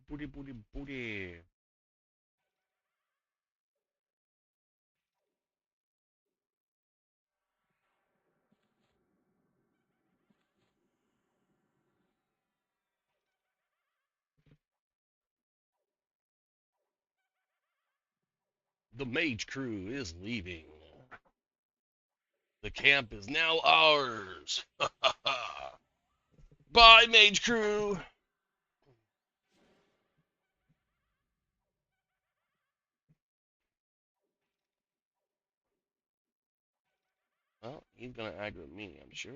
Booty, booty, booty. The mage crew is leaving. The camp is now ours. Bye, mage crew. Well, he's gonna aggro me, I'm sure.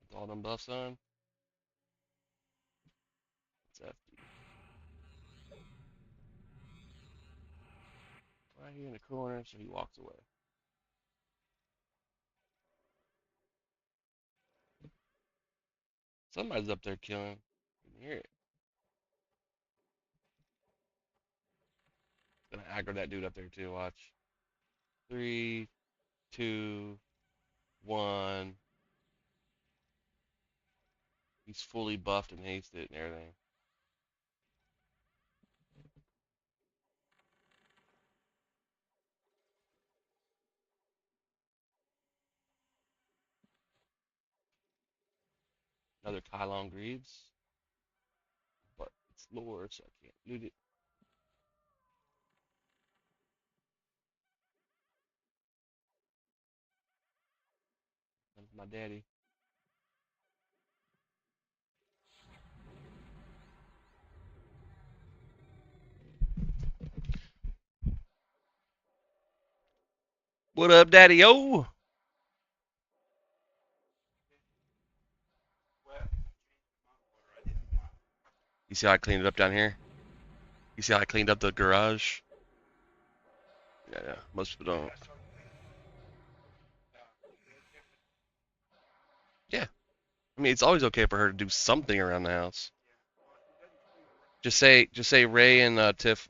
With all them buffs on. It's FD. Right here in the corner, so he walks away. Somebody's up there killing. You can hear it. Gonna aggro that dude up there too, watch. Three, two, one. He's fully buffed and hasted and everything. Another Kylon Greaves. But it's lore, so I can't loot it. That's my daddy. What up, daddy? O? You see how I cleaned it up down here? You see how I cleaned up the garage? Yeah, yeah. Most people don't. Yeah. I mean, it's always okay for her to do something around the house. Just say Ray and Tiff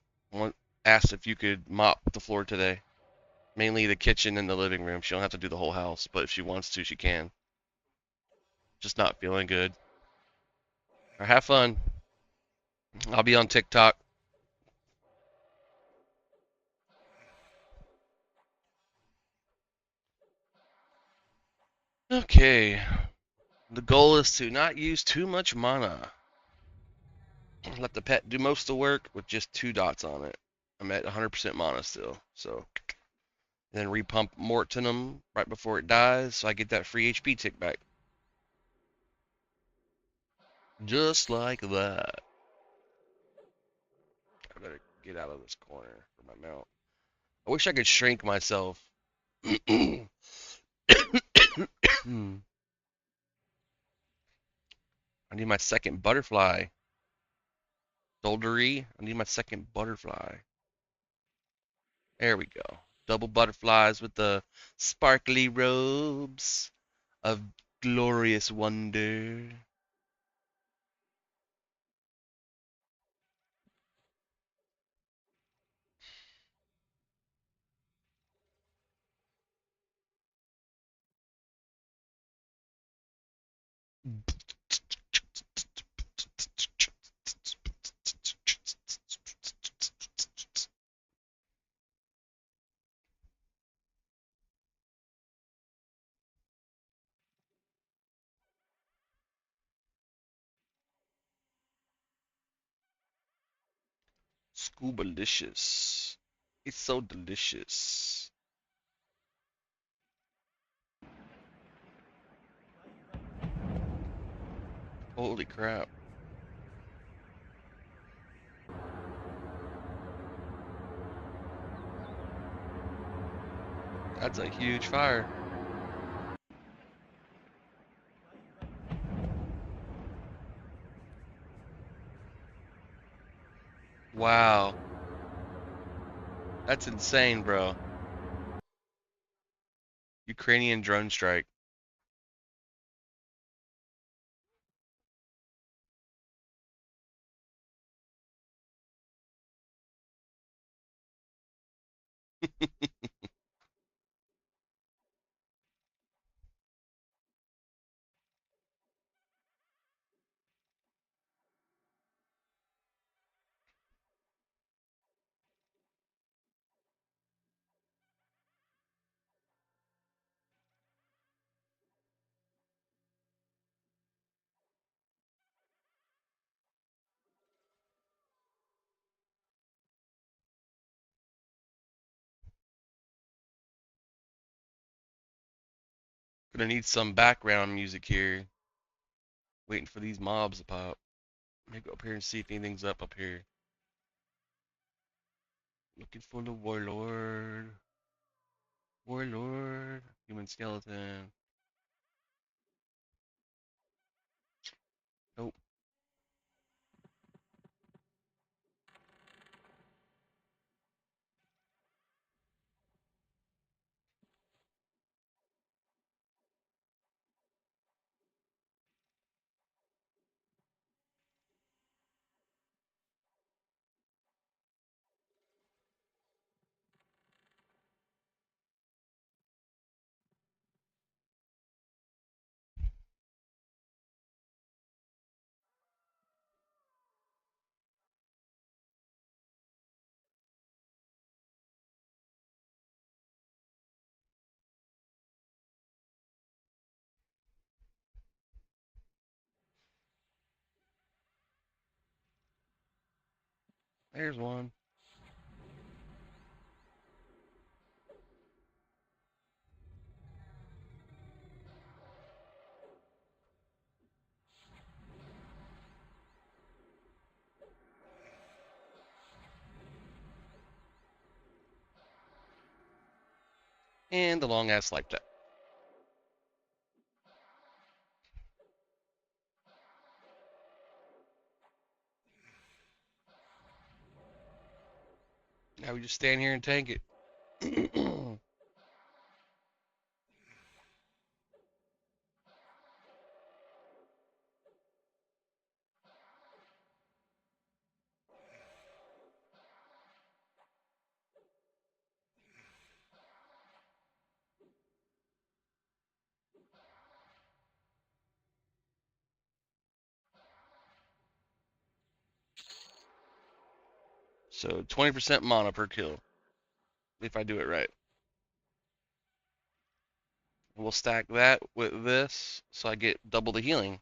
asked if you could mop the floor today. Mainly the kitchen and the living room. She don't have to do the whole house, but if she wants to, she can. Just not feeling good. Or have fun. I'll be on TikTok. Okay. The goal is to not use too much mana. Let the pet do most of the work with just 2 dots on it. I'm at 100% mana still, so. And then repump Mortinum right before it dies, so I get that free HP tick back. Just like that. I better get out of this corner for my mount. I wish I could shrink myself. I need my second butterfly. Doldery, I need my second butterfly. There we go. Double butterflies with the sparkly robes of glorious wonder. Scubalicious. It's so delicious. Holy crap. That's a huge fire. Wow. That's insane, bro. Ukrainian drone strike. Gonna need some background music here. Waiting for these mobs to pop. Let me go up here and see if anything's up here. Looking for the warlord. Warlord. Human skeleton. Nope. There's one. And the long ass life tap. Now we just stand here and tank it. So 20% mana per kill, if I do it right. And we'll stack that with this, so I get double the healing.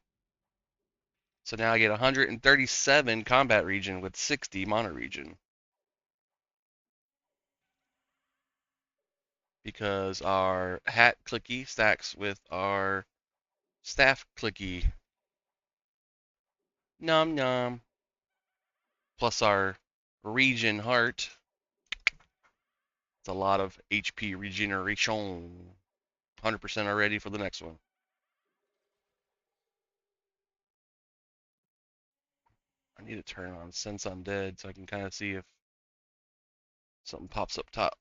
So now I get 137 combat region with 60 mana region. Because our hat clicky stacks with our staff clicky. Nom nom. Plus our region heart. It's a lot of HP regeneration. 100% already for the next one. I need to turn on Sense Undead so I can kind of see if something pops up top.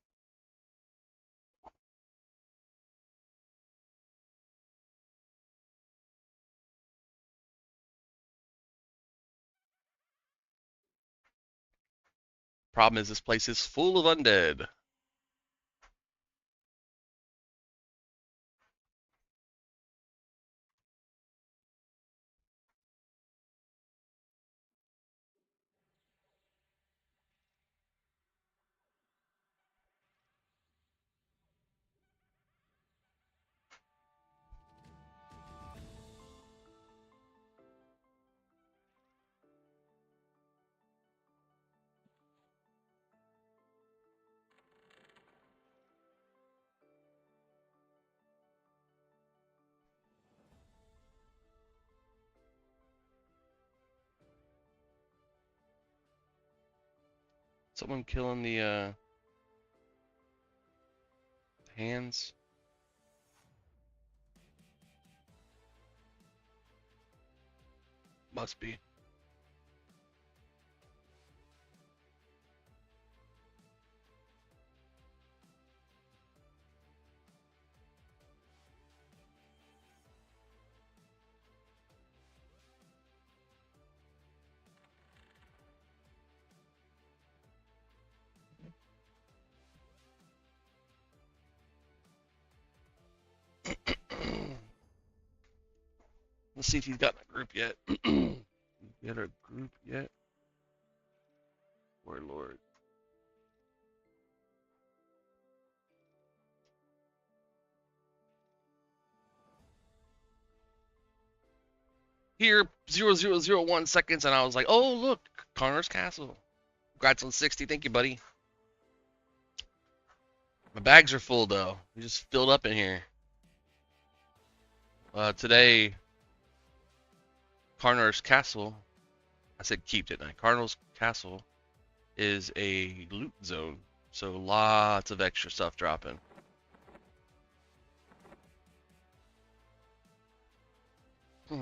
Problem is this place is full of undead. Someone killing the hands. Must be. Let's see if he's gotten a group yet. Get a group yet? Warlord. Here, 0001 seconds, and I was like, oh, look, Connor's Castle. Congrats on 60. Thank you, buddy. My bags are full, though. We just filled up in here. Today, Karnar's Castle, I said keep, didn't I? Karnar's Castle is a loot zone, so lots of extra stuff dropping.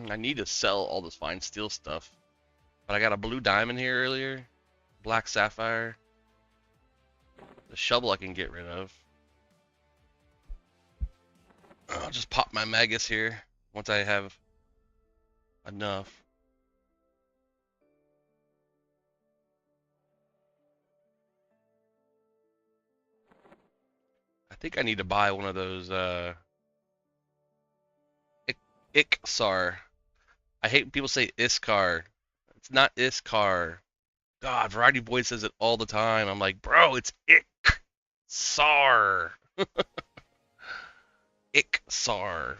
I need to sell all this fine steel stuff, but I got a blue diamond here earlier, black sapphire, the shovel I can get rid of. I'll just pop my magus here once I have enough. I think I need to buy one of those Iksar. I hate when people say Iskar. It's not Iskar. God, Variety Boy says it all the time. I'm like, bro, it's Iksar. Iksar.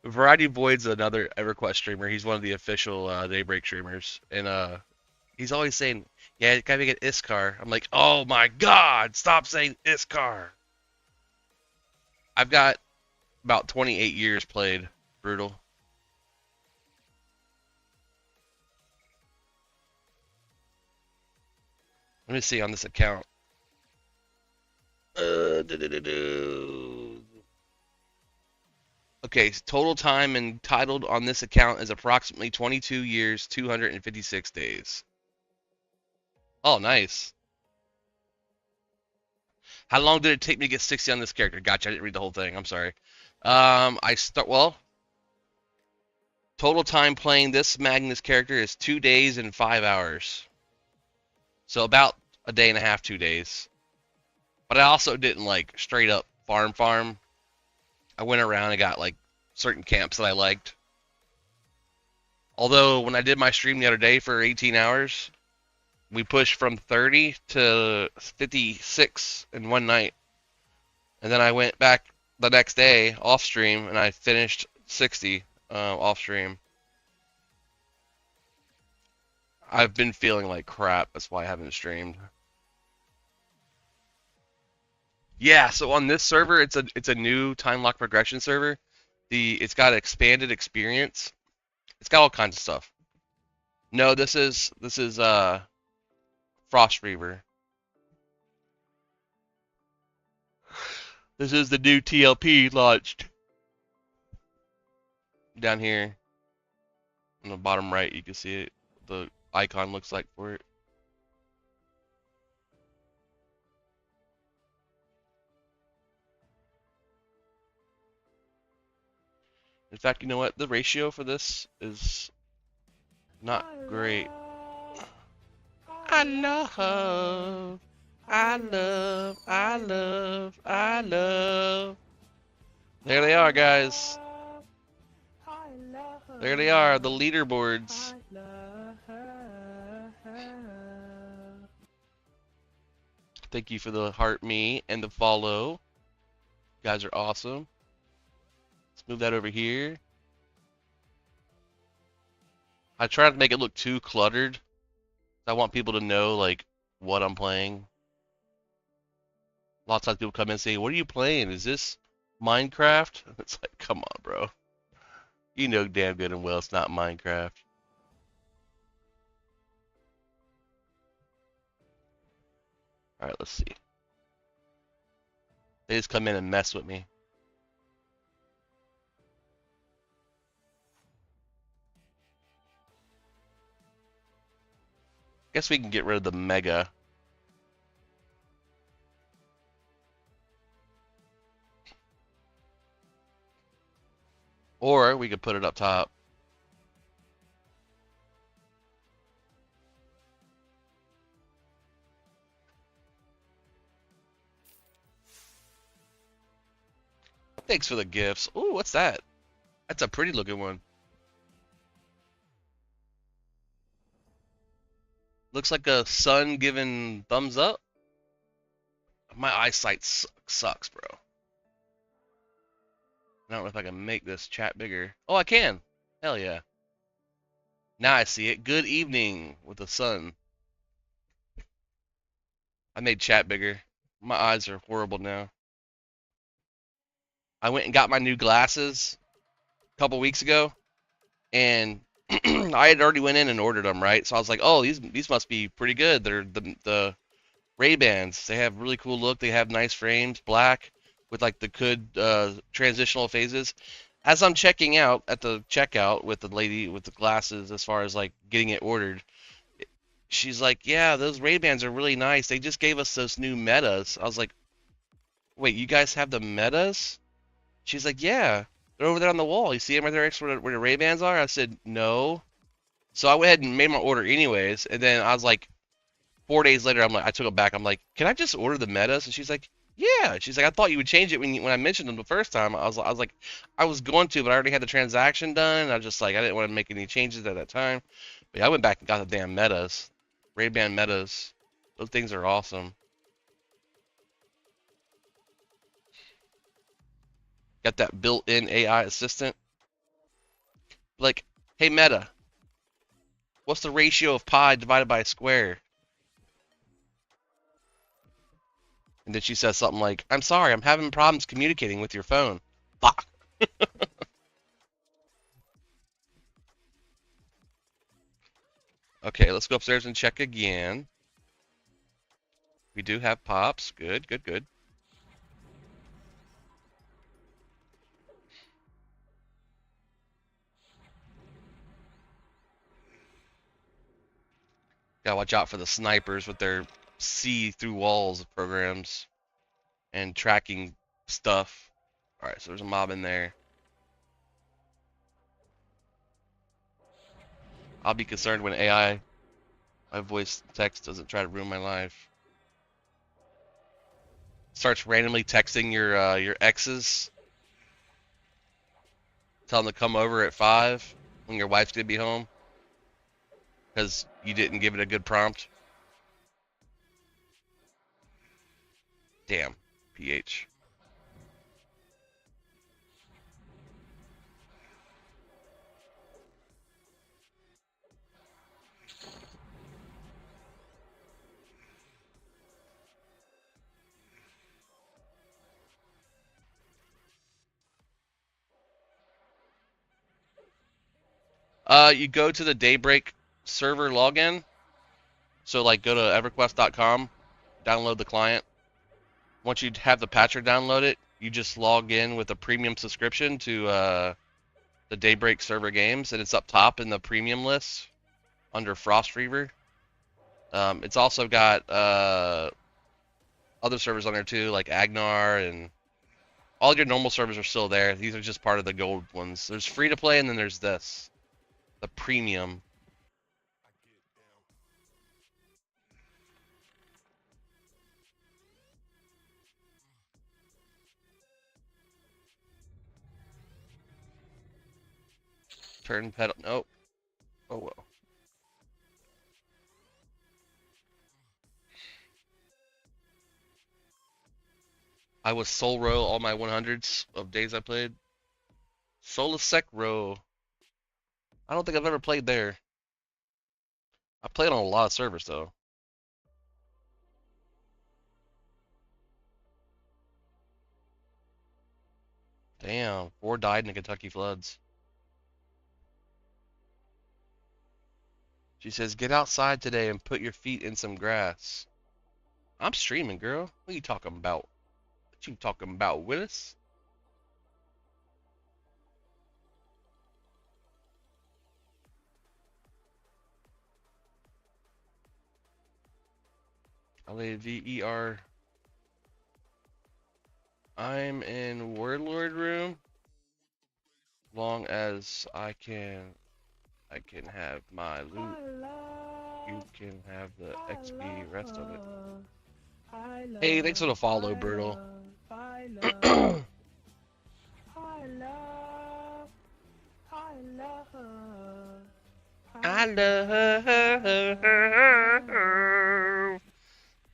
Variety Void's another EverQuest streamer. He's one of the official Daybreak streamers, and he's always saying, "Yeah, you gotta make it Iskar." I'm like, "Oh my God, stop saying Iskar." I've got about 28 years played. Brutal. Let me see on this account. Okay, total time entitled on this account is approximately 22 years, 256 days. Oh, nice. How long did it take me to get 60 on this character? Gotcha, I didn't read the whole thing. I'm sorry. Total time playing this Magnus character is 2 days and 5 hours. So about a day and a half, 2 days. But I also didn't like straight up farm. I went around and got like certain camps that I liked. Although when I did my stream the other day for 18 hours, we pushed from 30 to 56 in one night. And then I went back the next day off stream and I finished 60 off stream. I've been feeling like crap. That's why I haven't streamed. Yeah, so on this server, it's a new time lock progression server. It's got expanded experience. It's got all kinds of stuff. No, this is Frostreaver. This is the new TLP launched. Down here on the bottom right, you can see it. The icon looks like for it. In fact, you know what? The ratio for this is not great. I love. There they are, guys. There they are, the leaderboards. Thank you for the heart me and the follow. You guys are awesome. Let's move that over here. I try not to make it look too cluttered. I want people to know like what I'm playing. Lots of times people come in and say, "What are you playing? Is this Minecraft?" It's like, come on, bro. You know damn good and well it's not Minecraft. Alright, let's see. They just come in and mess with me. Guess we can get rid of the mega. Or we could put it up top. Thanks for the gifts. Ooh, what's that? That's a pretty looking one. Looks like a sun giving thumbs up. My eyesight sucks, bro. I don't know if I can make this chat bigger. Oh, I can. Hell yeah. Now I see it. Good evening with the sun. I made chat bigger. My eyes are horrible now. I went and got my new glasses a couple weeks ago, and I had already went in and ordered them, right? So I was like, oh, these must be pretty good. They're the Ray-Bans. They have really cool look. They have nice frames, black with like the good transitional phases. As I'm checking out at the checkout with the lady with the glasses, as far as like getting it ordered, she's like, "Yeah, those Ray-Bans are really nice. They just gave us those new Metas." I was like, "Wait, you guys have the Metas?" She's like, "Yeah, they're over there on the wall. You see them right there next to where the Ray-Bans are?" I said, "No." So I went ahead and made my order anyways, and then I was like, 4 days later, I'm like, I took it back. I'm like, "Can I just order the Metas?" And she's like, "Yeah." She's like, "I thought you would change it when I mentioned them the first time." I was like, I was going to, but I already had the transaction done, and I was just like, I didn't want to make any changes at that time. But yeah, I went back and got the damn Metas, Ray-Ban Metas. Those things are awesome. Got that built-in AI assistant. Like, hey Meta, what's the ratio of pi divided by a square? And then she says something like, "I'm sorry, I'm having problems communicating with your phone." Fuck. Okay, let's go upstairs and check again. We do have pops. Good, good, good. Gotta watch out for the snipers with their see-through walls programs and tracking stuff. Alright, so there's a mob in there. I'll be concerned when AI, my voice text, doesn't try to ruin my life. Starts randomly texting your exes, telling them to come over at 5 when your wife's gonna be home because you didn't give it a good prompt. Damn, PH. You go to the Daybreak server login. So like go to everquest.com, download the client. Once you have the patcher downloaded, you just log in with a premium subscription to the Daybreak server games, and it's up top in the premium list under Frostreaver. It's also got other servers on there too, like Agnar, and all your normal servers are still there. These are just part of the gold ones. There's free to play, and then there's this, the premium. Turn pedal. Nope. Oh well. I was soul row all my 100s of days I played. Solasec row. I don't think I've ever played there. I played on a lot of servers though. Damn, 4 died in the Kentucky floods. She says, "Get outside today and put your feet in some grass." I'm streaming, girl. What are you talking about? What you talking about, Willis? LAVER. I'm in Warlord room. Long as I can have my loot. You can have the XP rest of it. Hey, thanks for the follow, Brutal. I love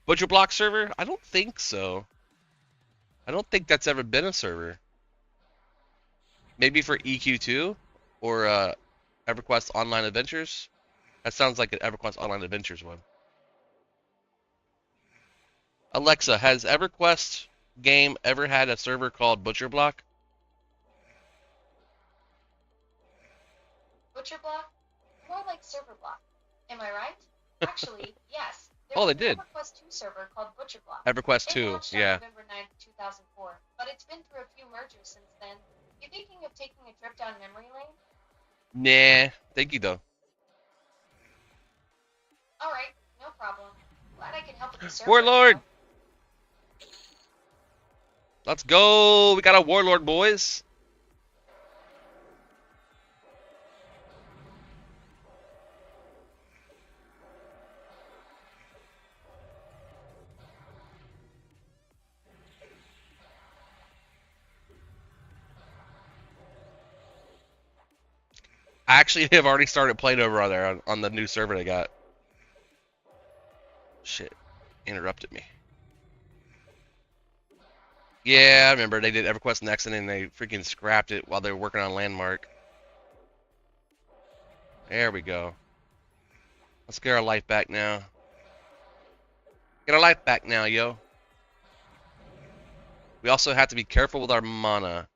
Butcher Block server? I don't think so. I don't think that's ever been a server. Maybe for EQ2 or EverQuest Online Adventures. That sounds like an EverQuest Online Adventures one. Alexa, has EverQuest game ever had a server called Butcher Block? Butcher Block? More like Server Block. Am I right? Actually, yes. There Oh, was they an did. EverQuest 2 server called Butcher Block. EverQuest It 2, launched on yeah. November 9th, 2004, but it's been through a few mergers since then. You thinking of taking a trip down memory lane? Nah, thank you though. Alright, no problem. Glad I can help with the server, Warlord! Let's go! We got a Warlord, boys! I actually have already started playing over on there on the new server they got. Shit. Interrupted me. Yeah, I remember they did EverQuest Next and then they freaking scrapped it while they were working on Landmark. There we go. Let's get our life back now. Get our life back now, yo. We also have to be careful with our mana,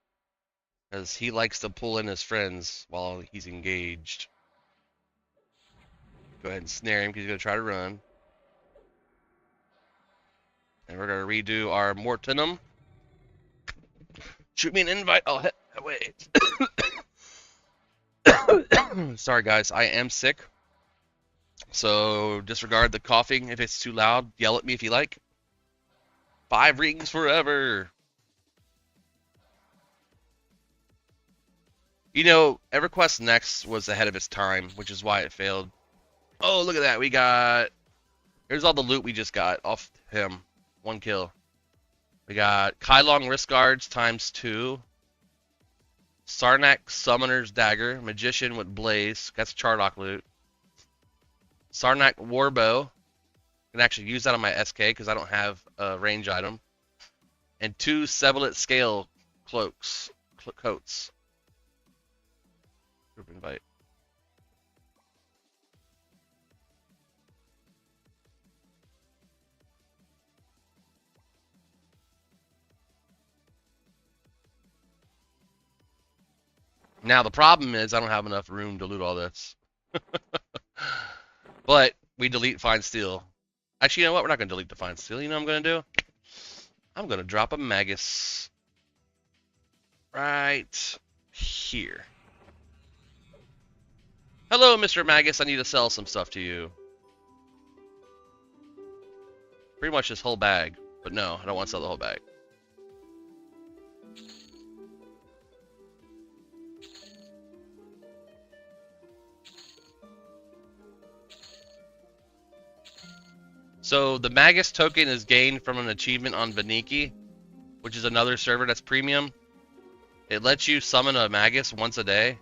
because he likes to pull in his friends while he's engaged. Go ahead and snare him because he's going to try to run. And we're going to redo our Mortenum. Shoot me an invite. I'll hit. Wait. Sorry, guys. I am sick. So disregard the coughing if it's too loud. Yell at me if you like. 5 rings forever. You know, EverQuest Next was ahead of its time, which is why it failed. Oh, look at that. We got... Here's all the loot we just got off him. 1 kill. We got Kylong Wrist Guards ×2. Sarnak Summoner's Dagger. Magician with Blaze. That's Charlock loot. Sarnak Warbow. I can actually use that on my SK because I don't have a range item. And 2 Seblet Scale Coats. Group invite. Now the problem is I don't have enough room to loot all this. But we delete Find Steel. Actually, you know what? We're not going to delete the Find Steel. You know what I'm going to do? I'm going to drop a Magus right here. Hello, Mr. Magus. I need to sell some stuff to you. Pretty much this whole bag. But no, I don't want to sell the whole bag. So the Magus token is gained from an achievement on Vaniki, which is another server that's premium. It lets you summon a Magus once a day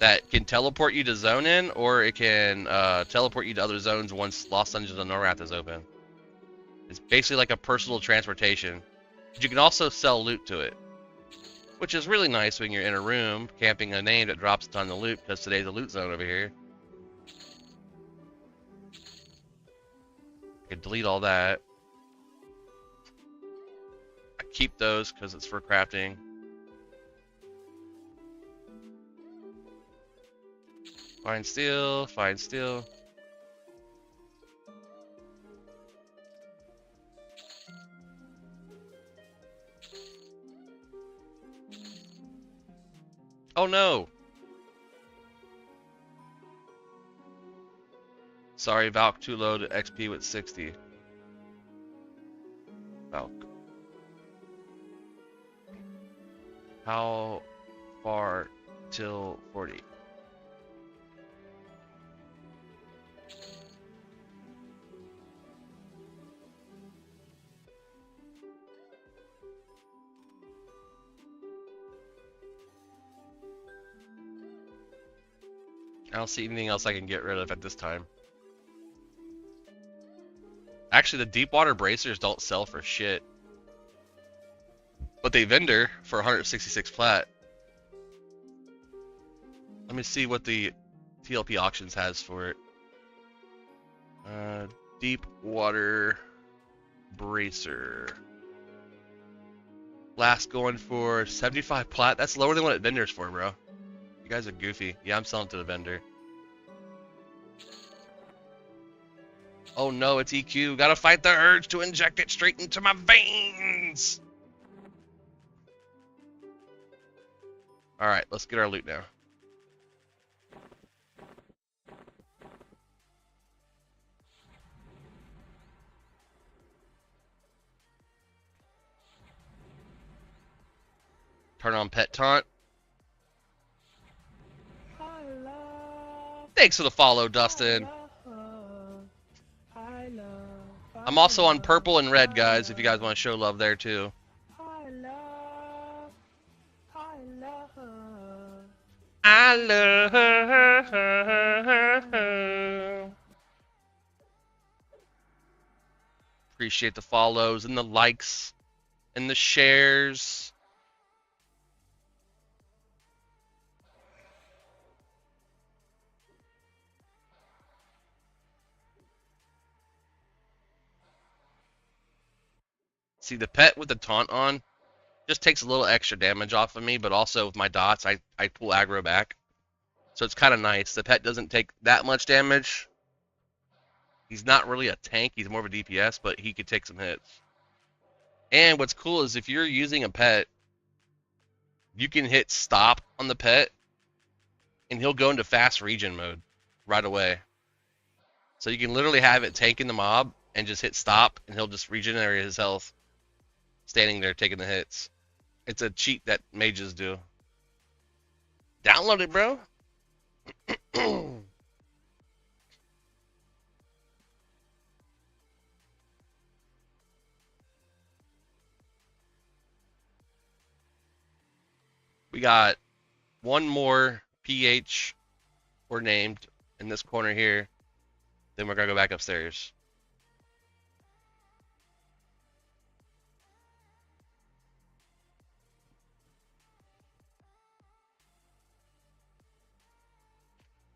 that can teleport you to Zone In, or it can teleport you to other zones once Lost Dungeons of Norrath is open. It's basically like a personal transportation. But you can also sell loot to it, which is really nice when you're in a room camping a name that drops a ton of loot, because today's a loot zone over here. I can delete all that. I keep those because it's for crafting. Find steel, find steel. Oh no! Sorry, Valk too low to XP with 60. Valk. How far till 40? I don't see anything else I can get rid of at this time. Actually, the deep water bracers don't sell for shit. But they vendor for 166 plat. Let me see what the TLP auctions has for it. Deep water bracer. Last going for 75 plat. That's lower than what it vendors for, bro. You guys are goofy. Yeah, I'm selling to the vendor. Oh no, it's EQ. Gotta fight the urge to inject it straight into my veins. Alright, let's get our loot now. Turn on pet taunt. Thanks for the follow, Dustin. I'm also on purple and red, guys, if you guys want to show love there too. I love. Appreciate the follows and the likes and the shares. See, the pet with the taunt on just takes a little extra damage off of me, but also with my dots, I pull aggro back. So it's kind of nice. The pet doesn't take that much damage. He's not really a tank. He's more of a DPS, but he could take some hits. And what's cool is if you're using a pet, you can hit stop on the pet, and he'll go into fast regen mode right away. So you can literally have it tanking the mob and just hit stop, and he'll just regenerate his health, standing there taking the hits. It's a cheat that mages do. Download it, bro. We got one more PH or named in this corner here. Then we're going to go back upstairs.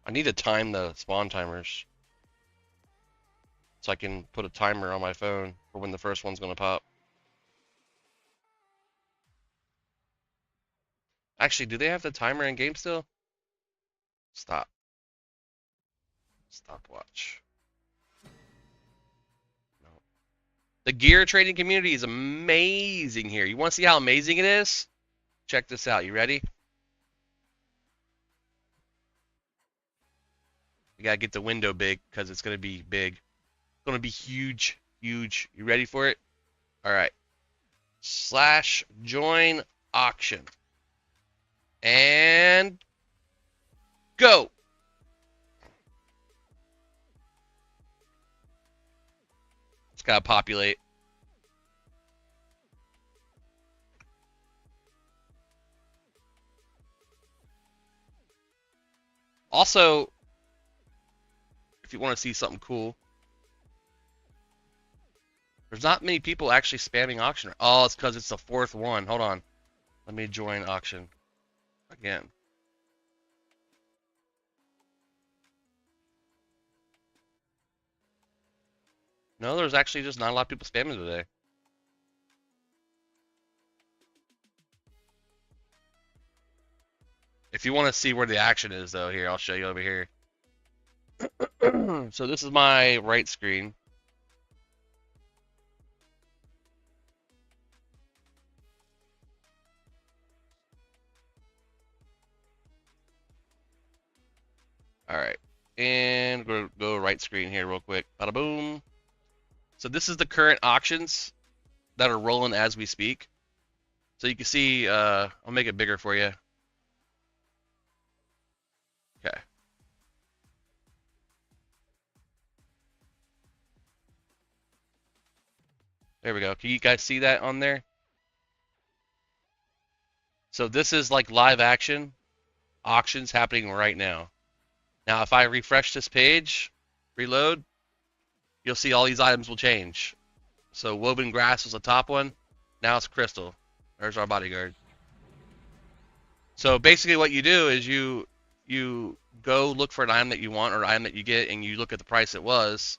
I need to time the spawn timers so I can put a timer on my phone for when the first one's going to pop. Actually, do they have the timer in game still? Stop. Stopwatch. No. The gear trading community is amazing here. You want to see how amazing it is? Check this out. You ready? You gotta get the window big because it's gonna be big. It's gonna be huge, huge. You ready for it? All right. /join auction. And go. It's gotta populate. Also, if you want to see something cool, there's not many people actually spamming auction. Oh, it's because it's the fourth one. Hold on. Let me join auction again. No, there's actually just not a lot of people spamming today. If you want to see where the action is, though, here, I'll show you over here. So this is my right screen. All right, and we'll go right screen here real quick. Bada boom. So this is the current auctions that are rolling as we speak. So you can see, I'll make it bigger for you. Okay. There we go. Can you guys see that on there? So this is like live action auctions happening right now. Now, if I refresh this page, reload, you'll see all these items will change. So woven grass was the top one. Now it's crystal. There's our bodyguard. So basically what you do is you go look for an item that you want or an item that you get, and you look at the price it was,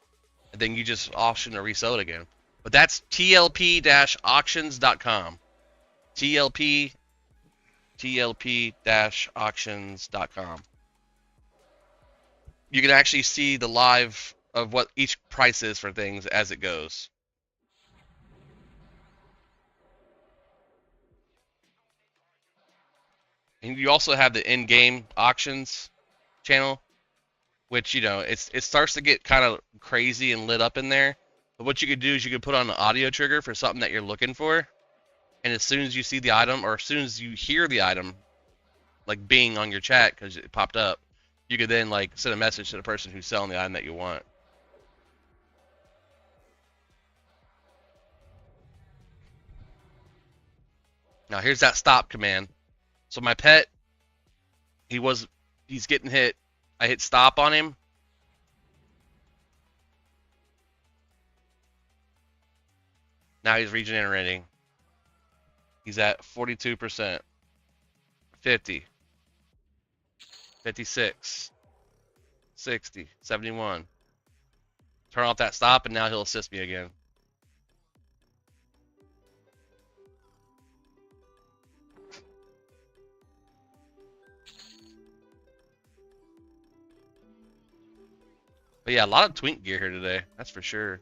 and then you just auction or resell it again. But that's tlp-auctions.com. tlp-auctions.com. You can actually see the live of what each price is for things as it goes. And you also have the in-game auctions channel, which, you know, it starts to get kind of crazy and lit up in there. But what you could do is you could put on an audio trigger for something that you're looking for, and as soon as you see the item, or as soon as you hear the item, like being on your chat because it popped up, you could then like send a message to the person who's selling the item that you want. Now here's that stop command. So my pet, he's getting hit. I hit stop on him. Now he's regenerating. He's at 42%, 50, 56, 60, 71. Turn off that stop and now he'll assist me again. But yeah, a lot of twink gear here today, that's for sure.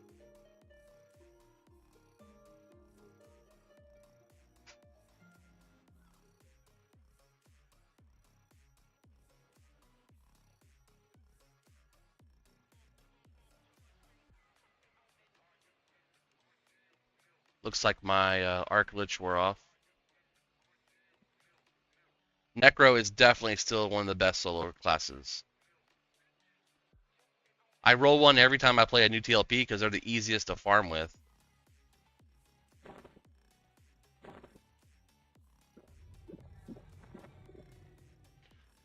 Looks like my Arc Lich wore off. Necro is definitely still one of the best solo classes. I roll one every time I play a new TLP because they're the easiest to farm with.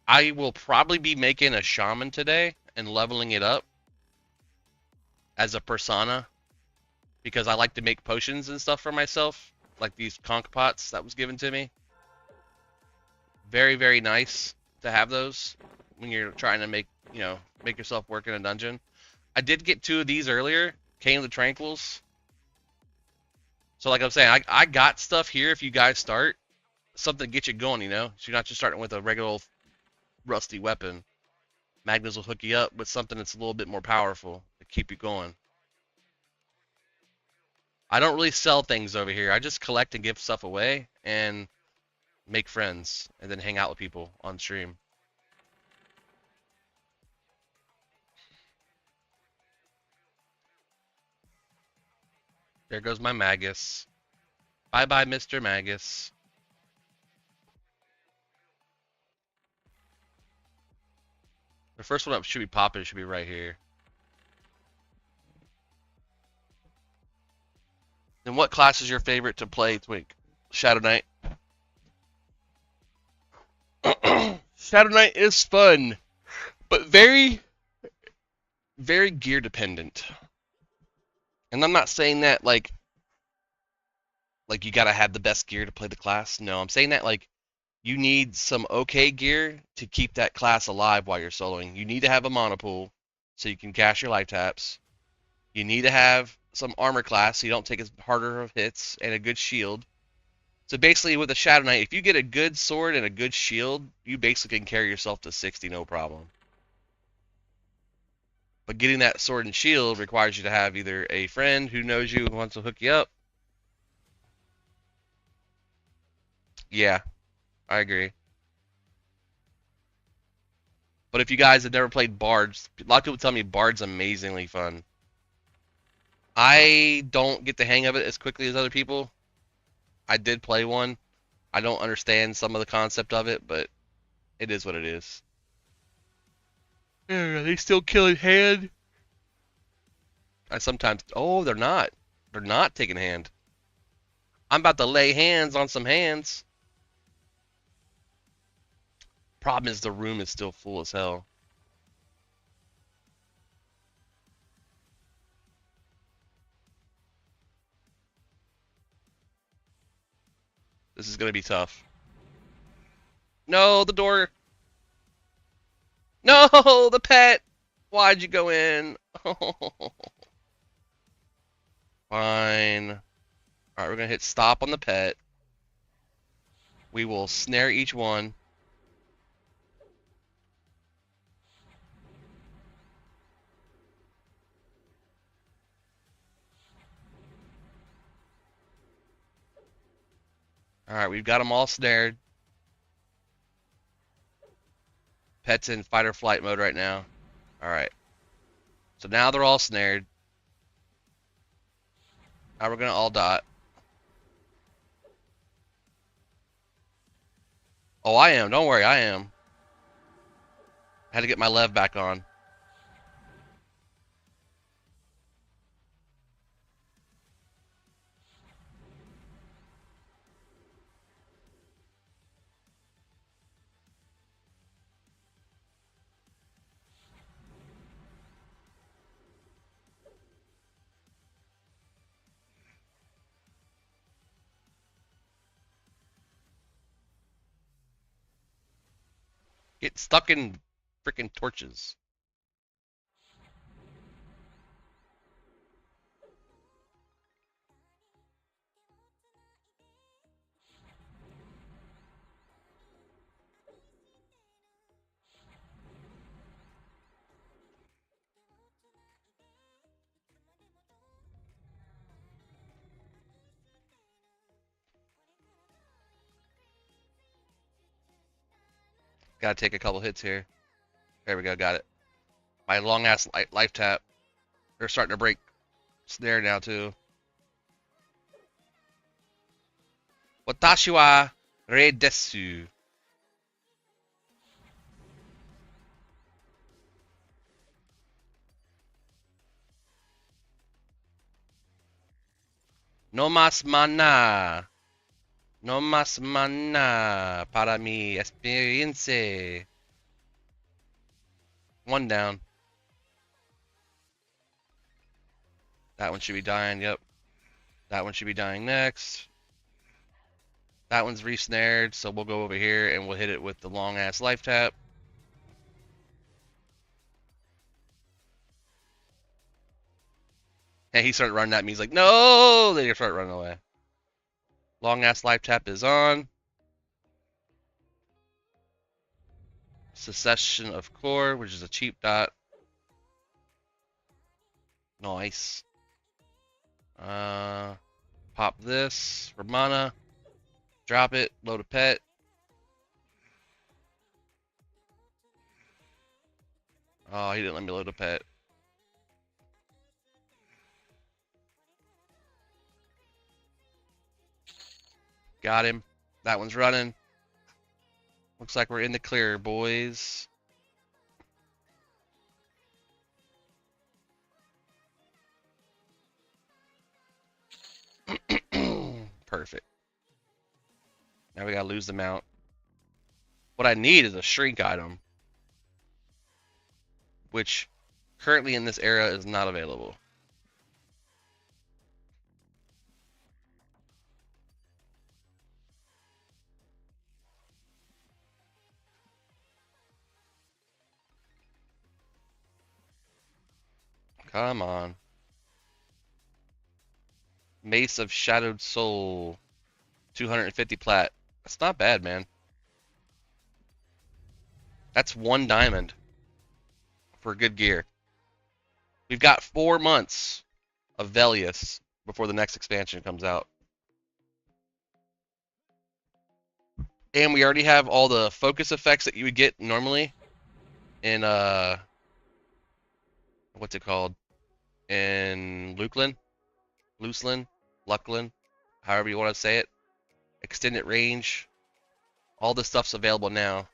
I will probably be making a shaman today and leveling it up as a persona because I like to make potions and stuff for myself, like these conch pots that was given to me. Very, very nice to have those when you're trying to make yourself work in a dungeon. I did get 2 of these earlier, Cane of the Tranquils. So like I'm saying, I got stuff here if you guys start. Something to get you going, you know? So you're not just starting with a regular old rusty weapon. Magnus will hook you up with something that's a little bit more powerful to keep you going. I don't really sell things over here. I just collect and give stuff away and make friends and then hang out with people on stream. There goes my Magus. Bye-bye, Mr. Magus. The first one up should be popping. Should be right here. And what class is your favorite to play, Twink? Shadow Knight. Shadow Knight is fun, but very, very gear dependent. And I'm not saying that like you gotta have the best gear to play the class. No, I'm saying that like you need some okay gear to keep that class alive while you're soloing. You need to have a monopool so you can cash your life taps. You need to have some armor class so you don't take as harder of hits, and a good shield. So basically with a Shadow Knight, if you get a good sword and a good shield, you basically can carry yourself to 60 no problem. But getting that sword and shield requires you to have either a friend who knows you and wants to hook you up. Yeah, I agree. But if you guys have never played Bards, a lot of people tell me Bard's amazingly fun. I don't get the hang of it as quickly as other people. I did play one. I don't understand some of the concept of it, but it is what it is. Are they still killing hand? I sometimes... Oh, they're not. They're not taking hand. I'm about to lay hands on some hands. Problem is the room is still full as hell. This is going to be tough. No, the door. No, the pet. Why'd you go in? Fine. Alright, we're gonna hit stop on the pet. We will snare each one. Alright, we've got them all snared. Pet's in fight or flight mode right now. Alright. So now they're all snared. Now we're gonna all dot. Oh, I am. Don't worry, I am. I had to get my lev back on. Get stuck in freaking torches. Gotta take a couple hits here. There we go, got it. My long ass life tap. They're starting to break snare now too. Watashi wa rei desu. No mas mana. No mas mana para mi experiencia. One down. That one should be dying, yep. That one should be dying next. That one's re-snared, so we'll go over here and we'll hit it with the long ass life tap. And he started running at me. He's like, no! They just started running away. Long ass life tap is on. Secession of core, which is a cheap dot. Nice. Pop this for mana. Drop it. Load a pet. Oh, he didn't let me load a pet. Got him. That one's running. Looks like we're in the clear, boys. Perfect. Now we gotta lose the mount. What I need is a shrink item, which currently in this era is not available. Come on. Mace of Shadowed Soul. 250 plat. That's not bad, man. That's 1 diamond for good gear. We've got 4 months of Velius before the next expansion comes out. And we already have all the focus effects that you would get normally in what's it called? In Luklin, Luclin, however you want to say it. Extended range. All this stuff's available now.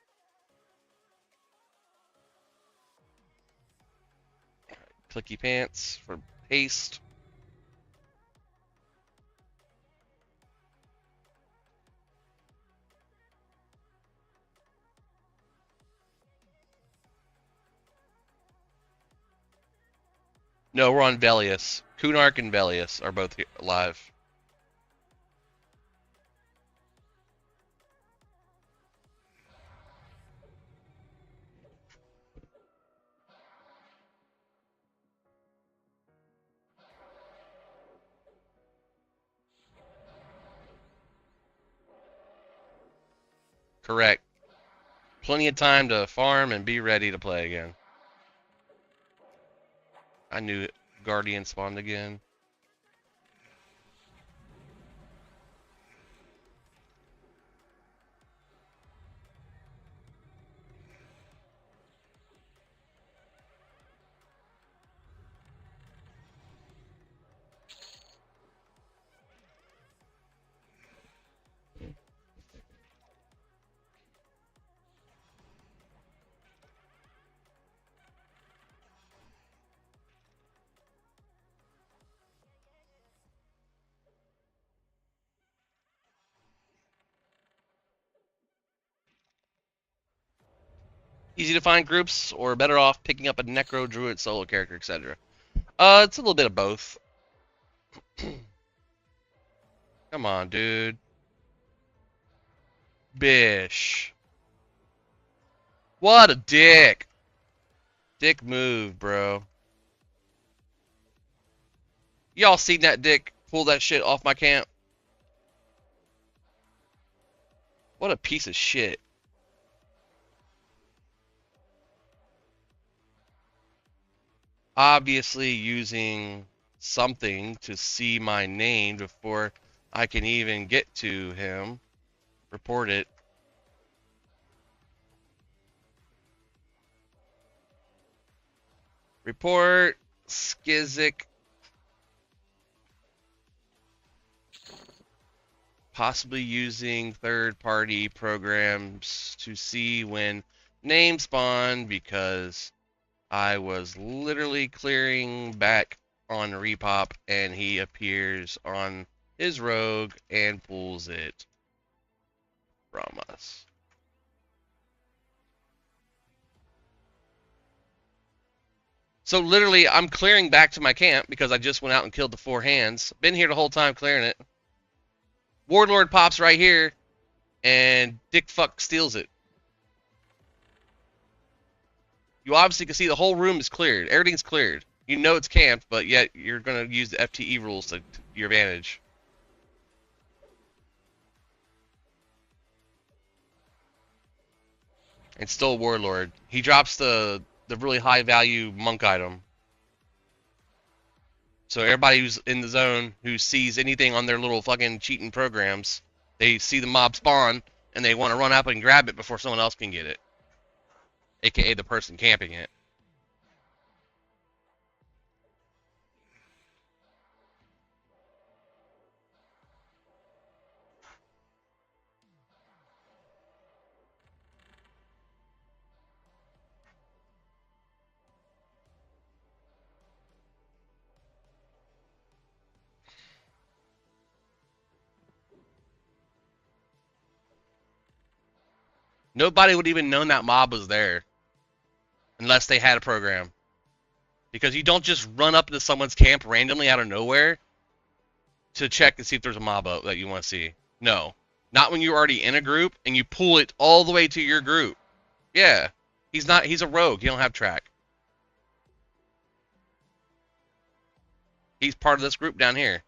Clicky pants for haste. No, we're on Velius. Kunark and Velius are both alive. Correct. Plenty of time to farm and be ready to play again. I knew it. Guardian spawned again. Easy to find groups, or better off picking up a Necro Druid solo character, etc. It's a little bit of both. Come on, dude. Bish. What a dick. Dick move, bro. Y'all seen that dick pull that shit off my camp? What a piece of shit. Obviously using something to see my name before I can even get to him. Report it. Report Skizik. Possibly using third-party programs to see when names spawn because I was literally clearing back on Repop and he appears on his rogue and pulls it from us. So literally, I'm clearing back to my camp because I just went out and killed the 4 hands. Been here the whole time clearing it. Warlord pops right here, and Dick Fuck steals it. You obviously can see the whole room is cleared. Everything's cleared. You know it's camped, but yet you're going to use the FTE rules to your advantage. And stole Warlord. He drops the really high value monk item. So everybody who's in the zone who sees anything on their little fucking cheating programs, they see the mob spawn and they want to run up and grab it before someone else can get it. AKA the person camping it. Nobody would even known that mob was there unless they had a program. Because you don't just run up into someone's camp randomly out of nowhere to check and see if there's a mob out that you want to see. No. Not when you're already in a group and you pull it all the way to your group. Yeah. He's a rogue. He don't have track. He's part of this group down here.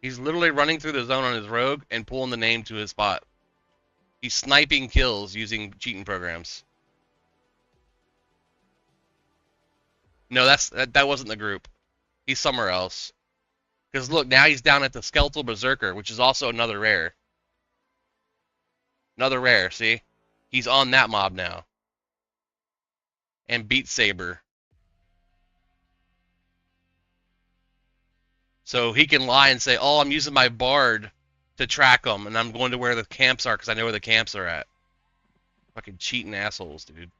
He's literally running through the zone on his rogue and pulling the name to his spot. He's sniping kills using cheating programs. No, that wasn't the group. He's somewhere else. Because look, now he's down at the Skeletal Berserker, which is also another rare. Another rare, see? He's on that mob now. And Beat Saber. So he can lie and say, oh, I'm using my Bard to track them, and I'm going to where the camps are because I know where the camps are at. Fucking cheating assholes, dude.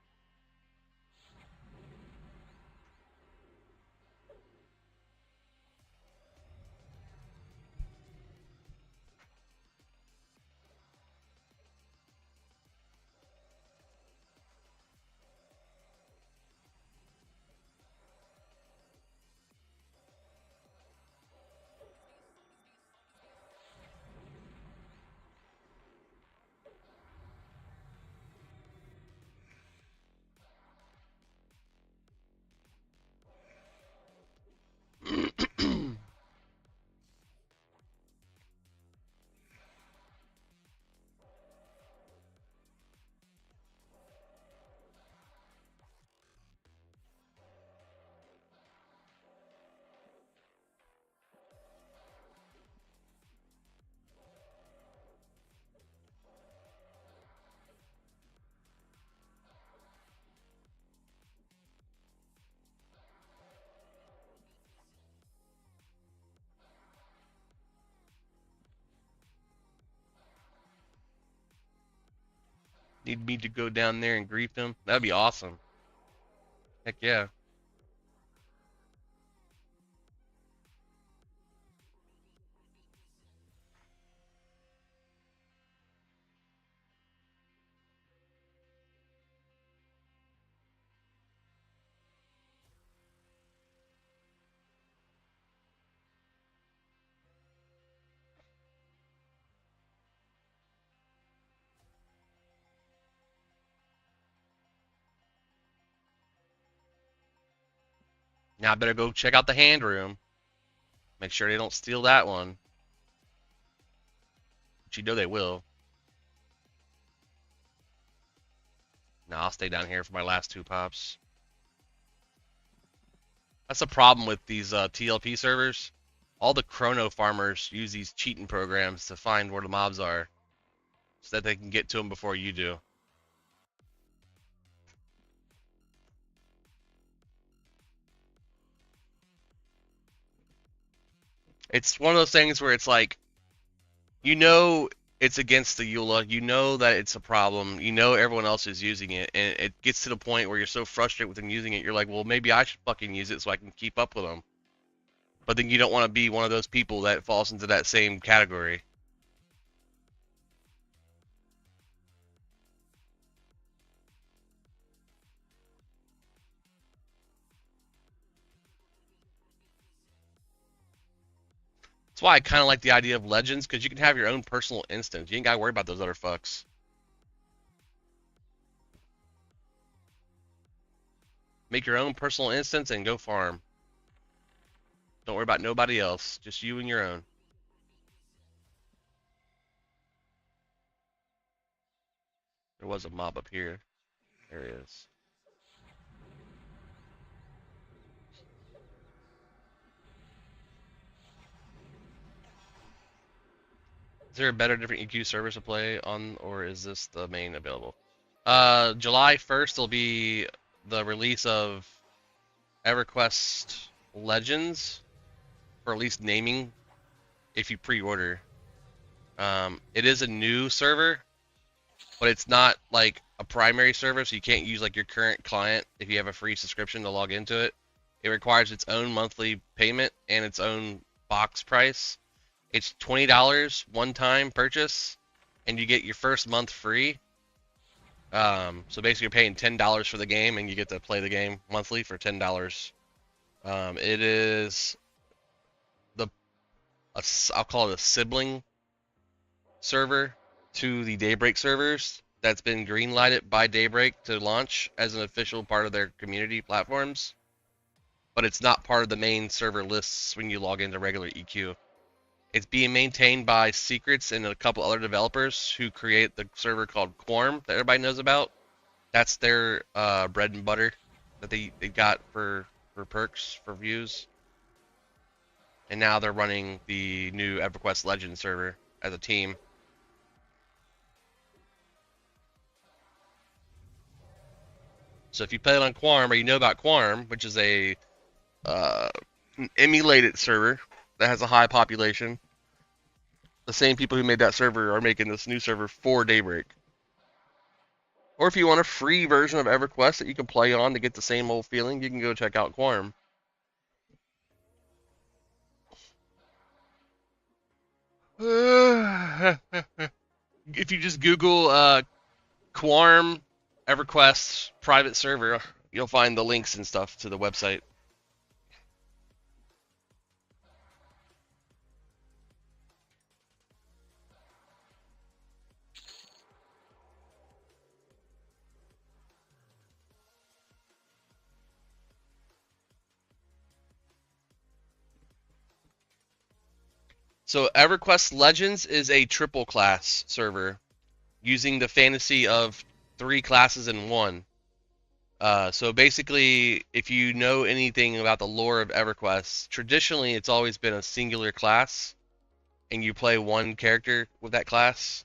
Need me to go down there and grief him? That'd be awesome. Heck yeah. Now I better go check out the hand room. Make sure they don't steal that one. But you know they will. Now I'll stay down here for my last 2 pops. That's the problem with these TLP servers. All the chrono farmers use these cheating programs to find where the mobs are so that they can get to them before you do. It's one of those things where it's like, you know it's against the EULA, you know that it's a problem, you know everyone else is using it, and it gets to the point where you're so frustrated with them using it, you're like, well, maybe I should fucking use it so I can keep up with them. But then you don't want to be one of those people that falls into that same category. That's why I kind of like the idea of Legends, because you can have your own personal instance. You ain't got to worry about those other fucks. Make your own personal instance and go farm. Don't worry about nobody else. Just you and your own. There was a mob up here. There he is. Is there a better, different EQ service to play on, or is this the main available? July 1st will be the release of EverQuest Legends, or at least naming, if you pre-order. It is a new server, but it's not like a primary server, so you can't use like your current client if you have a free subscription to log into it. It requires its own monthly payment and its own box price. It's $20 one-time purchase, and you get your first month free. So basically, you're paying $10 for the game, and you get to play the game monthly for $10. It is I'll call it a sibling server to the Daybreak servers that's been greenlighted by Daybreak to launch as an official part of their community platforms, but it's not part of the main server lists when you log into regular EQ. It's being maintained by Secrets and a couple other developers who create the server called Quorum that everybody knows about. That's their bread and butter that they got for perks, for views. And now they're running the new EverQuest Legends server as a team. So if you play it on Quorum, or you know about Quorum, which is a an emulated server that has a high population, the same people who made that server are making this new server for Daybreak. Or if you want a free version of EverQuest that you can play on to get the same old feeling, you can go check out Quorum. If you just Google Quorum EverQuest private server, you'll find the links and stuff to the website. So EverQuest Legends is a triple class server using the fantasy of 3 classes in one. So basically, if you know anything about the lore of EverQuest, traditionally it's always been a singular class, and you play one character with that class.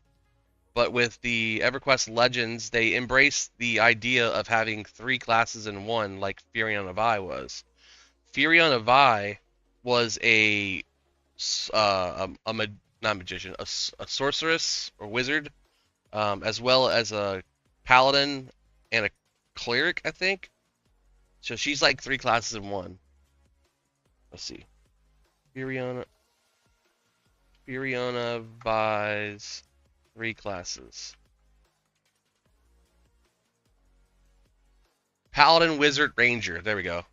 But with the EverQuest Legends, they embrace the idea of having 3 classes in one, like Furion of I was. Furion of I was not a magician, a sorceress or wizard, as well as a paladin and a cleric, I think. So she's like 3 classes in one. Let's see. Furiona buys 3 classes. Paladin, Wizard, Ranger. There we go.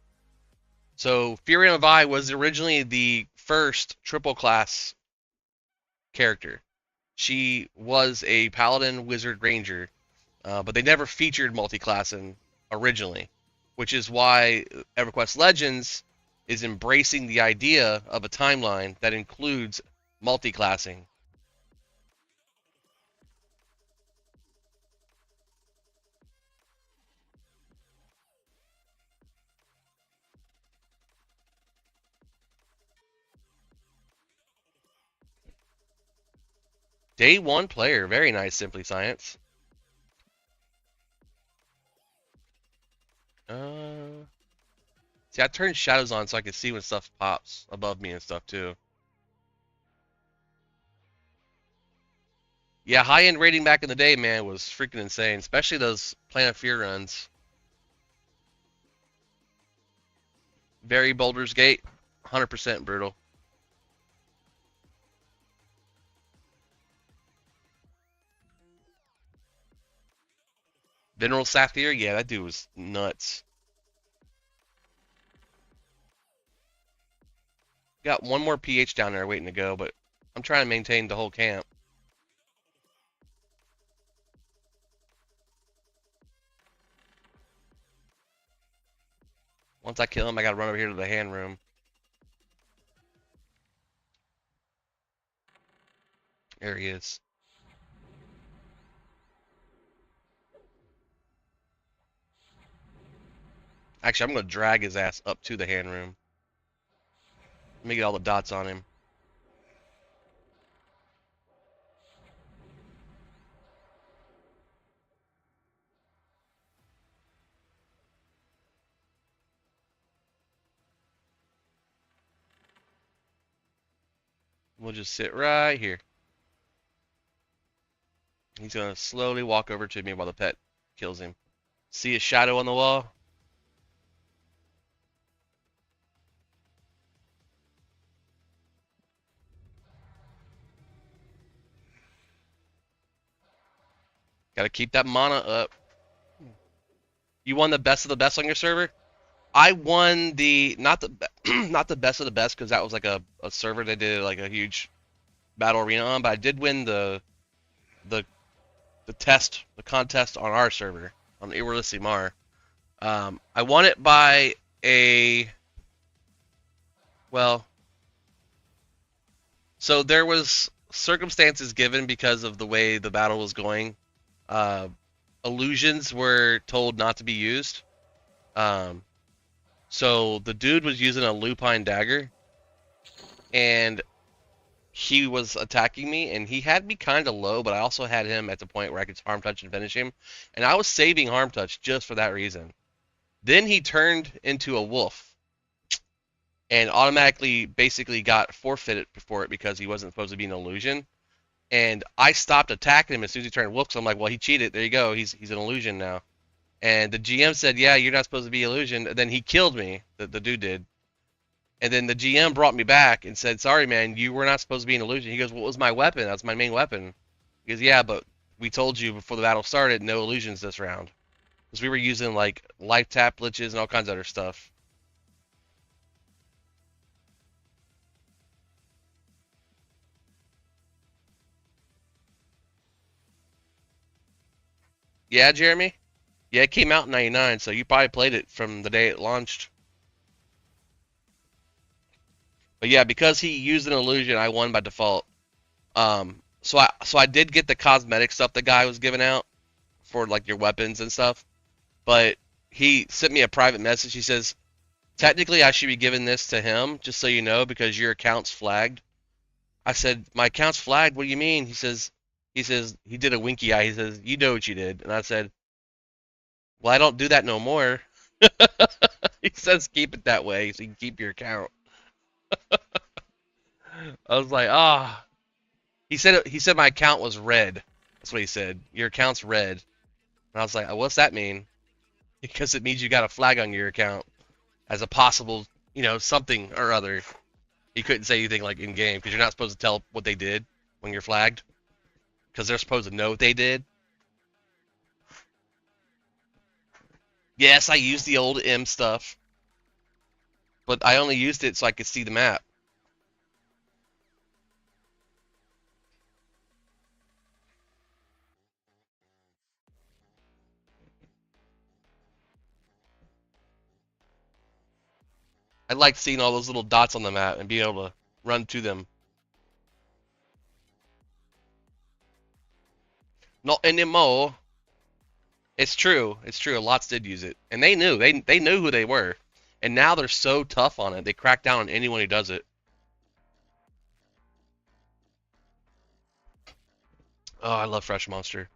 So Furiona Vi was originally the first triple class character. She was a Paladin, Wizard, Ranger, but they never featured multi-classing originally, which is why EverQuest Legends is embracing the idea of a timeline that includes multi-classing. Day 1 player. Very nice, Simply Science. See, I turned shadows on so I can see when stuff pops above me and stuff too. Yeah, high-end rating back in the day, man, was freaking insane. Especially those Planet Fear runs. Very Baldur's Gate, 100% brutal. Venerable Saphir, yeah, that dude was nuts. Got one more PH down there waiting to go, but I'm trying to maintain the whole camp. Once I kill him, I gotta run over here to the hand room. There he is. Actually, I'm gonna drag his ass up to the hand room. Let me get all the dots on him. We'll just sit right here. He's gonna slowly walk over to me while the pet kills him. See a shadow on the wall? Gotta keep that mana up. You won the best of the best on your server? I won the not the not the best of the best because that was like a server that did like a huge battle arena on, but I did win the contest on our server on Iwerlisi Mar. I won it by a well. So there was circumstances given because of the way the battle was going. Illusions were told not to be used. So the dude was using a lupine dagger, and he was attacking me, and he had me kind of low, but I also had him at the point where I could harm touch and finish him, and I was saving harm touch just for that reason. Then he turned into a wolf, and automatically basically got forfeited for it because he wasn't supposed to be an illusion. And I stopped attacking him as soon as he turned wolf, so I'm like, well, he cheated. There you go. He's an illusion now. And the GM said, yeah, you're not supposed to be illusion. And then he killed me. The dude did. And then the GM brought me back and said, sorry, man, you were not supposed to be an illusion. He goes, what was my weapon? That's my main weapon. He goes, yeah, but we told you before the battle started, no illusions this round. Because we were using, like, life tap liches and all kinds of other stuff. Yeah, Jeremy? Yeah, it came out in 99, so you probably played it from the day it launched. But yeah, because he used an illusion, I won by default. So I did get the cosmetic stuff the guy was giving out for like your weapons and stuff. But he sent me a private message. He says, technically I should be giving this to him, just so you know, because your account's flagged. I said, my account's flagged? What do you mean? He says he did a winky eye. He says, you know what you did. And I said, well, I don't do that no more. He says keep it that way so you can keep your account. I was like, ah. He said my account was red. That's what he said. Your account's red. And I was like, what's that mean? Because it means you got a flag on your account as a possible, something or other. He couldn't say anything like in game because you're not supposed to tell what they did when you're flagged because they're supposed to know what they did. Yes, I used the old M stuff, but I only used it so I could see the map. I liked seeing all those little dots on the map and being able to run to them. Not anymore. It's true. It's true. Lots did use it, and they knew. They knew who they were, and now they're so tough on it. They crack down on anyone who does it. Oh, I love Fresh Monster.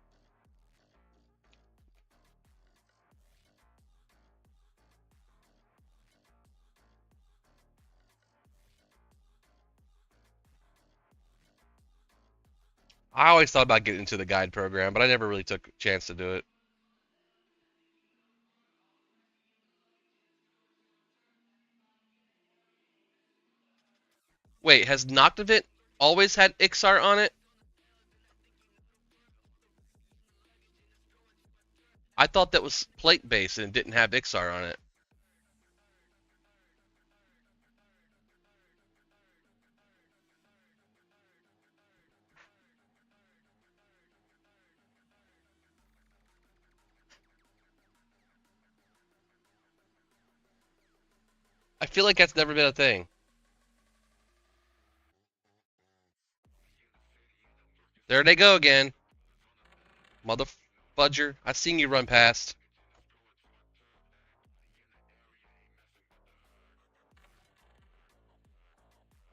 I always thought about getting into the guide program, but I never really took a chance to do it. Wait, has Noctivent always had Ixar on it? I thought that was plate based and didn't have Ixar on it. I feel like that's never been a thing. There they go again. Mother fudger. I seen you run past.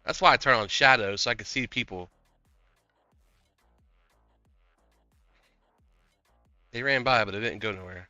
That's why I turn on shadows so I can see people. They ran by, but it didn't go nowhere.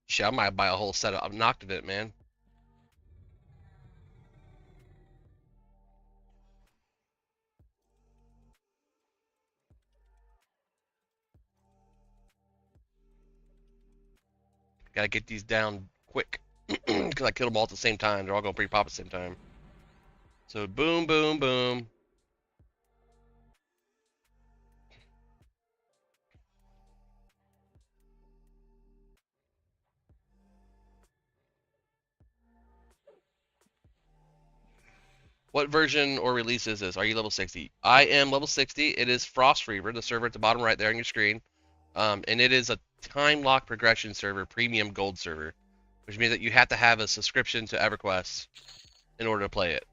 Shit, I might buy a whole set of Noctivent, man. Gotta get these down quick. Because I killed them all at the same time. They're all going to pre-pop at the same time. So boom, boom, boom. What version or release is this? Are you level 60? I am level 60. It is Frostreaver, the server at the bottom right there on your screen. And it is a time lock progression server, premium gold server, which means that you have to have a subscription to EverQuest in order to play it.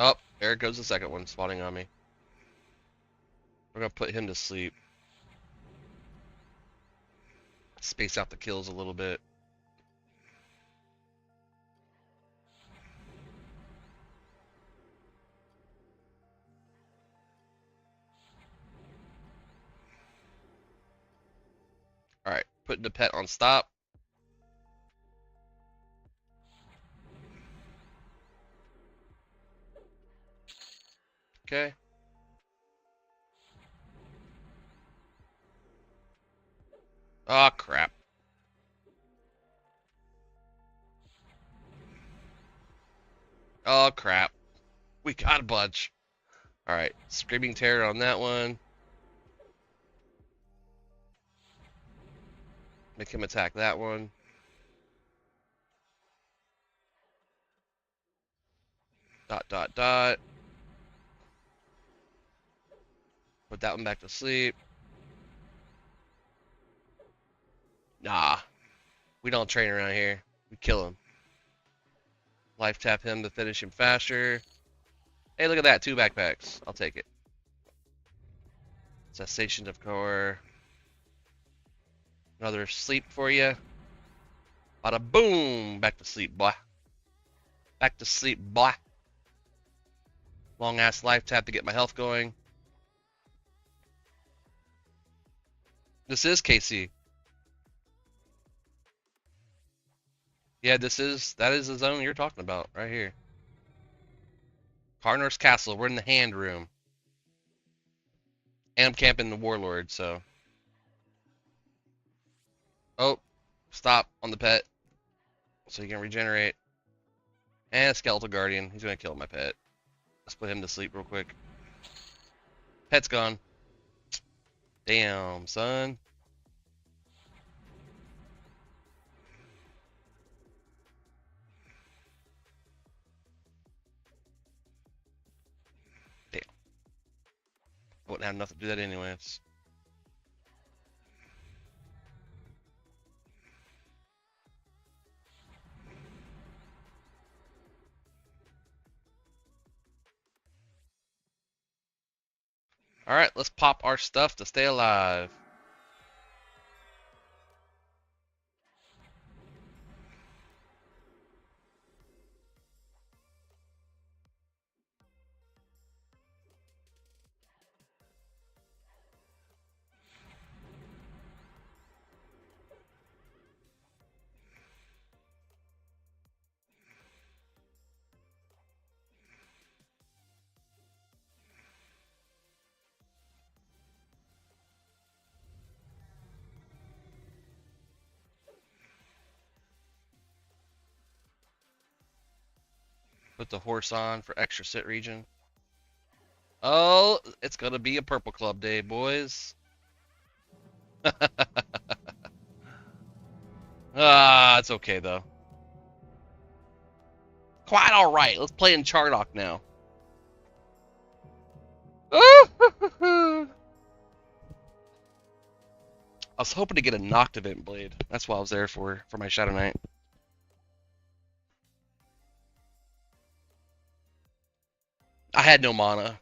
Oh, there goes the second one spawning on me. We're gonna put him to sleep. Space out the kills a little bit. Alright, putting the pet on stop. Okay. Oh crap. Oh crap. We got a bunch. Alright, Screaming Terror on that one. Make him attack that one. Dot, dot, dot. Put that one back to sleep. Nah, we don't train around here. We kill him. Life tap him to finish him faster. Hey, look at that. 2 backpacks. I'll take it. Cessation of core. Another sleep for you. Bada boom. Back to sleep, boy. Back to sleep, boy. Long ass life tap to get my health going. This is KC. Yeah, that is the zone you're talking about, right here. Karnor's Castle, we're in the hand room. And I'm camping the Warlord, so. Oh, stop on the pet. So you can regenerate. And a Skeletal Guardian, he's gonna kill my pet. Let's put him to sleep real quick. Pet's gone. Damn, son. Damn. I wouldn't have enough to do that anyways. Alright, let's pop our stuff to stay alive. Put the horse on for extra sit region. Oh, it's gonna be a purple club day, boys. Ah, it's okay though. Quite alright. Let's play in Chardock now. I was hoping to get a Noctivant blade. That's what I was there for my Shadow Knight. I had no mana.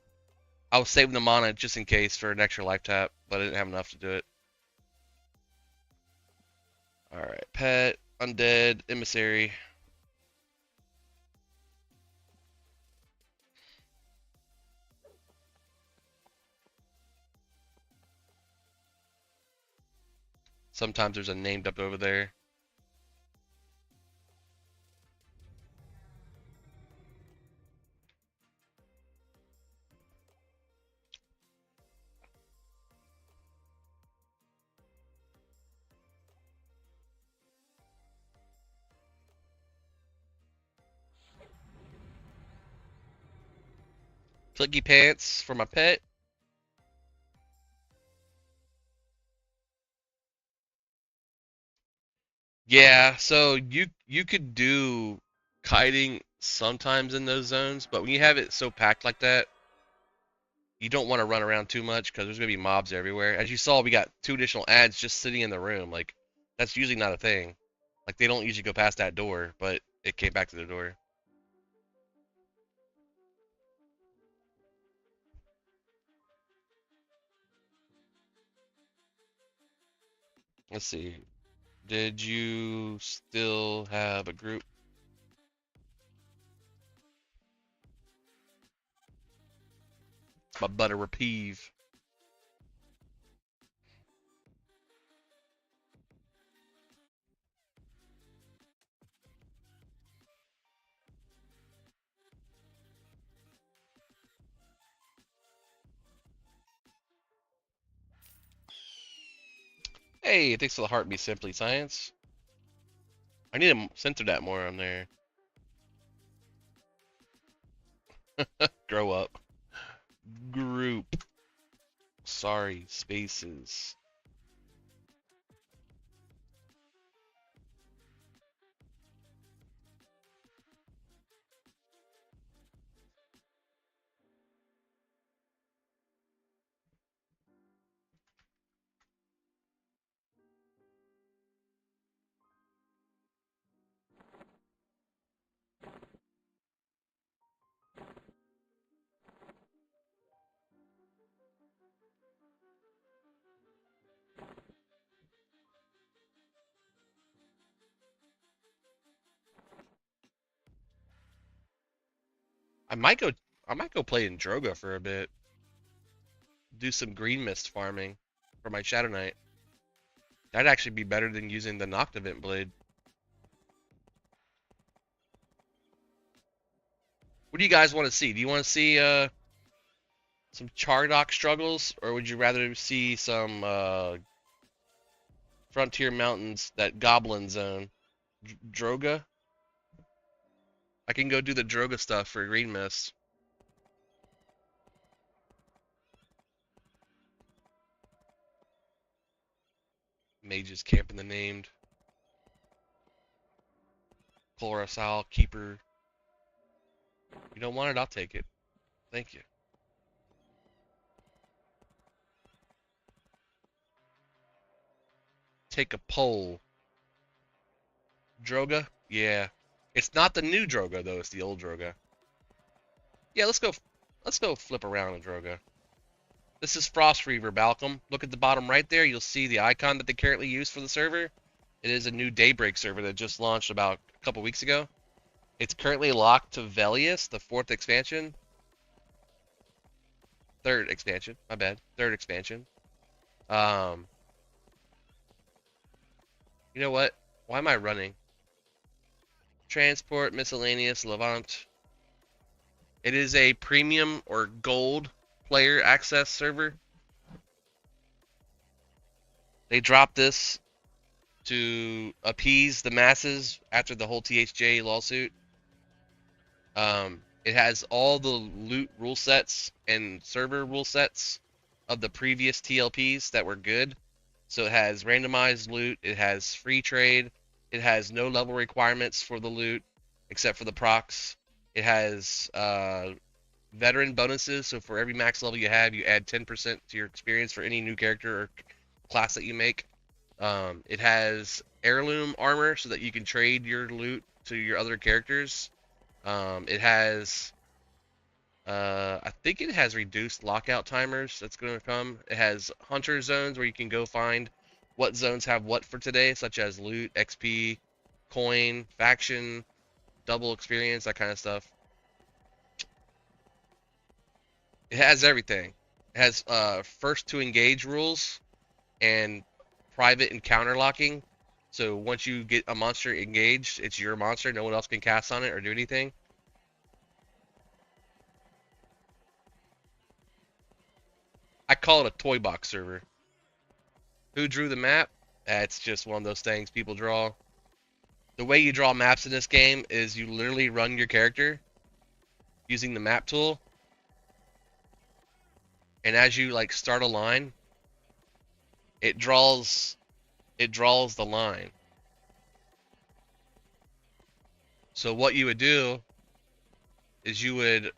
I was saving the mana just in case for an extra life tap, but I didn't have enough to do it. Alright, pet, undead, emissary. Sometimes there's a named up over there. Clicky pants for my pet. Yeah, so you could do kiting sometimes in those zones, but when you have it so packed like that, you don't want to run around too much because there's gonna be mobs everywhere. As you saw, we got 2 additional ads just sitting in the room. Like that's usually not a thing. Like they don't usually go past that door, but it came back to the door. Let's see. Did you still have a group? My butter repeeve. Hey, thanks for the heartbeat, Simply Science. I need to center that more on there. Grow up. Group. Sorry, spaces. I might go. I might go play in Droga for a bit. Do some green mist farming for my Shadow Knight. That'd actually be better than using the Noctivent blade. What do you guys want to see? Do you want to see some Chardock struggles, or would you rather see some Frontier Mountains, that Goblin Zone? Droga? I can go do the Droga stuff for Green Mist. Mages camping the named. Chlorosal, Keeper. You don't want it, I'll take it. Thank you. Take a poll. Droga? Yeah. It's not the new Droga though, it's the old Droga. Yeah, let's go flip around in Droga. This is Frostreaver, Balcom. Look at the bottom right there, you'll see the icon that they currently use for the server. It is a new Daybreak server that just launched about a couple weeks ago. It's currently locked to Velius, the 4th expansion. 3rd expansion, my bad. 3rd expansion. You know what? Why am I running? Transport, miscellaneous, Levant. It is a premium or gold player access server. They dropped this to appease the masses after the whole THJ lawsuit. It has all the loot rule sets and server rule sets of the previous TLPs that were good. So it has randomized loot, it has free trade, it has no level requirements for the loot except for the procs. It has veteran bonuses, so for every max level you have, you add 10% to your experience for any new character or class that you make. It has heirloom armor so that you can trade your loot to your other characters. It has, I think it has reduced lockout timers that's going to come. It has hunter zones where you can go find what zones have what for today, such as loot, XP, coin, faction, double experience, that kind of stuff. It has everything. It has first to engage rules and private encounter locking. So once you get a monster engaged, it's your monster. No one else can cast on it or do anything. I call it a toy box server. Who drew the map? It's just one of those things people draw. The way you draw maps in this game is you literally run your character using the map tool. And as you like start a line, it draws the line. So what you would do is you would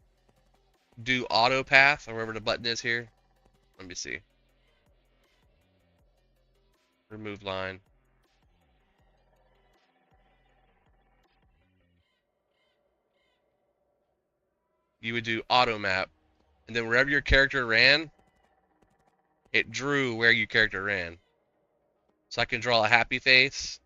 do auto path, or wherever the button is here. Let me see. Remove line. You would do auto map, and then wherever your character ran, it drew where your character ran. So I can draw a happy face.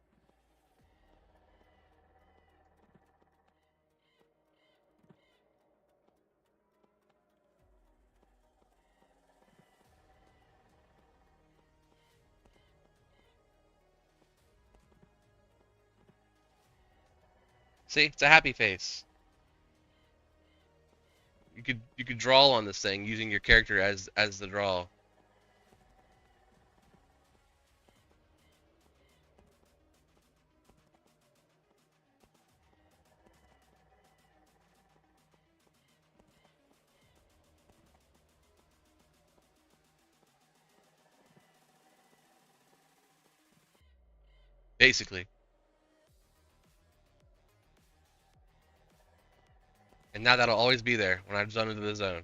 See, it's a happy face. You could draw on this thing using your character as the draw. Basically. And now that'll always be there when I've zone into the zone.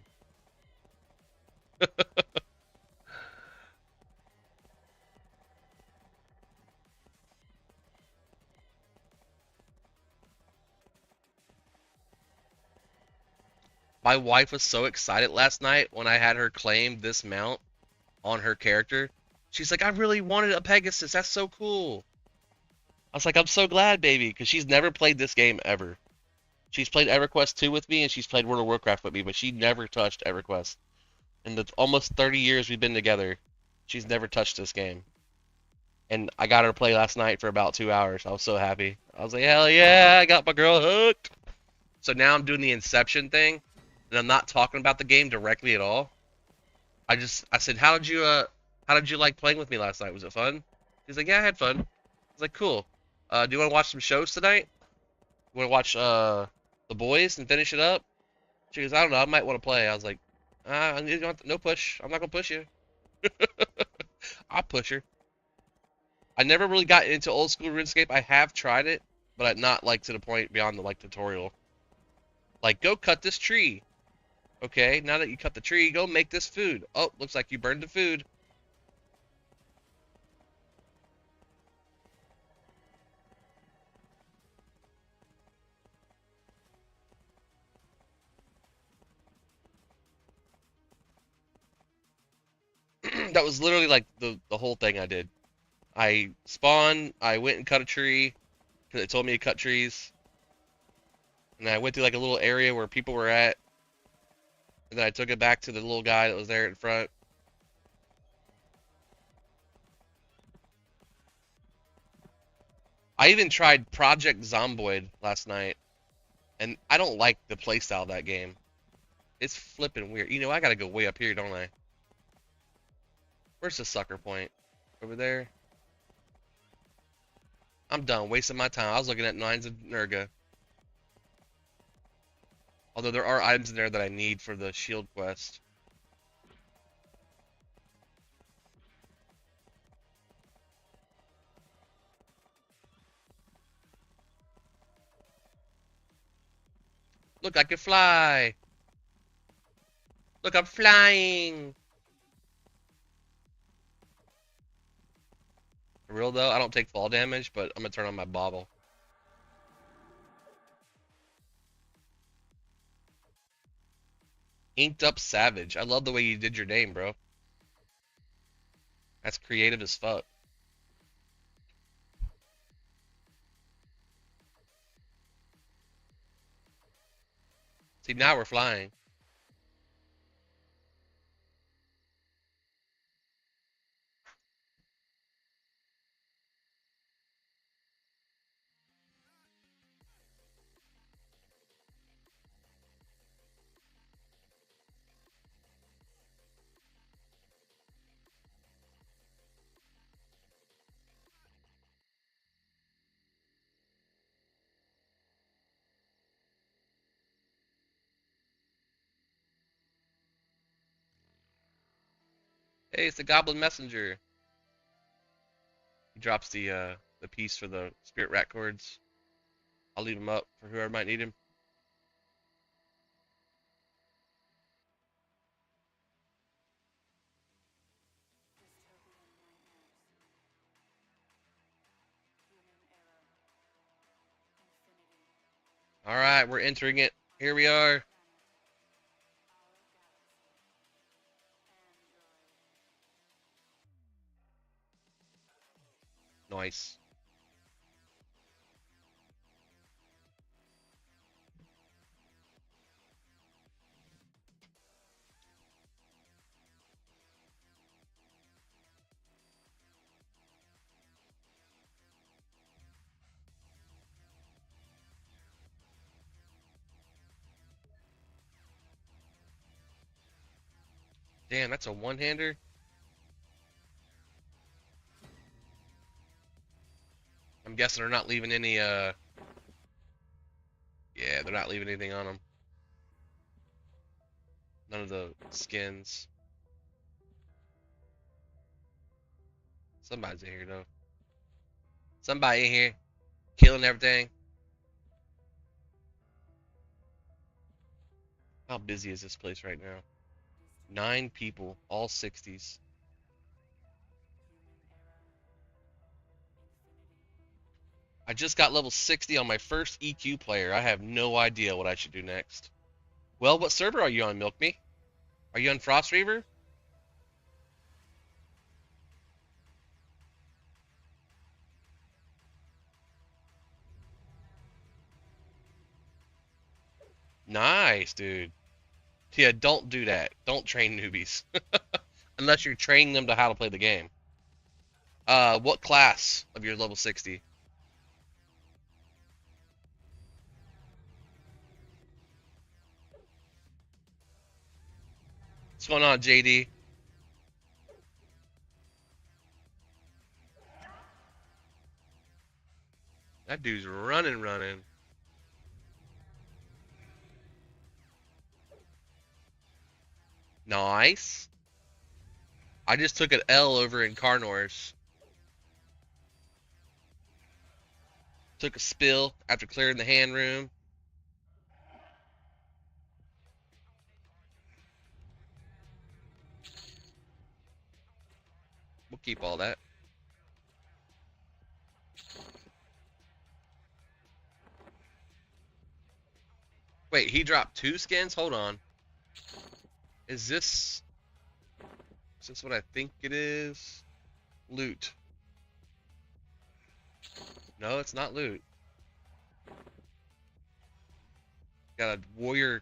My wife was so excited last night when I had her claim this mount on her character. She's like, I really wanted a Pegasus. That's so cool. I was like, I'm so glad, baby, because she's never played this game ever. She's played EverQuest 2 with me, and she's played World of Warcraft with me, but she never touched EverQuest. In the almost 30 years we've been together, she's never touched this game. And I got her to play last night for about 2 hours. I was so happy. I was like, hell yeah, I got my girl hooked. So now I'm doing the Inception thing, and I'm not talking about the game directly at all. I said, how did you like playing with me last night? Was it fun? He's like, yeah, I had fun. I was like, cool. Do you want to watch some shows tonight? You want to watch The Boys and finish it up? She goes, I don't know, I might want to play. I was like, no push. I'm not gonna push you. I'll push her. I never really got into old school RuneScape. I have tried it, but not like to the point beyond the like tutorial. Like, go cut this tree. Okay, now that you cut the tree, go make this food. Oh, looks like you burned the food. That was literally like the whole thing I did. I spawned, I went and cut a tree, because it told me to cut trees. And I went through like a little area where people were at. And then I took it back to the little guy that was there in front. I even tried Project Zomboid last night. And I don't like the playstyle of that game. It's flipping weird. You know, I gotta go way up here, don't I? Where's the sucker point? Over there? I'm done wasting my time. I was looking at Nines of Nurga. Although there are items in there that I need for the shield quest. Look, I can fly! Look, I'm flying! For real though, I don't take fall damage, but I'm gonna turn on my bobble. Inked Up Savage. I love the way you did your name, bro. That's creative as fuck. See, now we're flying. Hey, it's the Goblin Messenger. He drops the piece for the Spirit Rat cords. I'll leave him up for whoever might need him. Alright, we're entering it. Here we are. Nice. Damn, that's a one-hander? I'm guessing they're not leaving any, yeah, they're not leaving anything on them. None of the skins. Somebody's in here, though. Somebody in here. Killing everything. How busy is this place right now? 9 people, all 60s. I just got level 60 on my first EQ player. I have no idea what I should do next. Well, what server are you on, Milk Me? Are you on Frostreaver? Nice, dude. Yeah, don't do that. Don't train newbies. Unless you're training them to how to play the game. What class of your level 60? What's going on, JD? That dude's running. Nice. I just took an L over in Carnors. Took a spill after clearing the hand room. We'll keep all that. Wait, he dropped 2 skins? Hold on. Is this what I think it is? Loot. No, it's not loot. Got a warrior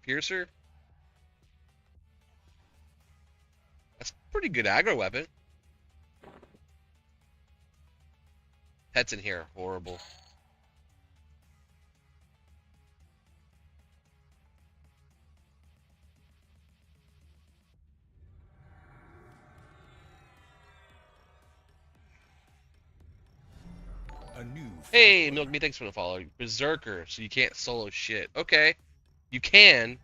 piercer. That's a pretty good aggro weapon. Pets in here are horrible. Hey, Milk Me, thanks for the follow. Berserker, so you can't solo shit. Okay, you can,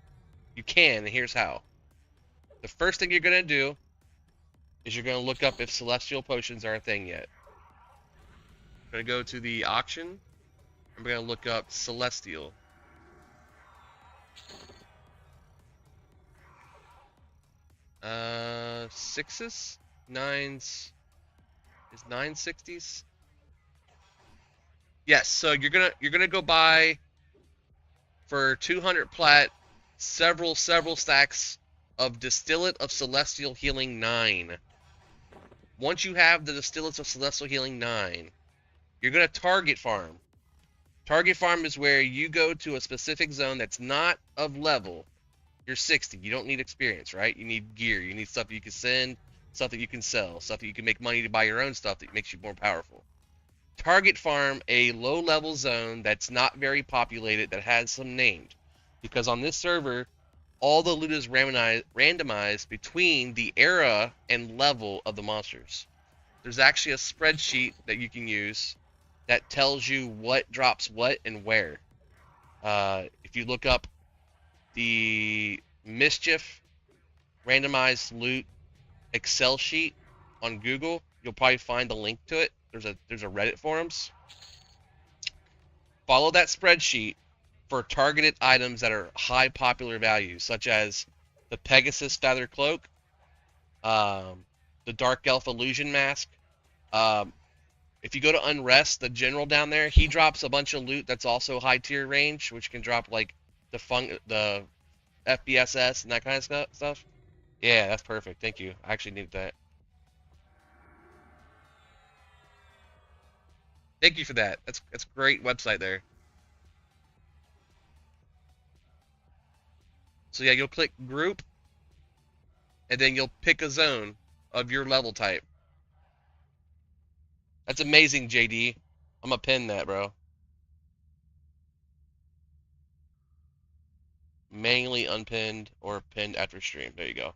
and here's how. The first thing you're gonna do is you're gonna look up if celestial potions are a thing yet. I'm gonna go to the auction. I'm gonna look up celestial. Sixes, nines, is 960s? Yes, so you're gonna go buy for 200 plat several stacks of Distillate of Celestial Healing 9. Once you have the Distillates of Celestial Healing 9, you're gonna target farm. Target farm is where you go to a specific zone that's not of level. You're 60. You don't need experience, right? You need gear. You need stuff that you can send, stuff that you can sell, stuff that you can make money to buy your own stuff that makes you more powerful. Target farm a low-level zone that's not very populated, that has some named. Because on this server, all the loot is randomized between the era and level of the monsters. There's actually a spreadsheet that you can use that tells you what drops what and where. If you look up the Mischief randomized loot Excel sheet on Google, you'll probably find the link to it. There's a Reddit forums. Follow that spreadsheet for targeted items that are high popular values, such as the Pegasus Feather Cloak, the Dark Elf Illusion Mask. If you go to Unrest, the general down there, he drops a bunch of loot that's also high tier range, which can drop like the FBSS and that kind of stuff. Yeah, that's perfect. Thank you. I actually needed that. Thank you for that. That's a great website there. So yeah, you'll click group, and then you'll pick a zone of your level type. That's amazing, JD. I'm gonna pin that, bro. Manually unpinned or pinned after stream. There you go.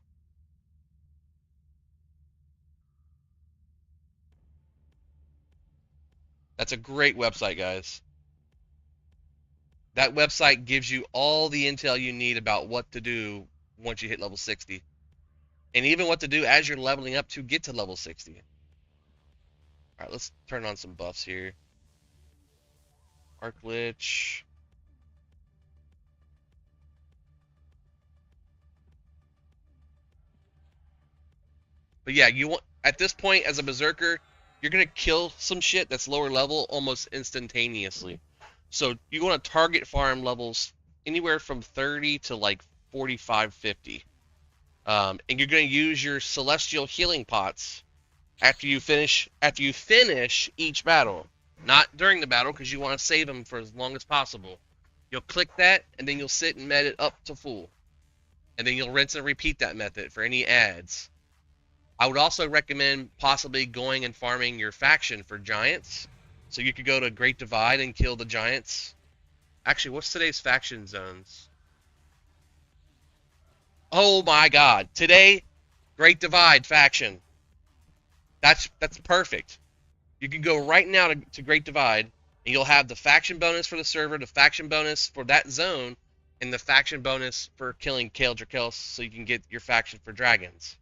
That's a great website, guys. That website gives you all the intel you need about what to do once you hit level 60. And even what to do as you're leveling up to get to level 60. Alright, let's turn on some buffs here. Arc Lich. But yeah, you want at this point as a berserker, you're gonna kill some shit that's lower level almost instantaneously. So you want to target farm levels anywhere from 30 to like 45, 50. And you're gonna use your celestial healing pots after you finish each battle. Not during the battle, because you want to save them for as long as possible. You'll click that, and then you'll sit and med it up to full. And then you'll rinse and repeat that method for any ads. I would also recommend possibly going and farming your faction for giants. So you could go to Great Divide and kill the giants. Actually, what's today's faction zones? Oh my god. Today, Great Divide faction. That's perfect. You can go right now to Great Divide, and you'll have the faction bonus for the server, the faction bonus for that zone, and the faction bonus for killing Kale Drakelos so you can get your faction for dragons.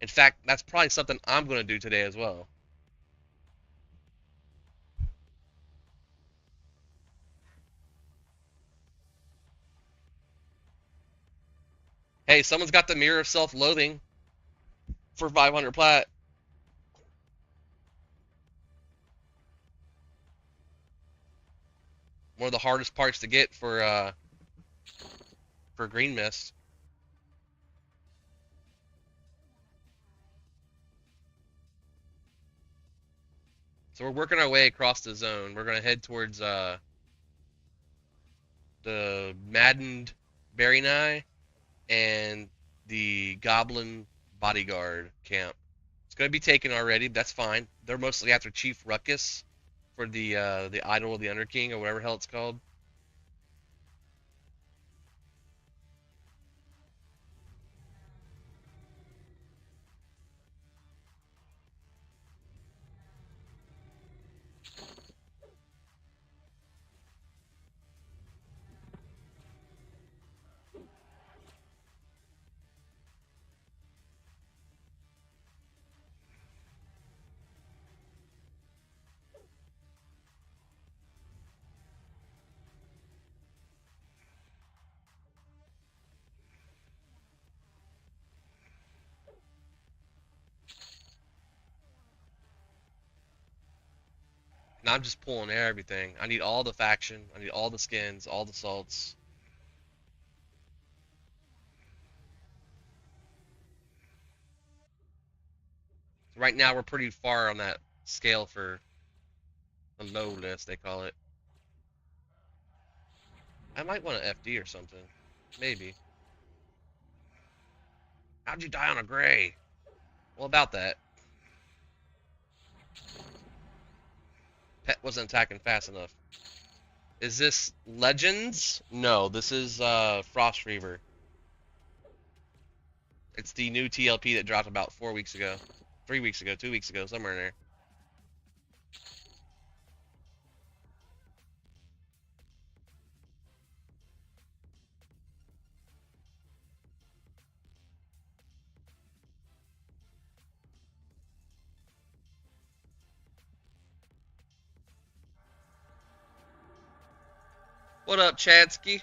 In fact, that's probably something I'm going to do today as well. Hey, someone's got the Mirror of Self-Loathing for 500 plat. One of the hardest parts to get for Green Mist. So we're working our way across the zone. We're going to head towards the Maddened Berry and the Goblin Bodyguard camp. It's going to be taken already. That's fine. They're mostly after Chief Ruckus for the Idol of the Underking or whatever hell it's called. And I'm just pulling everything. I need all the faction. I need all the skins, all the salts. Right now we're pretty far on that scale for the low list, they call it. I might want an FD or something. Maybe. How'd you die on a gray? Well, about that. Pet wasn't attacking fast enough. Is this Legends? No, this is Frostreaver. It's the new TLP that dropped about 4 weeks ago. 3 weeks ago, 2 weeks ago, somewhere in there. What up, Chadsky?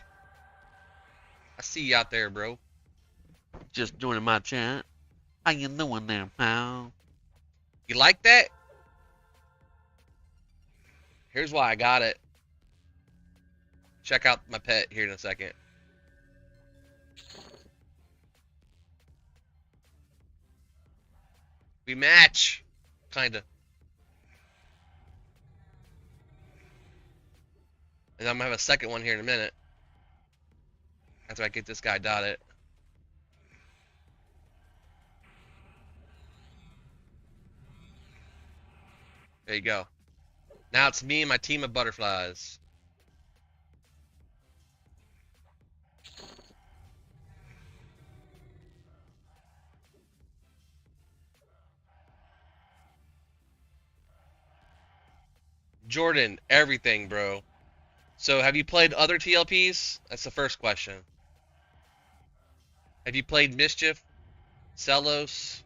I see you out there, bro. Just joining my chat. How you doing there, pal? You like that? Here's why I got it. Check out my pet here in a second. We match. Kinda. And I'm gonna have a second one here in a minute. After I get this guy dotted. There you go. Now it's me and my team of butterflies. Jordan, everything, bro. So have you played other TLPs? That's the first question. Have you played Mischief, Celos,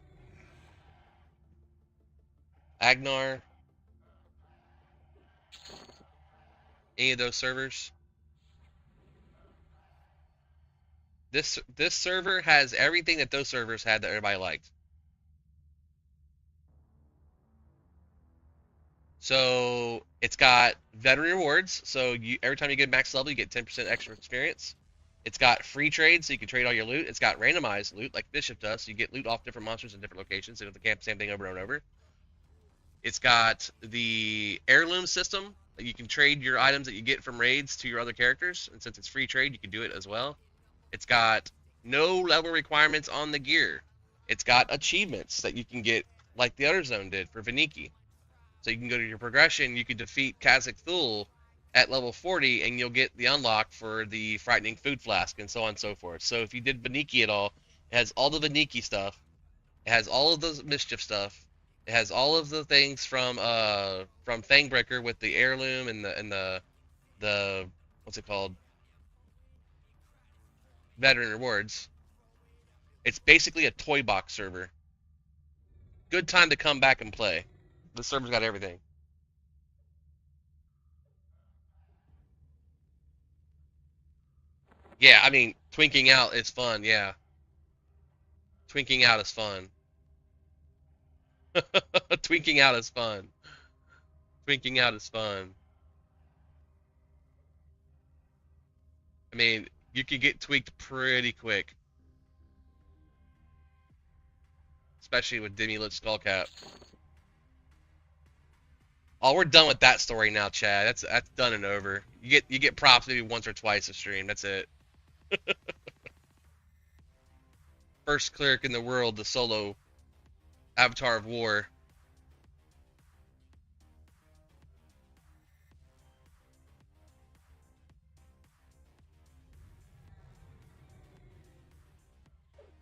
Agnar? Any of those servers? This server has everything that those servers had that everybody liked. So it's got veteran rewards. So every time you get max level, you get 10% extra experience. It's got free trade, so you can trade all your loot. It's got randomized loot, like Bishop does, so you get loot off different monsters in different locations. So you have to camp the same thing over and over. It's got the heirloom system. You can trade your items that you get from raids to your other characters, and since it's free trade, you can do it as well. It's got no level requirements on the gear. It's got achievements that you can get, like the other zone did for Vaniki. So you can go to your progression, you can defeat Kazakh Thul at level 40, and you'll get the unlock for the Frightening Food Flask, and so on and so forth. So if you did Vaniki at all, it has all the Vaniki stuff. It has all of the Mischief stuff. It has all of the things from Fangbreaker with the heirloom and the what's it called? Veteran rewards. It's basically a toy box server. Good time to come back and play. The server's got everything. Yeah, I mean, twinking out is fun, yeah. Twinking out is fun. Twinking out is fun. Twinking out is fun. I mean, you can get tweaked pretty quick. Especially with Demi-Lit Skullcap. Oh, we're done with that story now, Chad. That's done and over. You get props maybe once or twice a stream. That's it. First cleric in the world, the solo Avatar of War.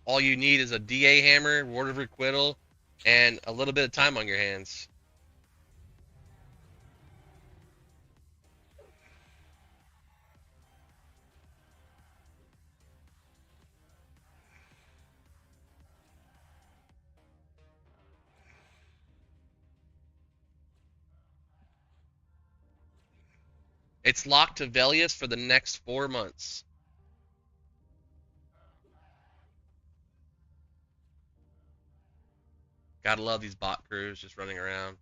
All you need is a DA hammer, word of requital, and a little bit of time on your hands. It's locked to Velius for the next 4 months. Gotta love these bot crews just running around.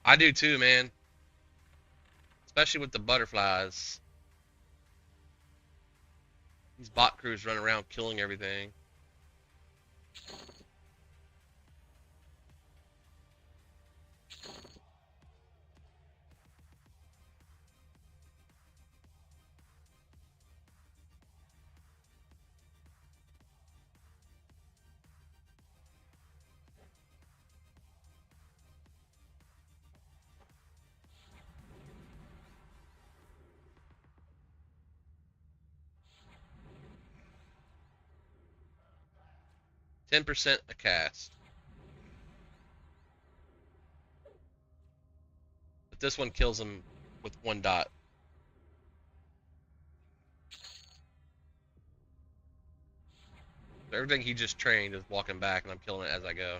I do too, man. Especially with the butterflies. These bot crews run around killing everything. %, a cast. But this one kills him with 1 dot. Everything he just trained is walking back, and I'm killing it as I go.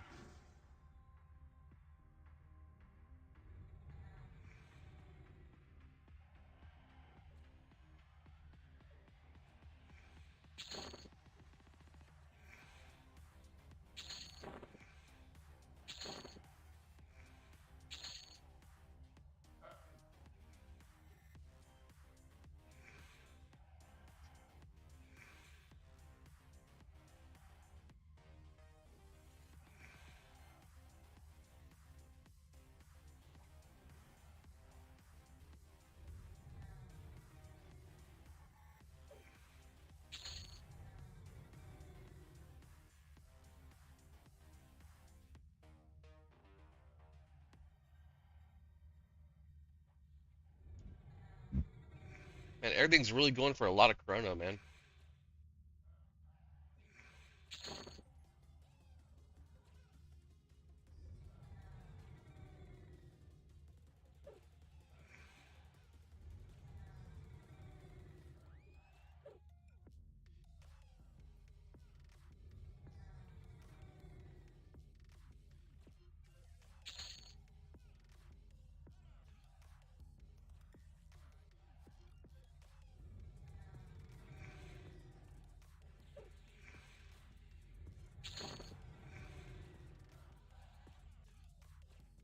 Man, everything's really going for a lot of chrono, man.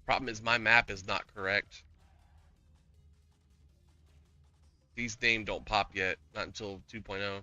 Problem is my map is not correct. These names don't pop yet, not until 2.0.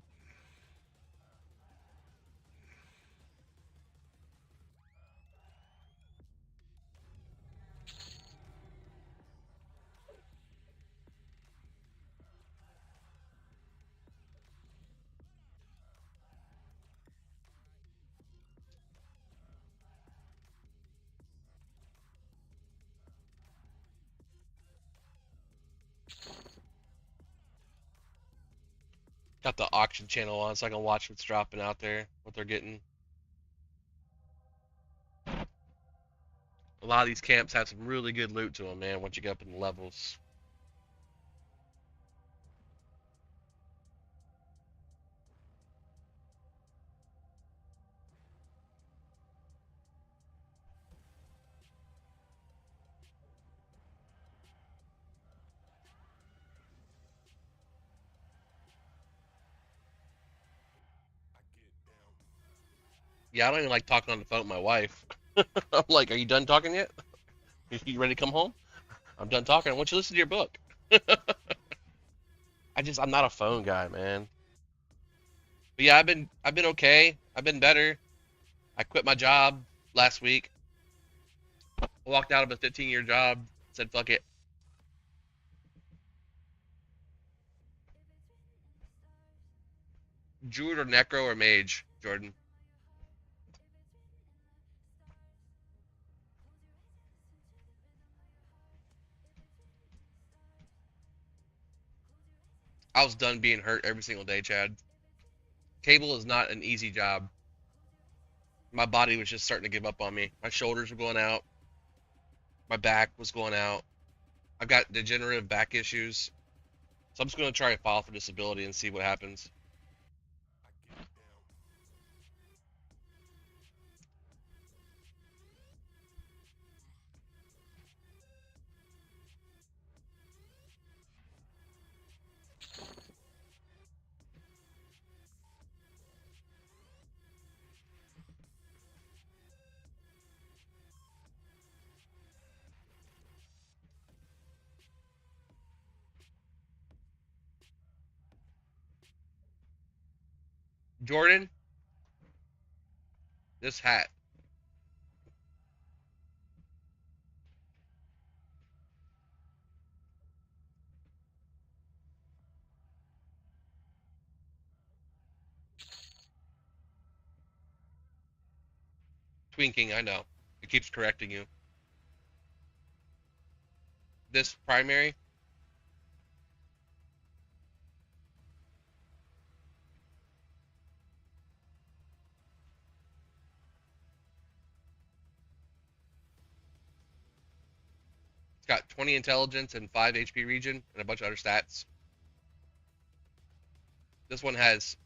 Got the auction channel on so I can watch what's dropping out there, what they're getting. A lot of these camps have some really good loot to them, man, once you get up in the levels. Yeah, I don't even like talking on the phone with my wife. I'm like, are you done talking yet? You ready to come home? I'm done talking. I want you to listen to your book. I'm not a phone guy, man. But yeah, I've been okay. I've been better. I quit my job last week. I walked out of a 15-year job, said fuck it. Druid or Necro or Mage, Jordan? I was done being hurt every single day, Chad. Cable is not an easy job. My body was just starting to give up on me. My shoulders were going out. My back was going out. I've got degenerative back issues. So I'm just going to try to file for disability and see what happens. Jordan, this hat. Twinking, I know. It keeps correcting you. This primary, it's got 20 intelligence and 5 HP region and a bunch of other stats. This one has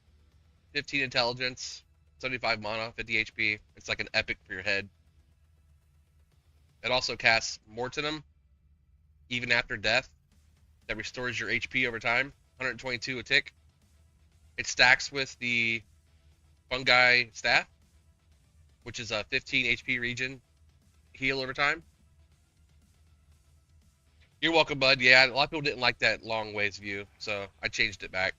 15 intelligence, 75 mana, 50 HP. It's like an epic for your head. It also casts Mortinum, even after death, that restores your HP over time, 122 a tick. It stacks with the Fungi Staff, which is a 15 HP region heal over time. You're welcome, bud. Yeah, a lot of people didn't like that long ways view, so I changed it back.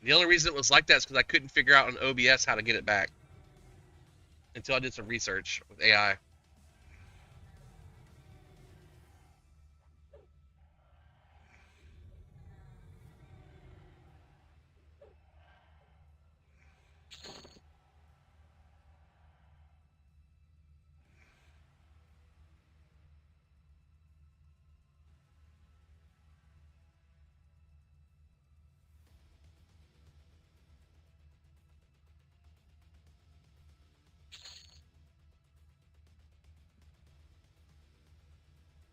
The only reason it was like that is because I couldn't figure out on OBS how to get it back until I did some research with AI.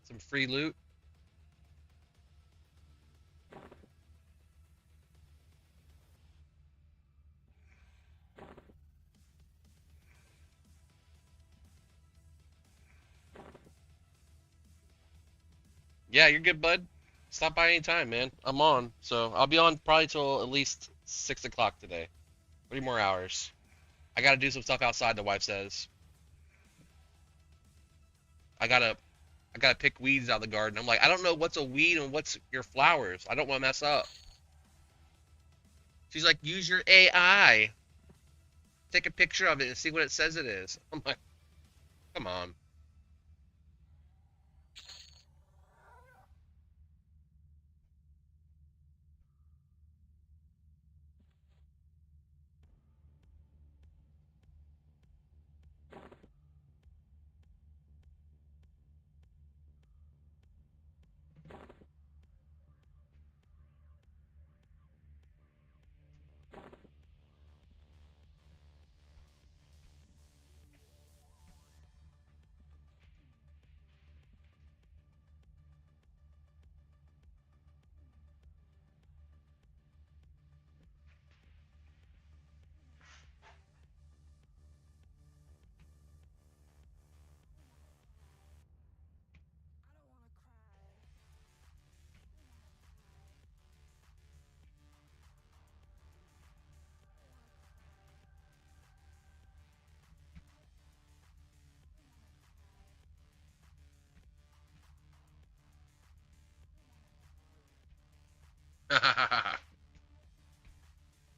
Some free loot. Yeah, you're good, bud. Stop by anytime, man. I'm on, so I'll be on probably till at least 6 o'clock today. 3 more hours. I gotta do some stuff outside, the wife says. I gotta pick weeds out of the garden. I'm like, I don't know what's a weed and what's your flowers. I don't want to mess up. She's like, use your AI. Take a picture of it and see what it says it is. I'm like, come on.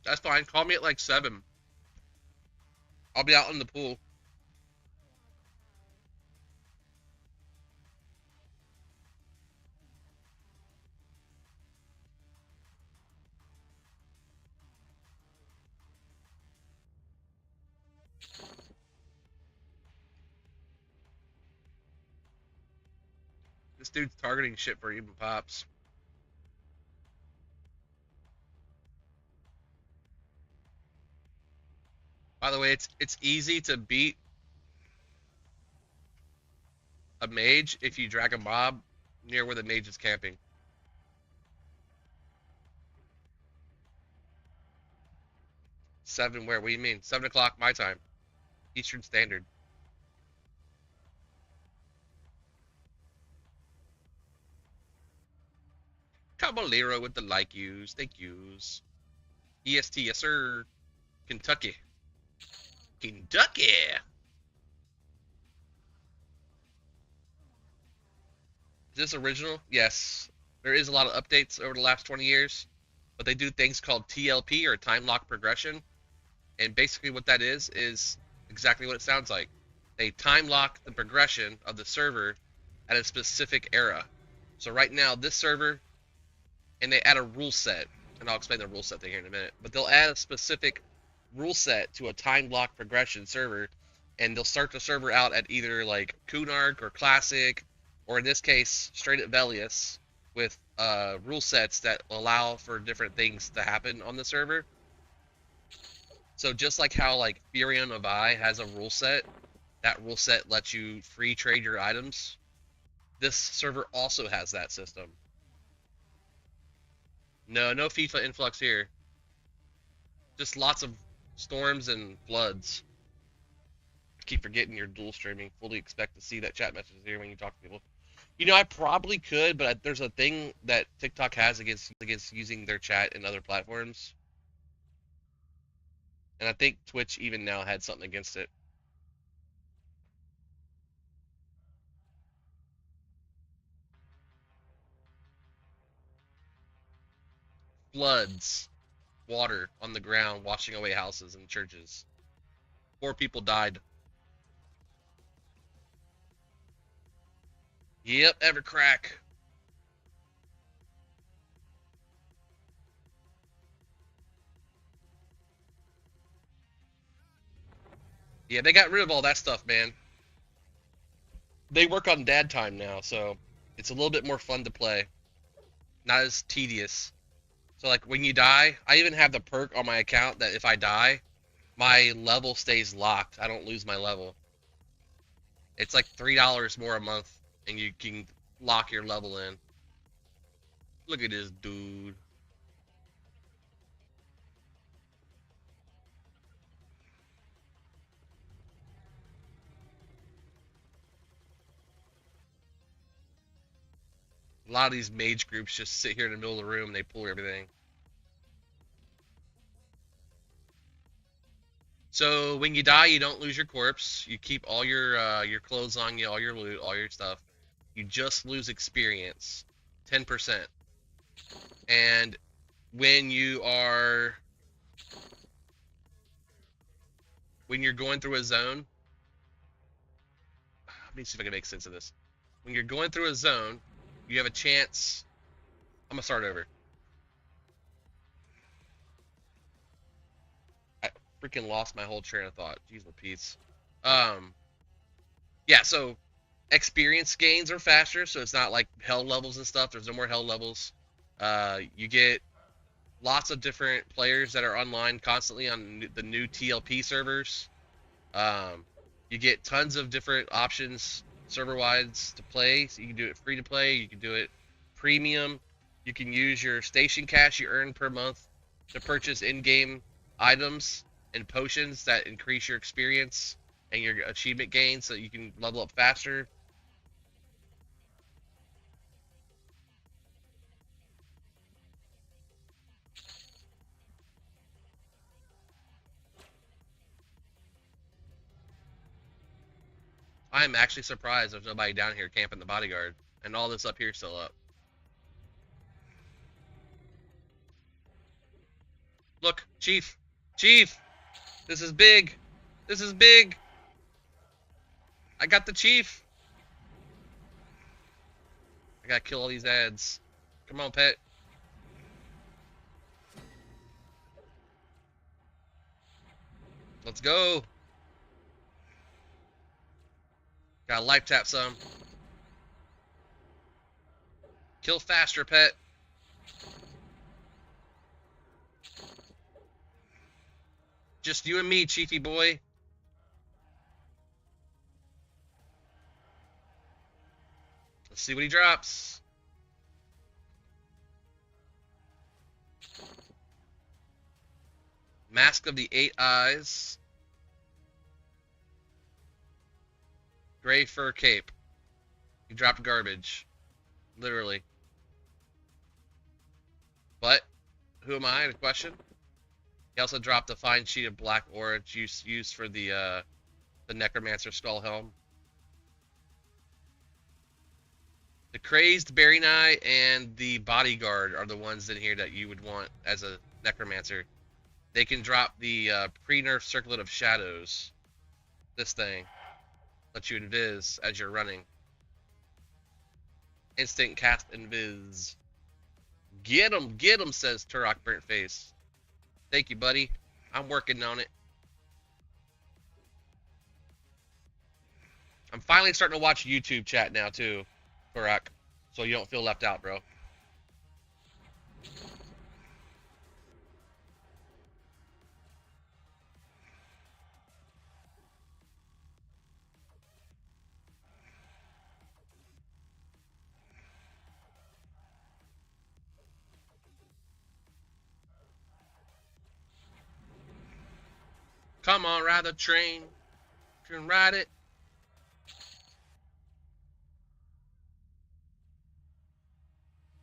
That's fine. Call me at like 7. I'll be out in the pool. This dude's targeting shit for even pops. By the way, it's easy to beat a mage if you drag a mob near where the mage is camping. 7 where? What do you mean? 7 o'clock my time. Eastern Standard. Caballero with the like yous. Thank yous. EST, yes sir. Kentucky. Kentucky! Is this original? Yes. There is a lot of updates over the last 20 years, but they do things called TLP or time lock progression. And basically what that is exactly what it sounds like. They time lock the progression of the server at a specific era. So right now, this server, and they add a rule set, and I'll explain the rule set thing here in a minute, but they'll add a specific rule set to a time lock progression server, and they'll start the server out at either like Kunark or Classic, or in this case, straight at Velius, with rule sets that allow for different things to happen on the server. So just like how like Furion of I has a rule set, that rule set lets you free trade your items. This server also has that system. No FIFA influx here. Just lots of storms and floods. I keep forgetting you're dual streaming. Fully expect to see that chat message here when you talk to people. You know, I probably could, but there's a thing that TikTok has against using their chat in other platforms. And I think Twitch even now had something against it. Floods, water on the ground, washing away houses and churches. 4 people died. Yep, Evercrack. Yeah, they got rid of all that stuff, man. They work on dad time now, so it's a little bit more fun to play. Not as tedious. So like when you die, I even have the perk on my account that if I die, my level stays locked. I don't lose my level. It's like $3 more a month, and you can lock your level in. Look at this dude. A lot of these mage groups just sit here in the middle of the room and they pull everything. So when you die, you don't lose your corpse. You keep all your clothes on you, all your loot, all your stuff. You just lose experience, 10%. And when you're going through a zone, let me see if I can make sense of this. When you're going through a zone, you have a chance. I'm gonna start over. I freaking lost my whole train of thought. Jeez Louise. Um, yeah. So experience gains are faster, so it's not like hell levels and stuff. There's no more hell levels. You get lots of different players that are online constantly on the new TLP servers. Um, you get tons of different options server-wise to play. So you can do it free to play. You can do it premium. You can use your station cash you earn per month to purchase in-game items and potions that increase your experience and your achievement gains so you can level up faster. I'm actually surprised there's nobody down here camping the bodyguard and all this up here still up. Look, Chief! Chief! This is big! This is big! I got the Chief! I gotta kill all these ads. Come on, pet. Let's go! Gotta life tap some. Kill faster, pet. Just you and me, Chiefy boy. Let's see what he drops. Mask of the Eight Eyes. Gray fur cape. He dropped garbage. Literally. But, who am I? The question. He also dropped a fine sheet of black ore used for the Necromancer skull helm. The Crazed Berry Eye and the Bodyguard are the ones in here that you would want as a Necromancer. They can drop the pre-nerf Circlet of Shadows. This thing. Lets you invis as you're running. Instant cast invis. Get him, says Turok Burnt Face. Thank you, buddy. I'm working on it. I'm finally starting to watch YouTube chat now, too, Turok. So you don't feel left out, bro. Come on, ride the train. You can ride it.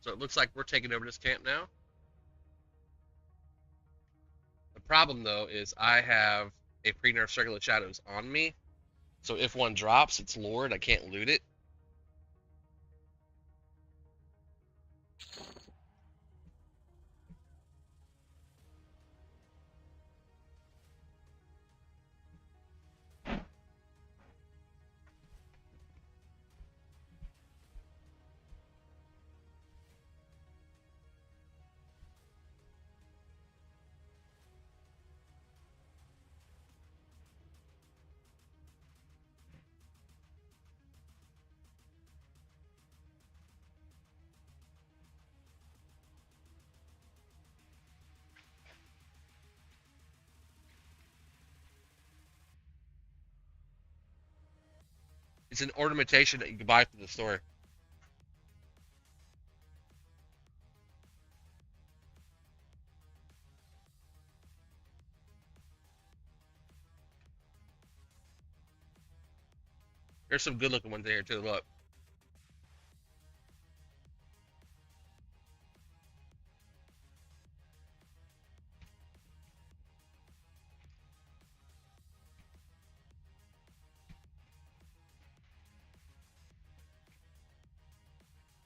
So it looks like we're taking over this camp now. The problem, though, is I have a pre-nerf Circle of Shadows on me. So if one drops, it's lured. I can't loot it. It's an ornamentation that you can buy from the store. There's some good looking ones in here too. Look.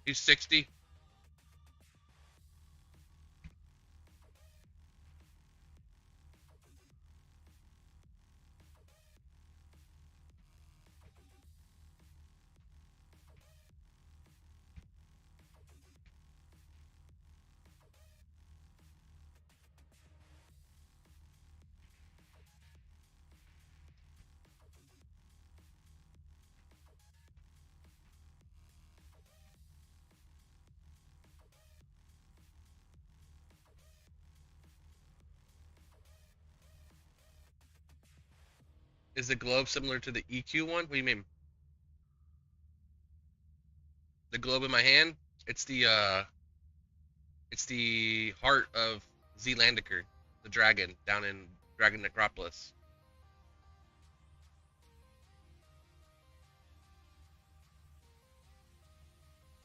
He's 60. Is the globe similar to the EQ one? What do you mean? The globe in my hand? It's the heart of Zealandiker, the dragon down in Dragon Necropolis.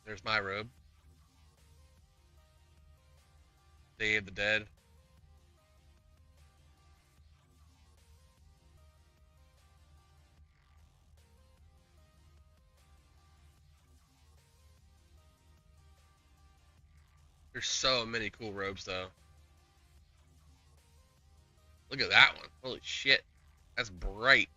There's my robe. Day of the Dead. There's so many cool robes though. Look at that one. Holy shit. That's bright.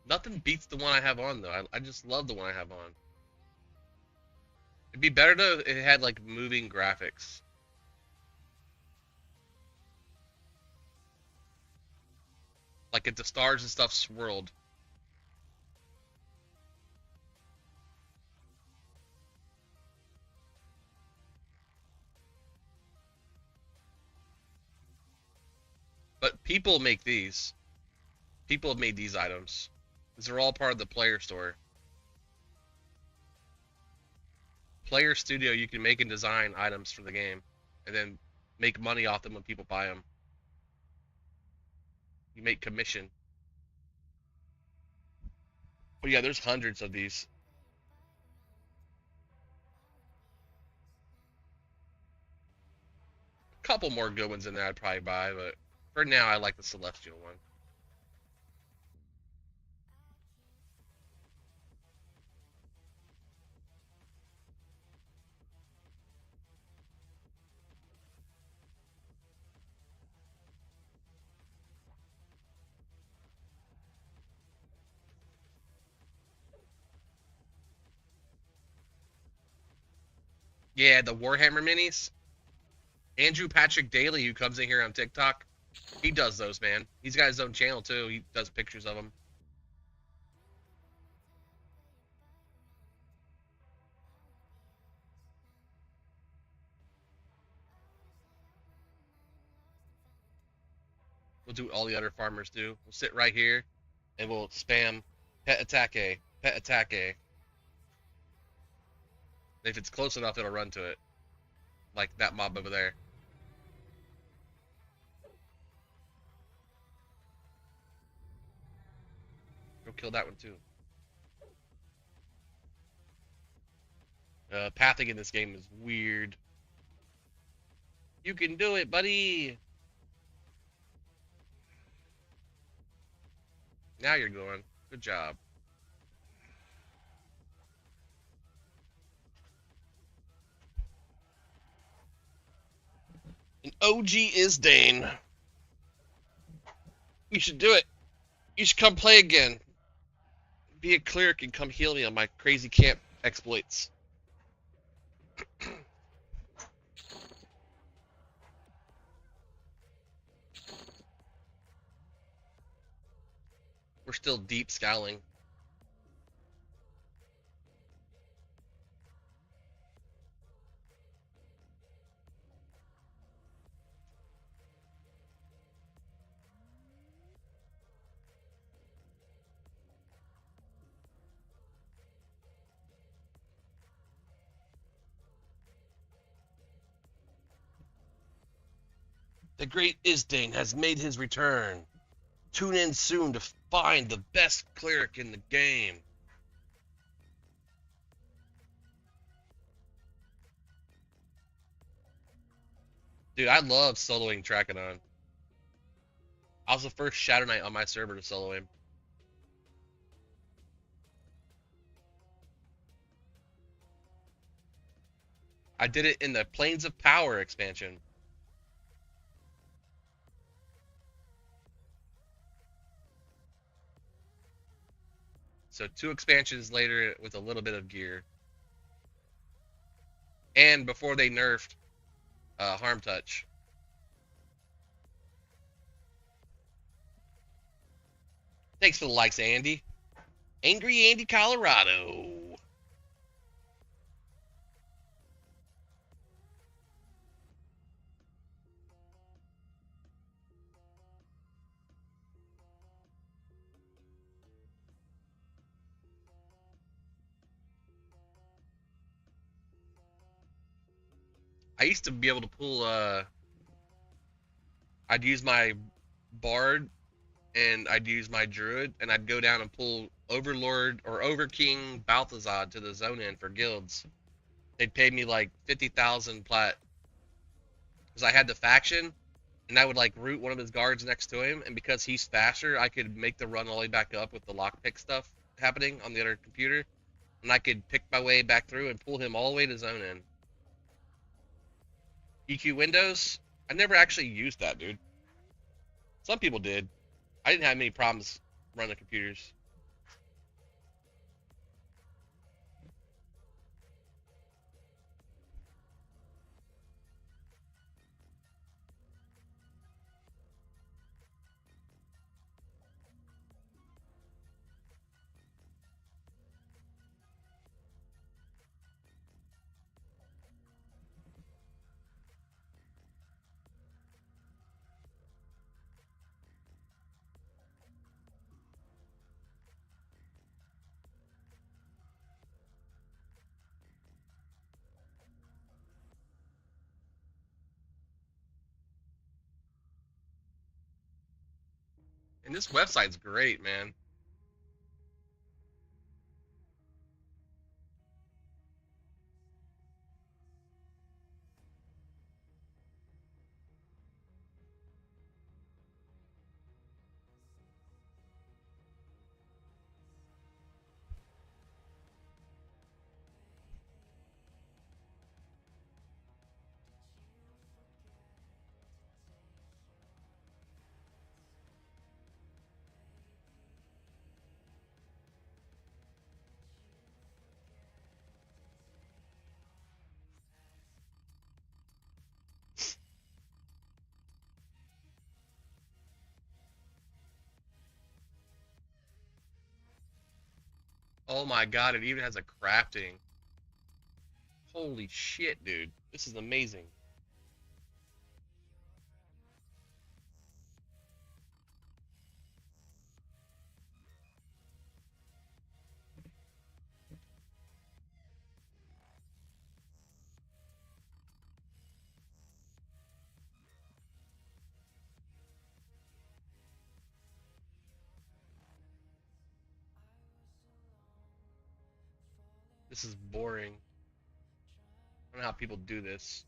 Nothing beats the one I have on though. I just love the one I have on. It'd be better to if it had like moving graphics. Like if the stars and stuff swirled. But people make these. People have made these items. These are all part of the player store. Player Studio, you can make and design items for the game, and then make money off them when people buy them. You make commission. But yeah, there's hundreds of these. A couple more good ones in there I'd probably buy, but for now I like the Celestial one. Yeah, the Warhammer minis. Andrew Patrick Daly, who comes in here on TikTok, he does those, man. He's got his own channel too. He does pictures of them. We'll do what all the other farmers do. We'll sit right here and we'll spam pet attack A, pet attack A. If it's close enough, it'll run to it. Like that mob over there. Go kill that one too. Pathing in this game is weird. You can do it, buddy! Now you're going. Good job. An OG Isdane. You should do it. You should come play again. Be a cleric and come heal me on my crazy camp exploits. We're still deep scowling. The great Isdane has made his return. Tune in soon to find the best cleric in the game. Dude, I love soloing Trachodon. I was the first Shadow Knight on my server to solo him. I did it in the Plains of Power expansion. So 2 expansions later with a little bit of gear. And before they nerfed Harm Touch. Thanks for the likes, Andy. Angry Andy Colorado. I used to be able to pull I'd use my Bard and I'd use my Druid and I'd go down and pull Overlord or Overking Balthazar to the zone in for guilds. They'd pay me like 50,000 plat because I had the faction and I would like root one of his guards next to him, and because he's faster, I could make the run all the way back up with the lockpick stuff happening on the other computer, and I could pick my way back through and pull him all the way to zone in. EQ Windows, I never actually used that, dude. Some people did. I didn't have many problems running computers. And this website's great, man. Oh my god, it even has a crafting. Holy shit, dude. This is amazing. This is boring. I don't know how people do this.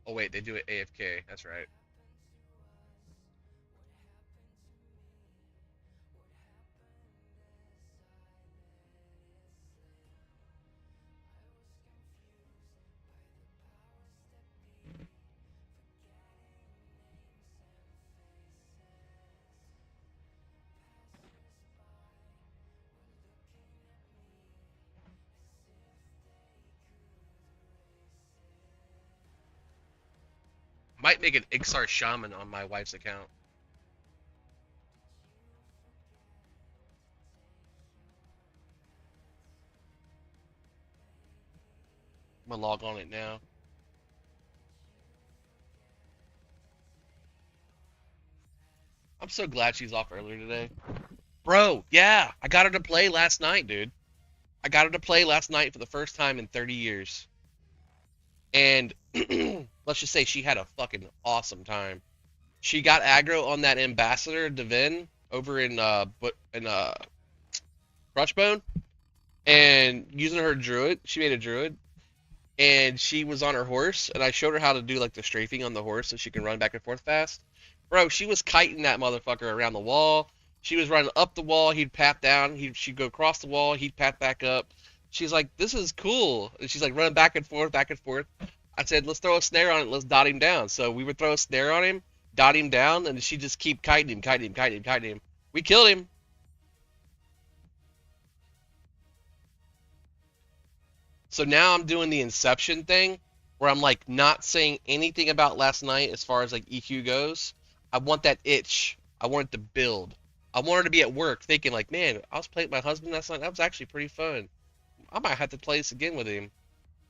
Oh wait, they do it AFK. That's right. Might make an Ixar Shaman on my wife's account. I'm gonna log on it now. I'm so glad she's off earlier today. Bro, yeah, I got her to play last night, dude. I got her to play last night for the first time in 30 years. And let's just say she had a fucking awesome time. She got aggro on that ambassador Devin over in Crutchbone, and using her druid, she made a druid. and she was on her horse, and I showed her how to do like the strafing on the horse so she can run back and forth fast. Bro, she was kiting that motherfucker around the wall. She was running up the wall, he'd pat down, she'd go across the wall, he'd pat back up. She's like, this is cool. And she's like running back and forth, back and forth. I said, let's throw a snare on it, let's dot him down. So we would throw a snare on him, dot him down, and she'd just keep kiting him, kiting him, kiting him, kiting him. We killed him. So now I'm doing the Inception thing where I'm like not saying anything about last night as far as like EQ goes. I want that itch. I want it to build. I want her to be at work thinking like, man, I was playing with my husband last night. That was actually pretty fun. I might have to play this again with him.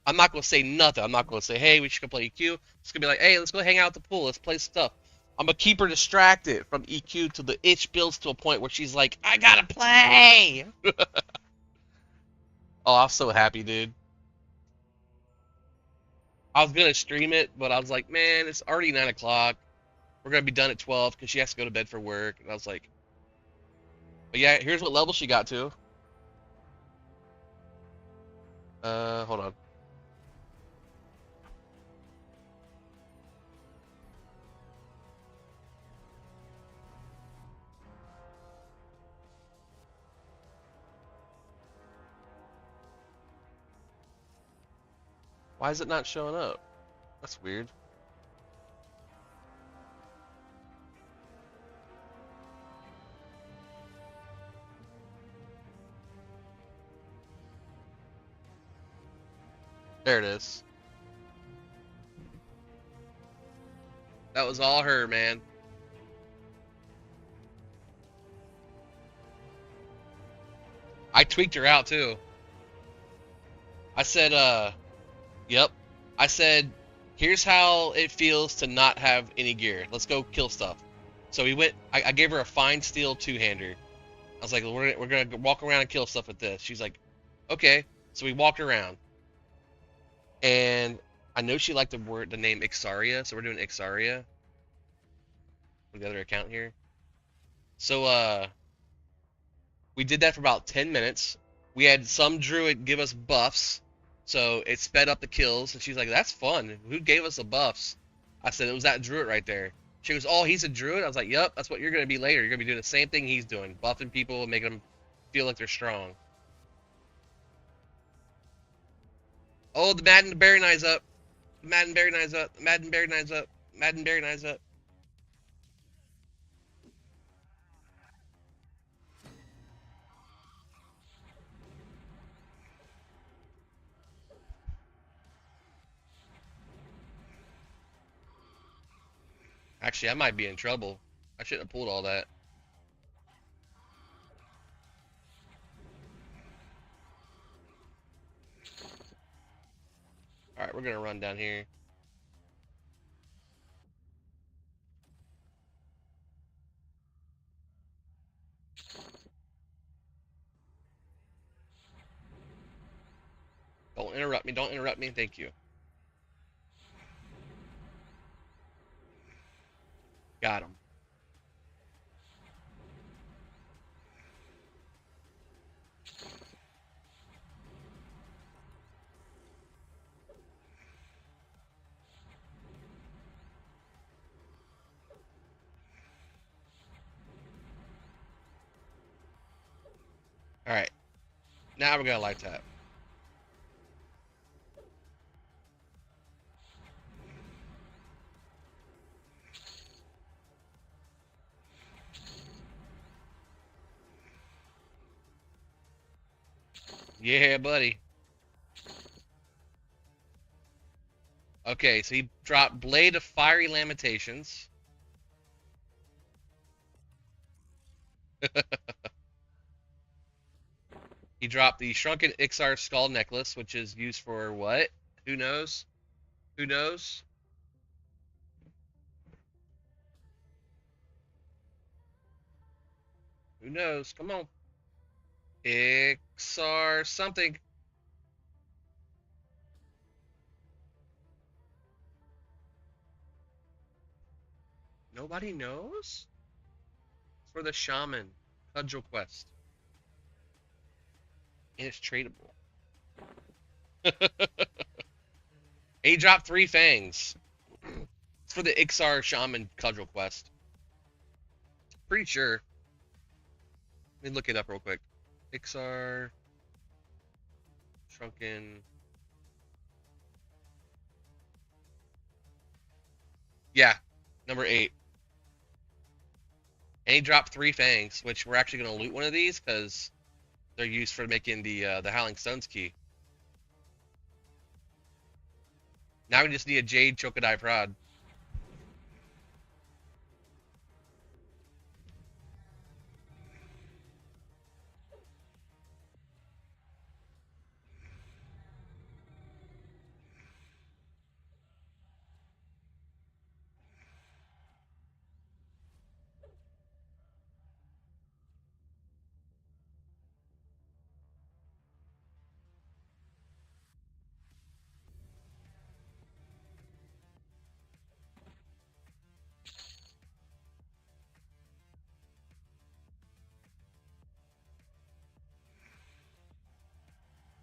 I'm not gonna say nothing. I'm not gonna say, hey, we should go play EQ. It's gonna be like, hey, let's go hang out at the pool. Let's play stuff. I'm gonna keep her distracted from EQ till the itch builds to a point where she's like, I gotta play. Oh, I'm so happy, dude. I was gonna stream it, but I was like, man, it's already 9 o'clock. We're gonna be done at 12 because she has to go to bed for work. And I was like, but yeah, here's what level she got to. Hold on. Why is it not showing up? That's weird. There it is. That was all her, man. I tweaked her out too. I said, yep. I said, here's how it feels to not have any gear. Let's go kill stuff. So we went, I gave her a fine steel two-hander. I was like, we're gonna walk around and kill stuff with this. She's like, okay. So we walked around. And I know she liked the name Ixaria, so we're doing Ixaria. With the other account here. So, we did that for about 10 minutes. We had some druid give us buffs, so it sped up the kills. And she's like, that's fun. Who gave us the buffs? I said, it was that druid right there. She goes, oh, he's a druid? I was like, yep, that's what you're going to be later. You're going to be doing the same thing he's doing. Buffing people, making them feel like they're strong. Oh, the Madden Berry Knives up. Madden Berry Knives up. Madden Berry Knives up. Madden Berry Knives up. Actually, I might be in trouble. I shouldn't have pulled all that. Alright, we're going to run down here. Don't interrupt me. Don't interrupt me. Thank you. Got him. Alright. Now we're going to light tap. Yeah, buddy. Okay, so he dropped Blade of Fiery Lamentations. He dropped the Shrunken Ixar Skull Necklace, which is used for what? Who knows? Who knows? Who knows? Come on. Ixar something. Nobody knows? For the Shaman. Cudgel Quest. And it's tradable. And he dropped 3 fangs. It's for the Ixar Shaman Cudgel quest. Pretty sure. Let me look it up real quick. Ixar Shrunken. Yeah, number 8. And he dropped 3 fangs, which we're actually gonna loot one of these because they're used for making the Howling Stones key. Now we just need a Jade Chocodile Prod.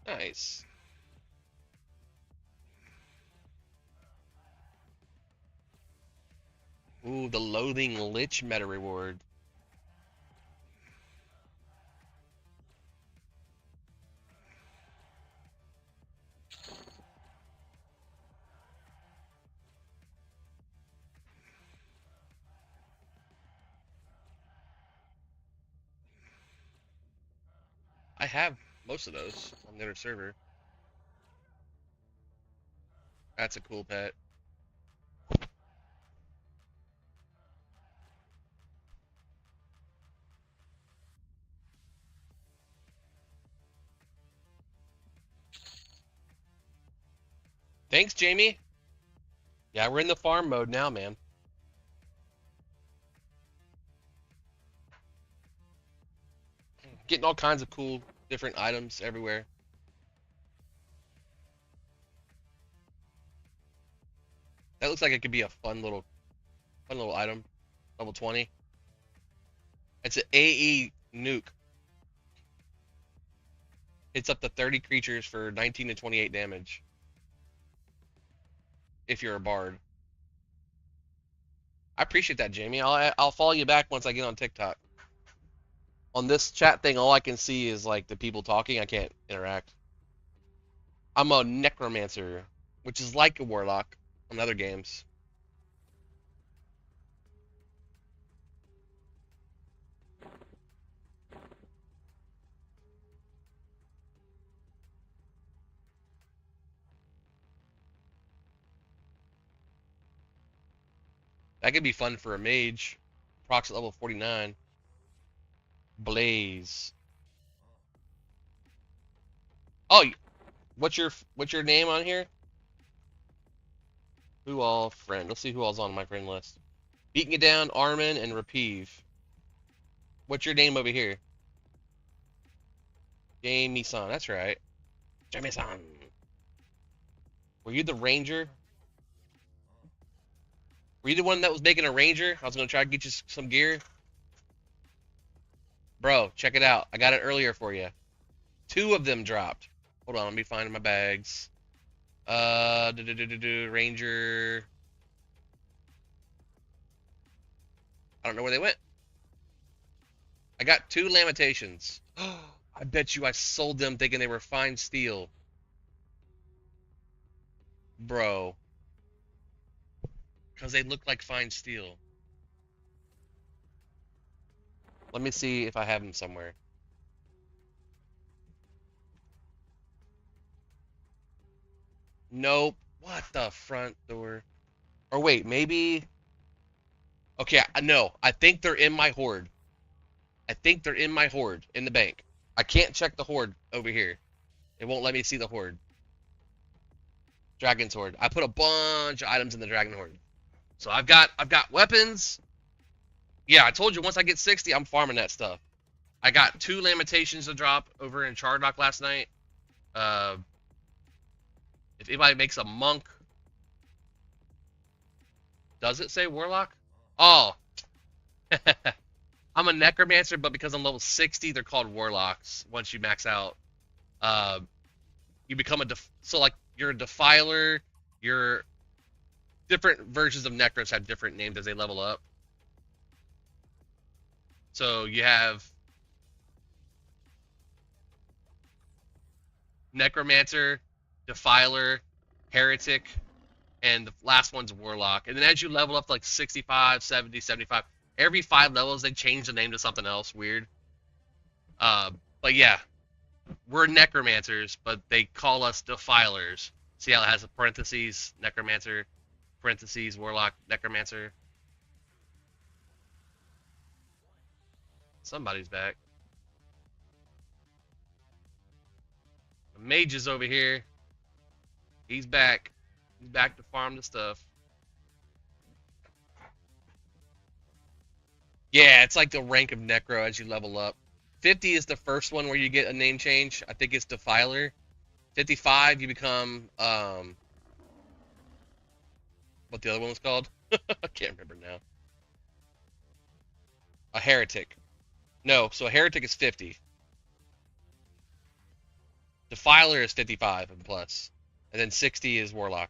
Nice. Ooh, the Loathing Lich meta reward. I have most of those on the other server. That's a cool pet. Thanks, Jamie. Yeah, we're in the farm mode now, man. Getting all kinds of cool different items everywhere. That looks like it could be a fun little item. Level 20. It's an AE nuke. It's up to 30 creatures for 19 to 28 damage. If you're a bard. I appreciate that, Jamie. I'll follow you back once I get on TikTok. On this chat thing, all I can see is like the people talking. I can't interact. I'm a necromancer, which is like a warlock on other games. That could be fun for a mage. Procs at level 49. Blaze. Oh, what's your name on here? Who all friend? Let's see who all's on my friend list. Beating it down, Armin and Rapive. What's your name over here? Jamie-san. That's right. Jamie-san. Were you the ranger? Were you the one that was making a ranger? I was gonna try to get you some gear. Bro, check it out. I got it earlier for you. 2 of them dropped. Hold on, let me find my bags. Ranger. I don't know where they went. I got 2 Lamentations. I bet you I sold them thinking they were fine steel. Bro. Because they look like fine steel. Let me see if I have them somewhere. Nope. What the front door? Or wait, maybe... Okay, no. I think they're in my hoard. I think they're in my hoard in the bank. I can't check the hoard over here. It won't let me see the hoard. Dragon's hoard. I put a bunch of items in the dragon hoard. So I've got weapons. Yeah, I told you once I get 60, I'm farming that stuff. I got 2 Lamentations to drop over in Chardock last night. If anybody makes a monk, does it say warlock? Oh, I'm a necromancer, but because I'm level 60, they're called warlocks. Once you max out, you become so like you're a defiler, your different versions of Necros have different names as they level up. So you have Necromancer, Defiler, Heretic, and the last one's Warlock. And then as you level up to like 65, 70, 75, every 5 levels they change the name to something else weird. But yeah, we're Necromancers, but they call us Defilers. See how it has a parentheses, Necromancer, parentheses, Warlock, Necromancer. Somebody's back. The mage is over here. He's back. He's back to farm the stuff. Yeah, it's like the rank of Necro as you level up. 50 is the first one where you get a name change. I think it's Defiler. 55, you become, what the other one was called? I can't remember now. A Heretic. No, so a Heretic is 50. Defiler is 55 and plus. And then 60 is Warlock.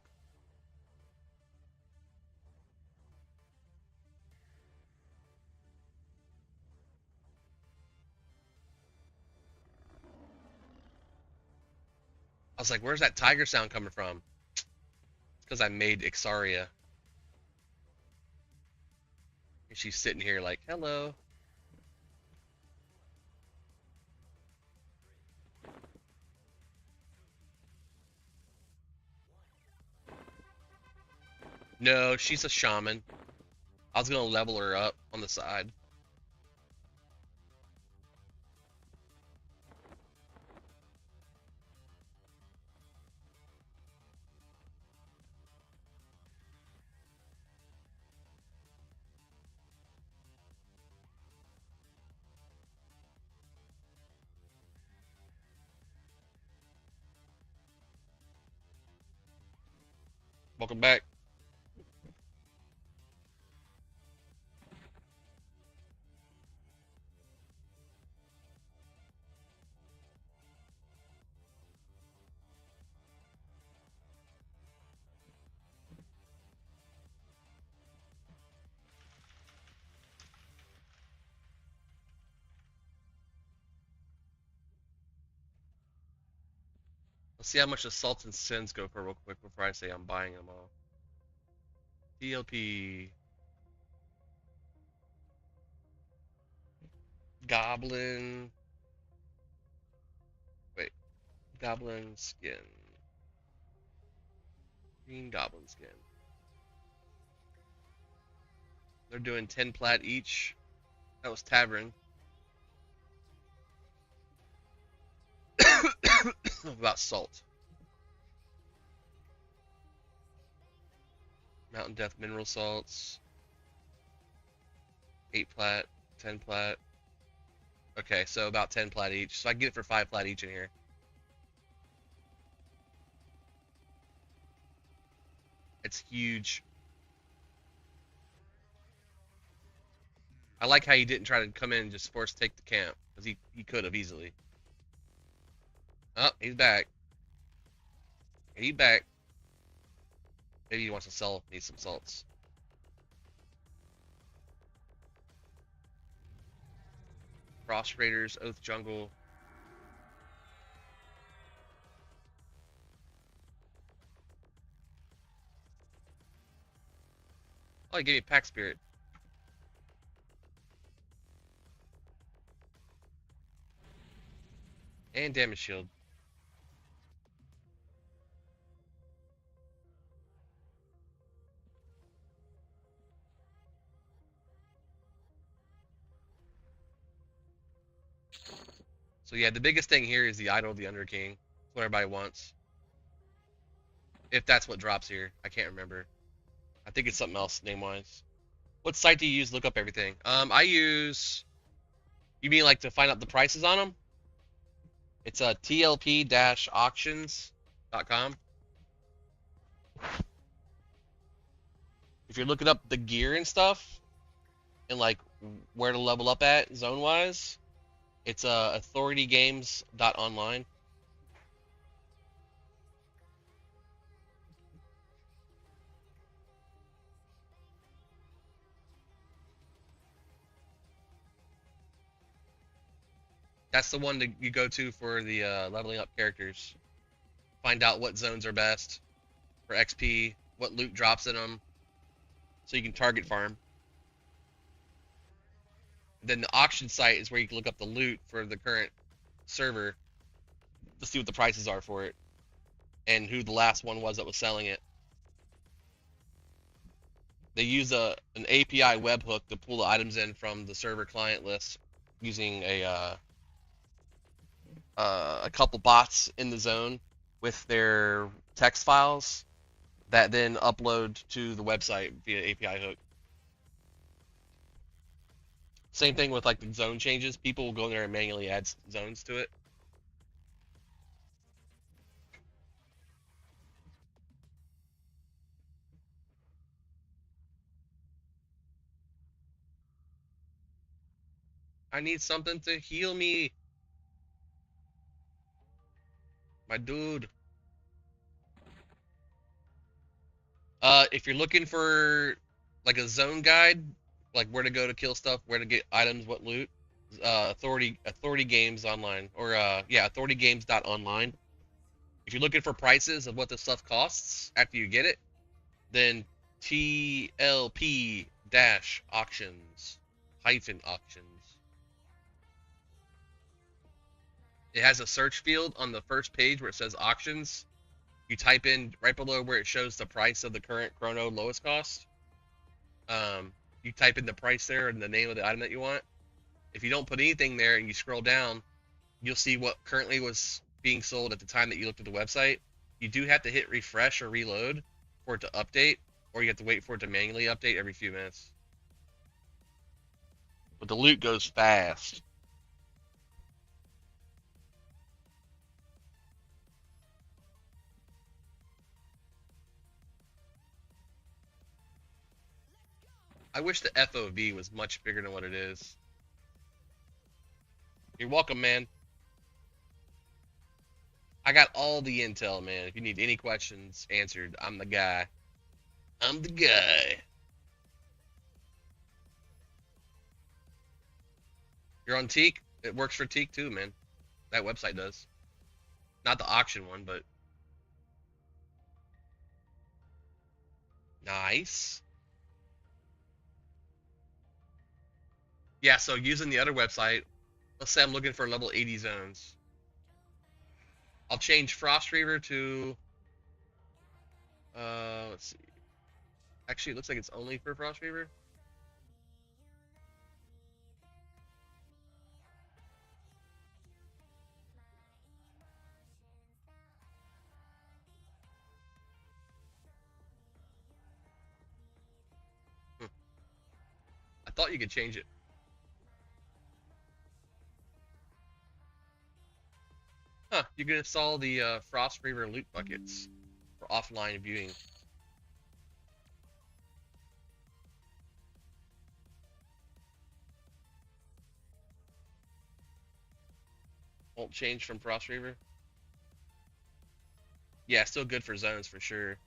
I was like, where's that tiger sound coming from? It's because I made Ixaria. And she's sitting here like, hello. No, she's a shaman. I was going to level her up on the side. Welcome back. Let's see how much the salts and sins go for real quick before I say I'm buying them all. DLP. Goblin. Wait. Goblin skin. Green goblin skin. They're doing 10 plat each. That was Tavern. About salt. Mountain Death mineral salts. 8 plat, 10 plat. Okay, so about 10 plat each. So I get it for 5 plat each in here. It's huge. I like how he didn't try to come in and just force take the camp, because he could have easily. Oh, he's back. He's back. Maybe he wants to sell me some salts. Frost Raiders, Oath Jungle. Oh, he gave me Pack Spirit. And Damage Shield. So yeah, the biggest thing here is the Idol of the Under King. That's what everybody wants. If that's what drops here. I can't remember. I think it's something else name-wise. What site do you use to look up everything? I use... You mean like to find out the prices on them? It's tlp-auctions.com. If you're looking up the gear and stuff, and like where to level up at zone-wise, it's authoritygames.online. That's the one that you go to for the leveling up characters. Find out what zones are best for XP, what loot drops in them, so you can target farm. Then the auction site is where you can look up the loot for the current server to see what the prices are for it and who the last one was that was selling it. They use an API webhook to pull the items in from the server client list using a couple bots in the zone with their text files that then upload to the website via API hook. Same thing with like the zone changes. People will go in there and manually add zones to it. I need something to heal me. My dude. If you're looking for like a zone guide, like where to go to kill stuff, where to get items, what loot, Authority Games online, or authoritygames.online. If you're looking for prices of what the stuff costs after you get it, then TLP dash auctions -auctions. It has a search field on the first page where it says auctions. You type in right below where it shows the price of the current chrono lowest cost. You type in the price there and the name of the item that you want. If you don't put anything there and you scroll down, you'll see what currently was being sold at the time that you looked at the website. You do have to hit refresh or reload for it to update, or you have to wait for it to manually update every few minutes. But the loot goes fast. I wish the FOV was much bigger than what it is. You're welcome, man. I got all the intel, man. If you need any questions answered, I'm the guy. I'm the guy. You're on Teak? It works for Teak too, man. That website does. Not the auction one, but... Nice. Yeah, so using the other website, let's say I'm looking for level 80 zones. I'll change Frostreaver to... let's see. Actually, it looks like it's only for Frostreaver. I thought you could change it. Huh, you can install the Frostreaver loot buckets for offline viewing. Won't change from Frostreaver? Yeah, still good for zones for sure.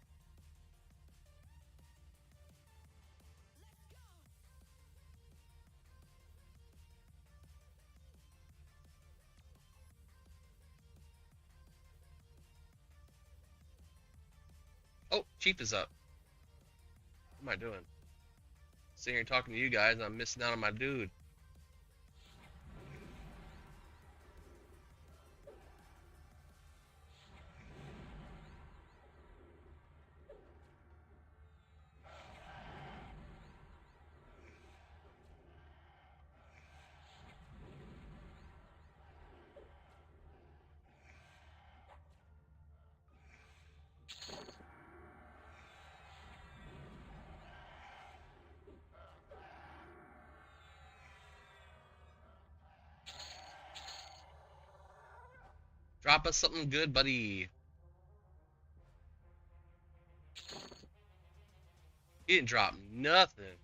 Oh, Chief is up. What am I doing? Sitting here talking to you guys, and I'm missing out on my dude. Drop us something good, buddy. He didn't drop nothing.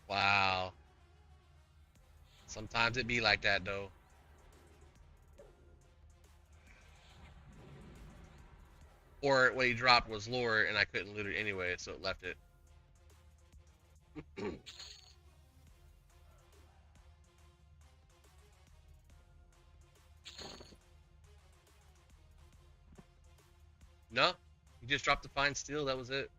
Wow. Sometimes it be like that, though. Or what he dropped was lore, and I couldn't loot it anyway, so it left it. No, you just dropped the fine steel. That was it.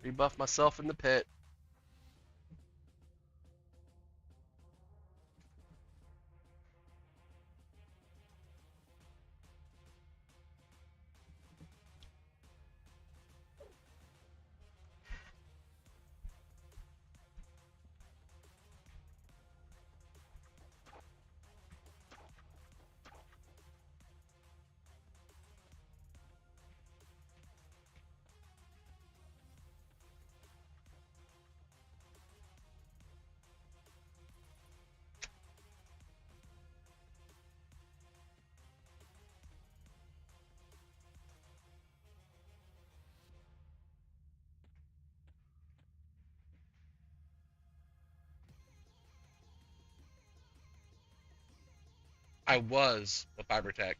Rebuff myself in the pit. I was a fiber tech.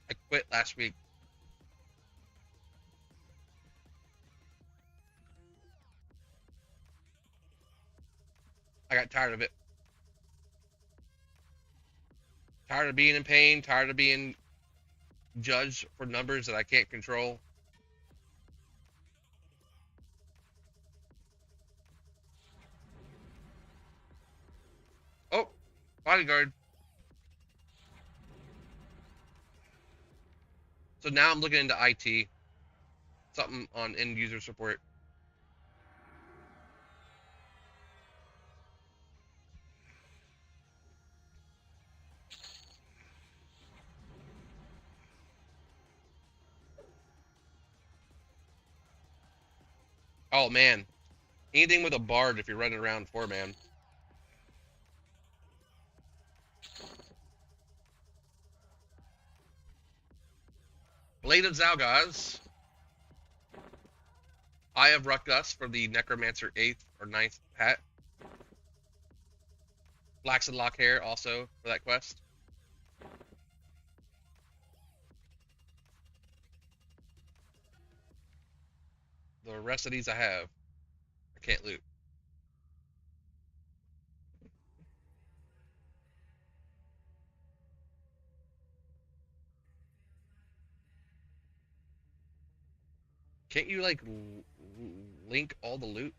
I quit last week. I got tired of it. Tired of being in pain. Tired of being judged for numbers that I can't control. Oh, bodyguard. So now I'm looking into IT. Something on end user support. Oh man, anything with a bard if you're running around 4-man. Blade of Zalgaz. Eye of Ruckus for the Necromancer 8th or 9th hat. Flaxen Lock Hair also for that quest. The rest of these I have. I can't loot. Can't you like link all the loot?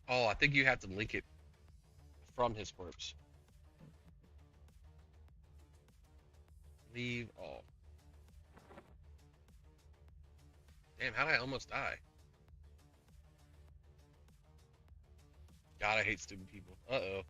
Oh, I think you have to link it from his corpse. Leave all. Damn, how did I almost die? God, I hate stupid people. Uh-oh.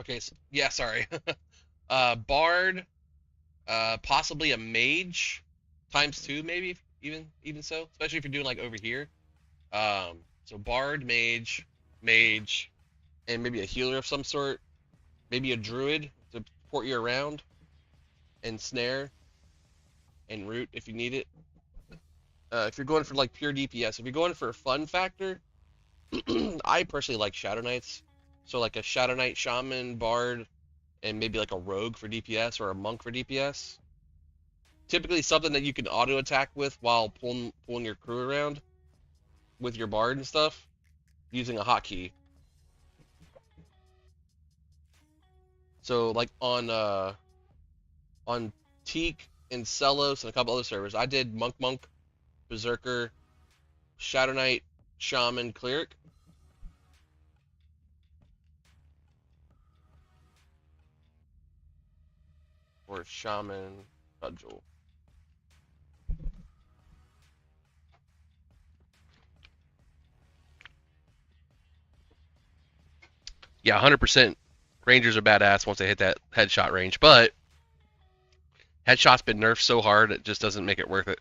Okay, so, yeah, sorry. Bard, possibly a mage, ×2 maybe, even so, especially if you're doing like over here. So bard, mage, and maybe a healer of some sort, maybe a druid to port you around, and snare and root if you need it. If you're going for like pure DPS, if you're going for a fun factor, I personally like Shadow Knights. So like a Shadow Knight Shaman, Bard, and maybe like a Rogue for DPS or a Monk for DPS. Typically something that you can auto attack with while pulling your crew around with your Bard and stuff using a hotkey. So like on Teak and Celos and a couple other servers, I did Monk, Berserker, Shadow Knight, Shaman, Cleric. Or Shaman, Cudgel. Yeah, 100%. Rangers are badass once they hit that headshot range, but headshot's been nerfed so hard it just doesn't make it worth it.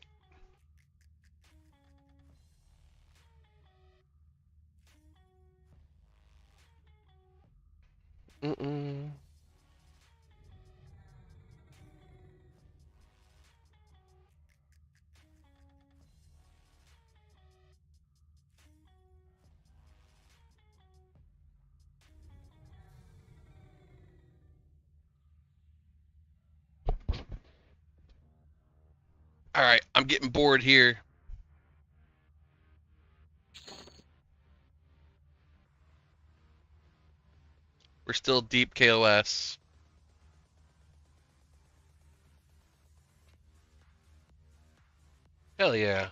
Mm-mm. All right, I'm getting bored here. We're still deep KOS. Hell yeah.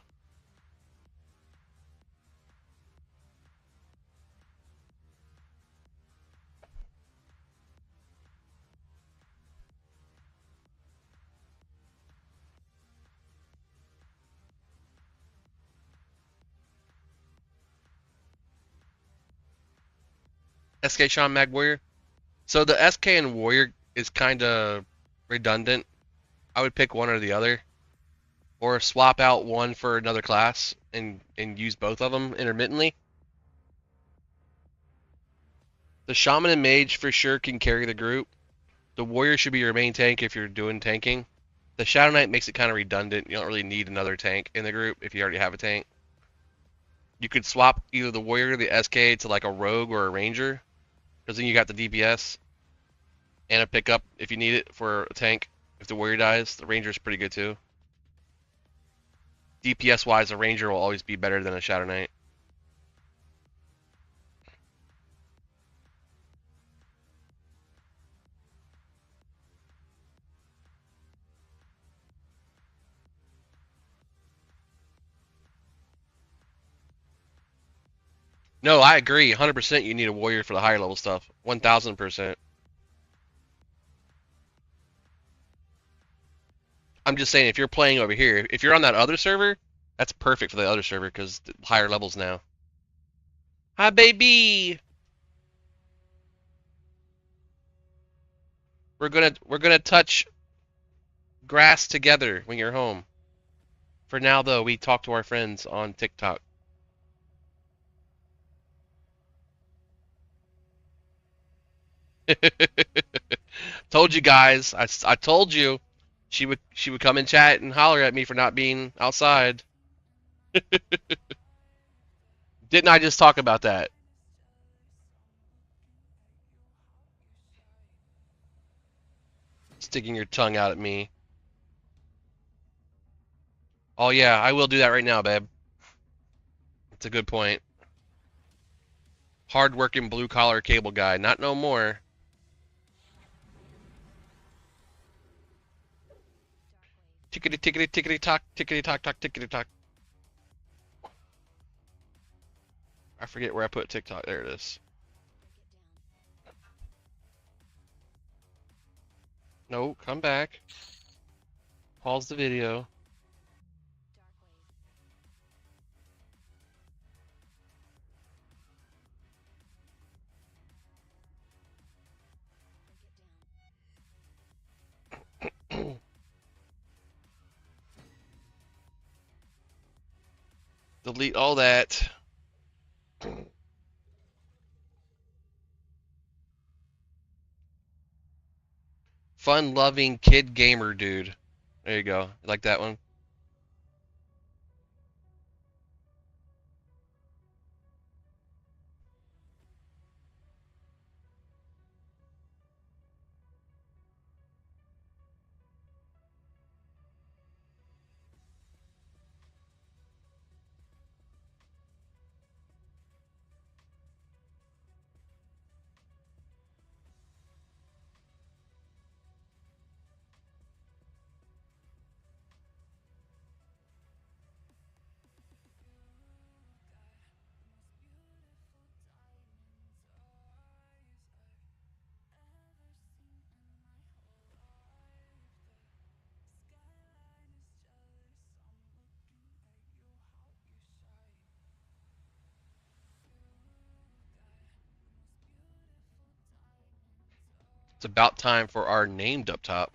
SK Shaman Mag Warrior. So the SK and Warrior is kind of redundant. I would pick one or the other, or swap out one for another class and use both of them intermittently. The Shaman and Mage for sure can carry the group. The Warrior should be your main tank if you're doing tanking. The Shadow Knight makes it kind of redundant. You don't really need another tank in the group if you already have a tank. You could swap either the Warrior or the SK to like a Rogue or a Ranger, because then you got the DPS and a pickup if you need it for a tank. If the Warrior dies, the Ranger is pretty good too. DPS wise, a Ranger will always be better than a Shadow Knight. No, I agree. 100% you need a Warrior for the higher level stuff. 1000%. I'm just saying, if you're playing over here, if you're on that other server, that's perfect for the other server because higher levels now. Hi, baby. We're gonna touch grass together when you're home. For now, though, we talk to our friends on TikTok. Told you guys. I told you she would come in chat and holler at me for not being outside. Didn't I just talk about that? Sticking your tongue out at me. Oh yeah, I will do that right now, babe. That's a good point. Hard-working blue-collar cable guy. Not no more. Tickety tickety tickety tock, tickety tock tock, tickety tock. I forget where I put TikTok. There it is. No, come back. Pause the video. Delete all that. Fun-loving kid gamer dude. There you go. You like that one? It's about time for our named up top.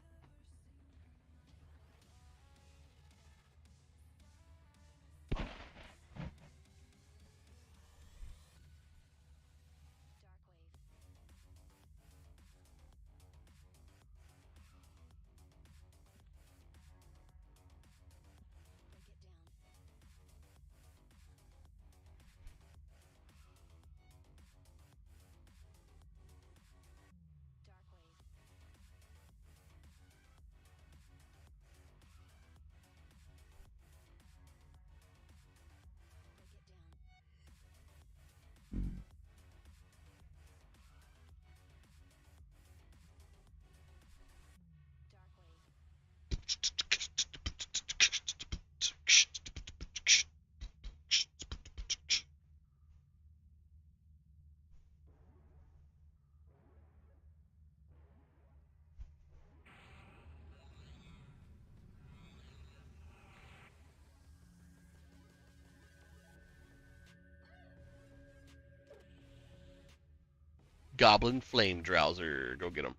Goblin Flame Drowser. Go get him.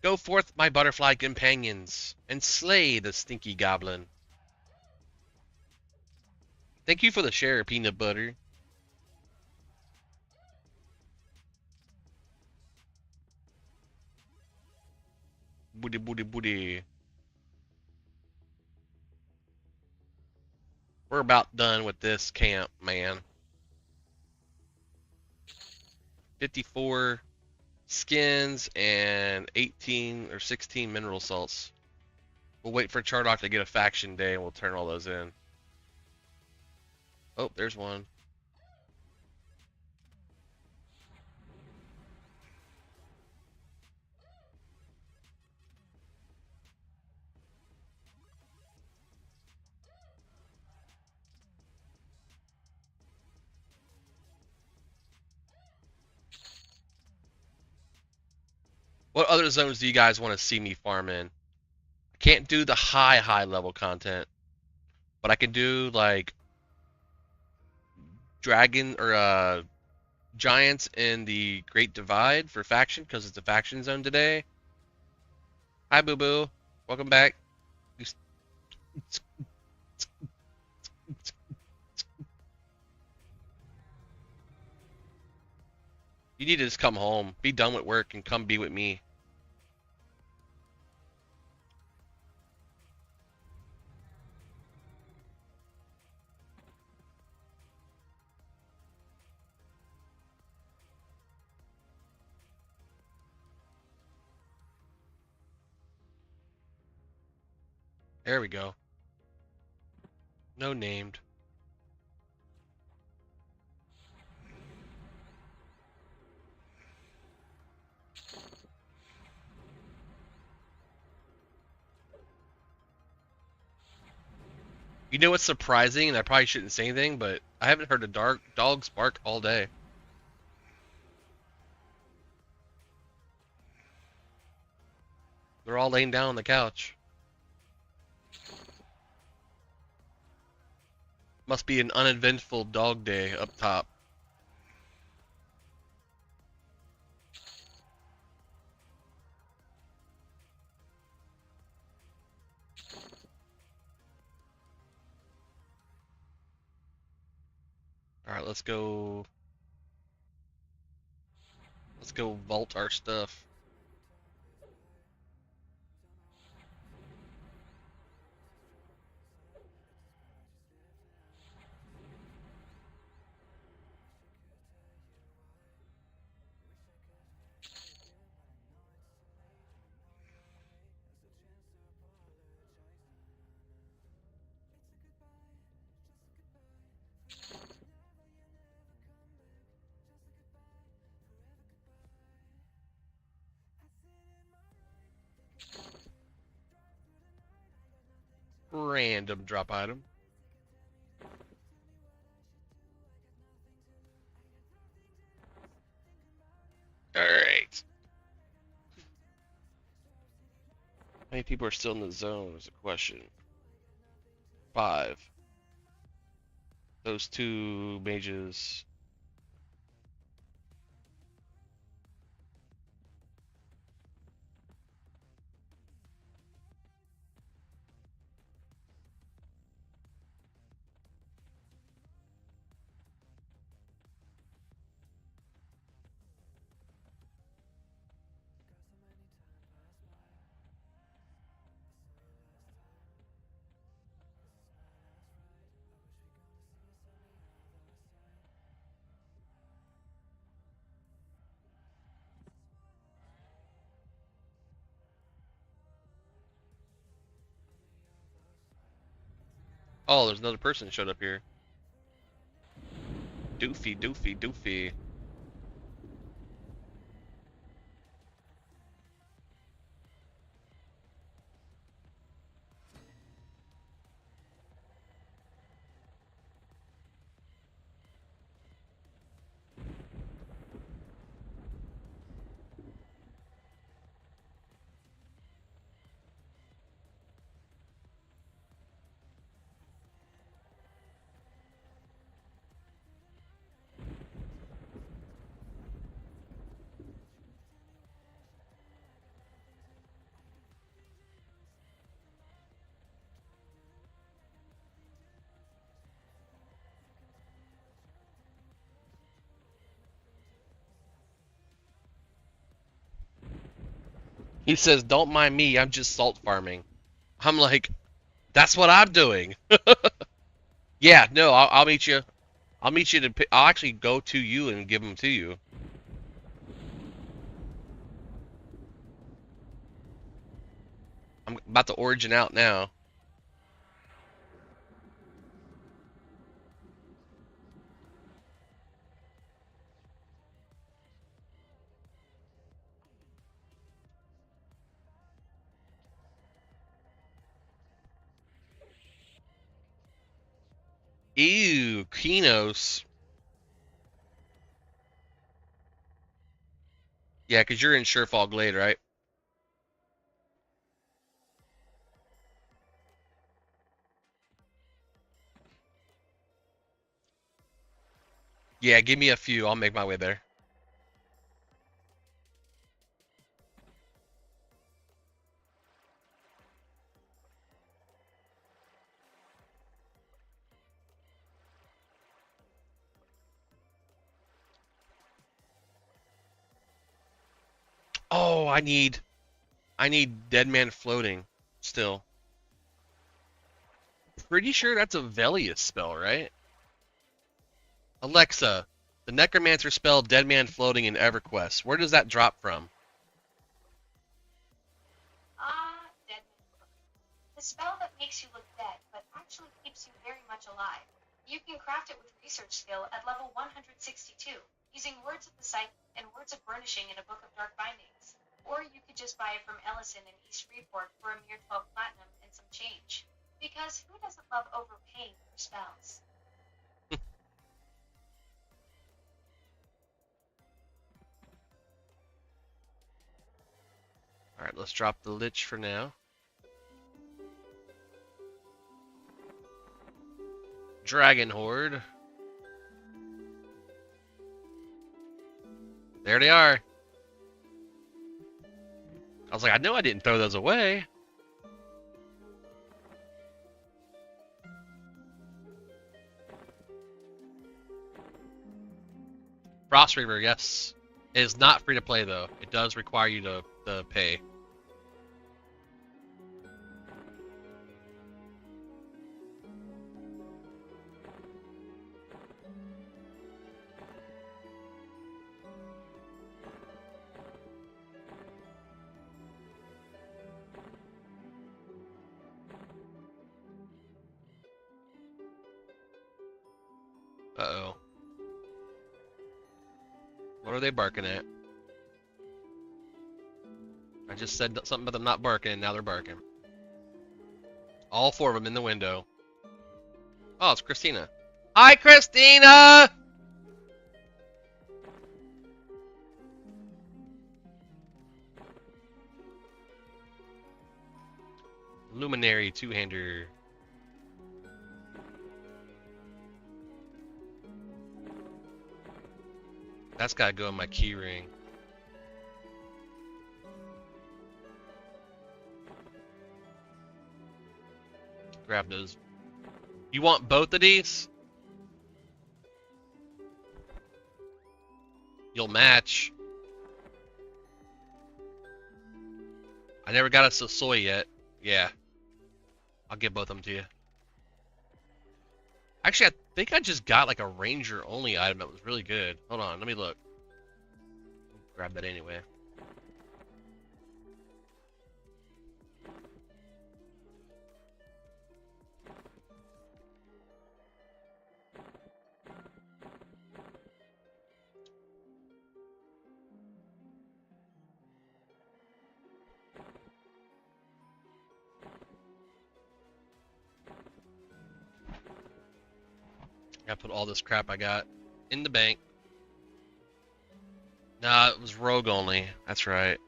Go forth, my butterfly companions, and slay the stinky goblin. Thank you for the share, peanut butter. Booty, booty, booty. We're about done with this camp, man. 54 skins and 18 or 16 mineral salts. We'll wait for Chardock to get a faction day and we'll turn all those in. Oh, there's one. What other zones do you guys want to see me farm in? I can't do the high level content, but I can do like dragon or giants in the Great Divide for faction because it's a faction zone today. Hi, Boo Boo. Welcome back. You need to just come home, be done with work, and come be with me. There we go. No named. You know what's surprising, and I probably shouldn't say anything, but I haven't heard a dog's bark all day. They're all laying down on the couch. Must be an uneventful dog day up top. Alright, let's go. Let's go vault our stuff. Random drop item. Alright. How many people are still in the zone is a question. 5. Those 2 mages. Oh, there's another person showed up here. Doofy, doofy, doofy. He says, don't mind me, I'm just salt farming. I'm like, that's what I'm doing. Yeah, no, I'll meet you. I'll meet you to. I'll actually go to you and give them to you. I'm about to origin out now. Ew, Kinos. Yeah, because you're in Surefall Glade, right? Yeah, give me a few. I'll make my way there. Oh, I need Dead Man Floating still. Pretty sure that's a Velius spell, right? Alexa, the Necromancer spell Dead Man Floating in EverQuest. Where does that drop from? Dead. The spell that makes you look dead, but actually keeps you very much alive. You can craft it with research skill at level 162, using Words of the Sight and Words of Burnishing in a Book of Dark Bindings. Or you could just buy it from Ellison in East Freeport for a mere 12 platinum and some change. Because who doesn't love overpaying for spells? Alright, let's drop the Lich for now. Dragon Horde. There they are. I was like, I know I didn't throw those away. Frostreaver, yes. It is not free to play though. It does require you to pay. Uh-oh. What are they barking at? I just said something about them not barking, and now they're barking. All four of them in the window. Oh, it's Christina. Hi, Christina! Luminary two-hander. That's gotta go in my key ring. Grab those. You want both of these? You'll match. I never got a Sosoi yet. Yeah. I'll give both of them to you. Actually, I think I just got like a Ranger only item that was really good. Hold on, let me look. Grab that anyway. I gotta put all this crap I got in the bank. Nah, it was rogue only. That's right.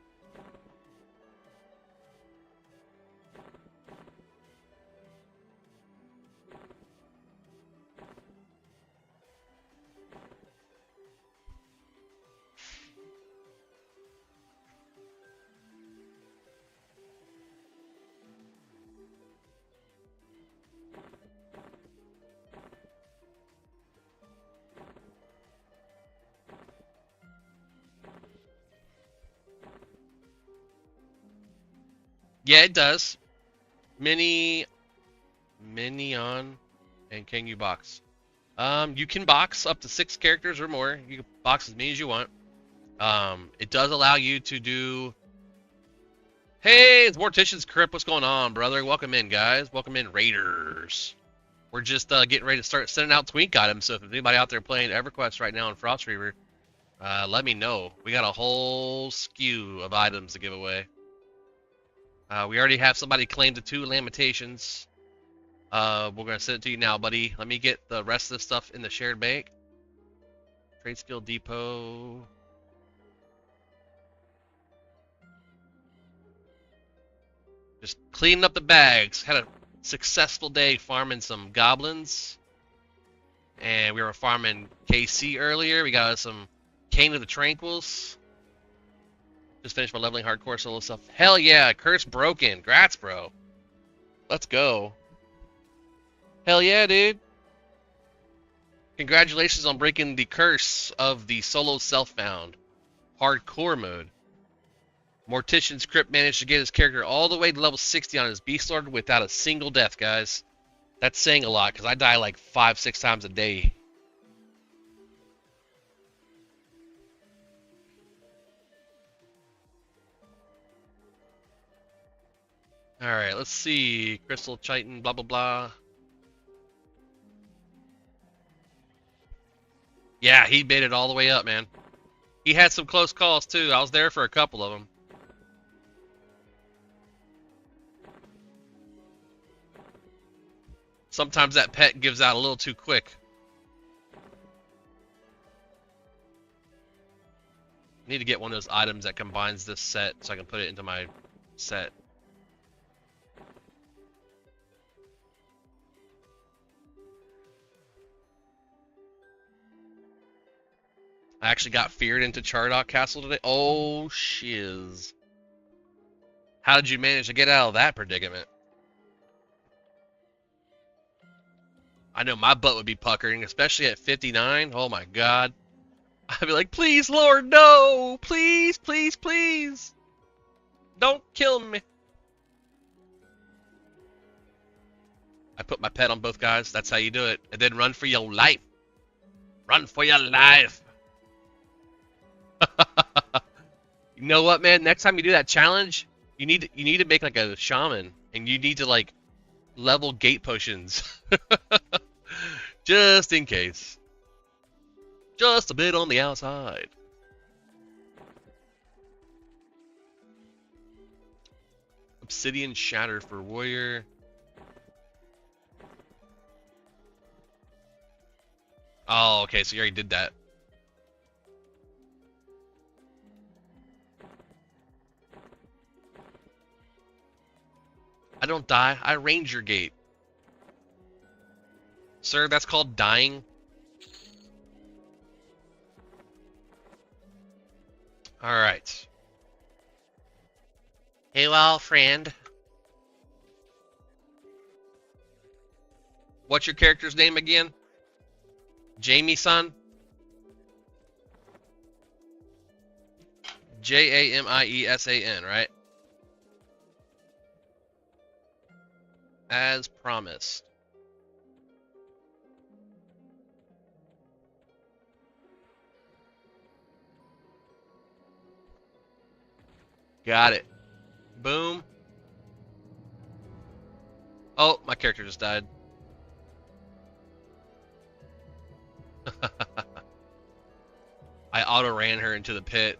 Yeah, it does. Minion, and can you box? You can box up to 6 characters or more. You can box as many as you want. It does allow you to do. Hey, it's Mortician's Crypt. What's going on, brother? Welcome in, guys. Welcome in, Raiders. We're just getting ready to start sending out twink items. So if there's anybody out there playing EverQuest right now in Frostreaver, let me know. We got a whole skew of items to give away. We already have somebody claim the 2 Lamentations. We're going to send it to you now, buddy. Let me get the rest of the stuff in the shared bank. Trade Skill Depot. Just cleaning up the bags. Had a successful day farming some goblins. And we were farming KC earlier. We got some Cane of the Tranquils. Just finished my leveling hardcore solo stuff. Hell yeah, curse broken. Grats, bro. Let's go. Hell yeah, dude. Congratulations on breaking the curse of the solo self-found hardcore mode. Mortician's Crypt managed to get his character all the way to level 60 on his Beast Lord without a single death, guys. That's saying a lot, because I die like 5-6 times a day. Alright, let's see. Crystal Chitin, blah, blah, blah. Yeah, he made it all the way up, man. He had some close calls, too. I was there for a couple of them. Sometimes that pet gives out a little too quick. I need to get one of those items that combines this set so I can put it into my set. I actually got feared into Chardock Castle today. Oh, shiz. How did you manage to get out of that predicament? I know my butt would be puckering, especially at 59. Oh my god. I'd be like, please, Lord, no! Please, please, please! Don't kill me! I put my pet on both guys. That's how you do it. And then run for your life. Run for your life. You know what, man? Next time you do that challenge, you need to make like a shaman, and you need to like level gate potions, just in case. Just a bit on the outside. Obsidian Shatter for warrior. Oh, okay, so you already did that. I don't die. I ranger gate. Sir, that's called dying. Alright. Hey, well, friend. What's your character's name again? Jamie-san? Jamiesan, right? As promised. Got it. Boom. Oh, my character just died. I auto-ran her into the pit.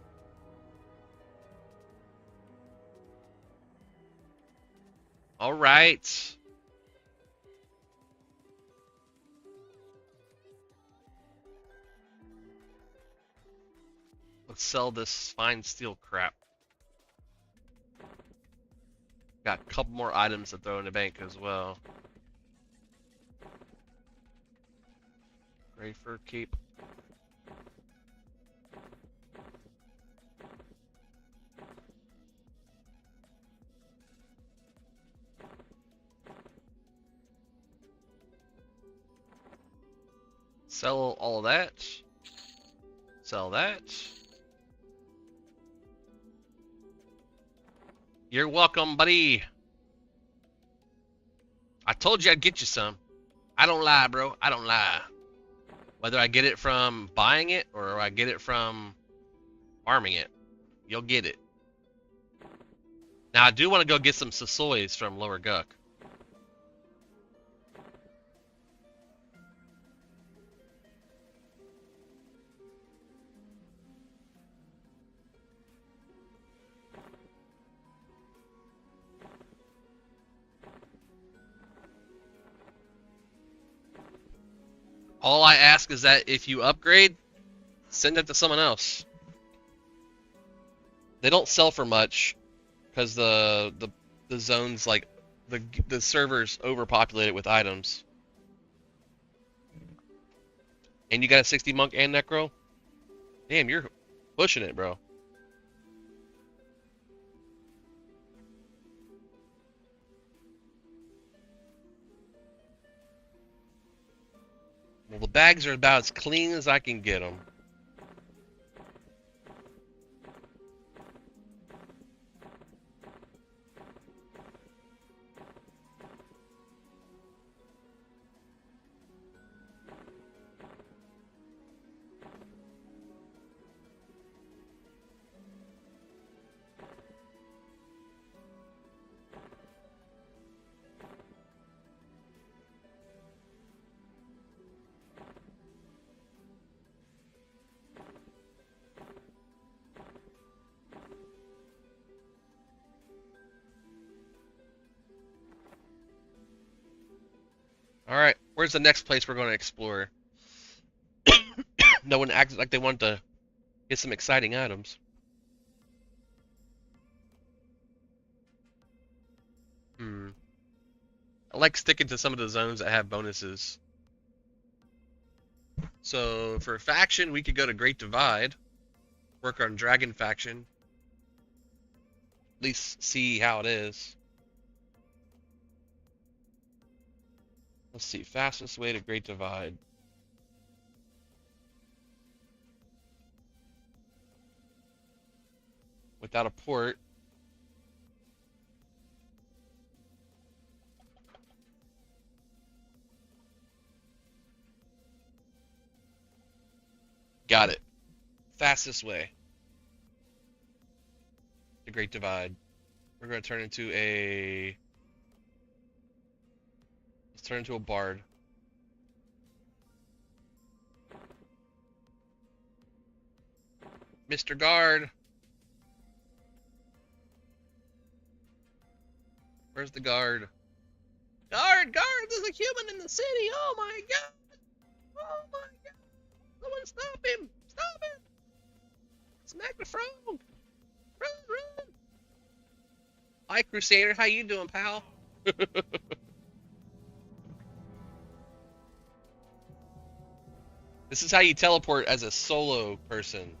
Alright. Let's sell this fine steel crap. Got a couple more items to throw in the bank as well. Gray fur cape. Sell all of that. Sell that. You're welcome, buddy. I told you I'd get you some. I don't lie, bro. I don't lie. Whether I get it from buying it or I get it from farming it, you'll get it. Now, I do want to go get some Sasoys from Lower Guck. All I ask is that if you upgrade, send it to someone else. They don't sell for much because the zone's like the server's overpopulated with items. And you got a 60 monk and necro? Damn, you're pushing it, bro. Well, the bags are about as clean as I can get them. Alright, where's the next place we're going to explore? No one acted like they wanted to get some exciting items. I like sticking to some of the zones that have bonuses. So, for faction, we could go to Great Divide. Work on Dragon Faction. At least see how it is. Let's see, fastest way to Great Divide. without a port. Got it. Fastest way. The Great Divide. We're going to turn into a... Let's turn into a bard. Mr. Guard! Where's the guard? Guard! Guard! There's a human in the city! Oh my god! Oh my god! Someone stop him! Stop him! Smack the frog! Run! Run! Hi, Crusader. How you doing, pal? This is how you teleport as a solo person.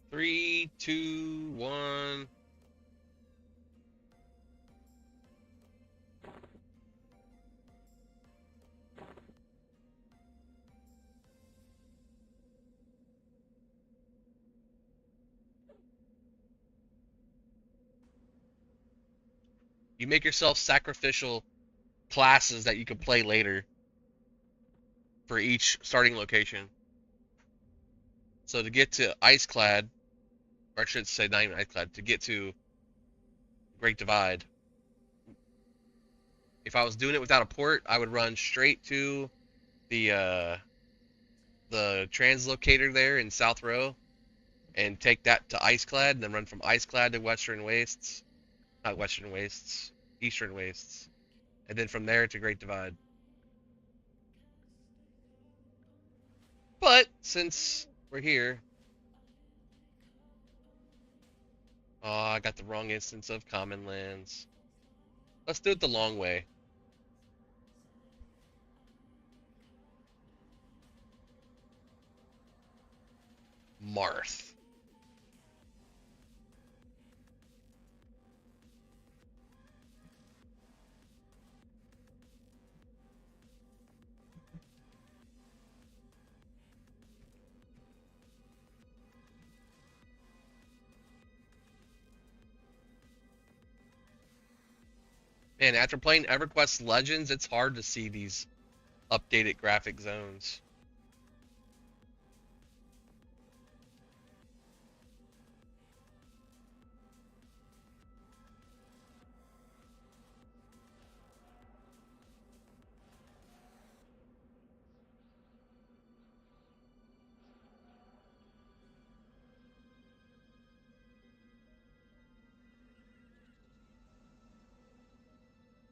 Three, two, one. You make yourself sacrificial classes that you can play later for each starting location. So to get to Iceclad, or I should say not even Iceclad, to get to Great Divide, if I was doing it without a port, I would run straight to the translocator there in South Row and take that to Iceclad, and then run from Iceclad to Western Wastes. Not Western Wastes, Eastern Wastes. And then from there to Great Divide. But, since we're here... Oh, I got the wrong instance of Common Lands. Let's do it the long way. Marth. Man, after playing EverQuest Legends, it's hard to see these updated graphic zones.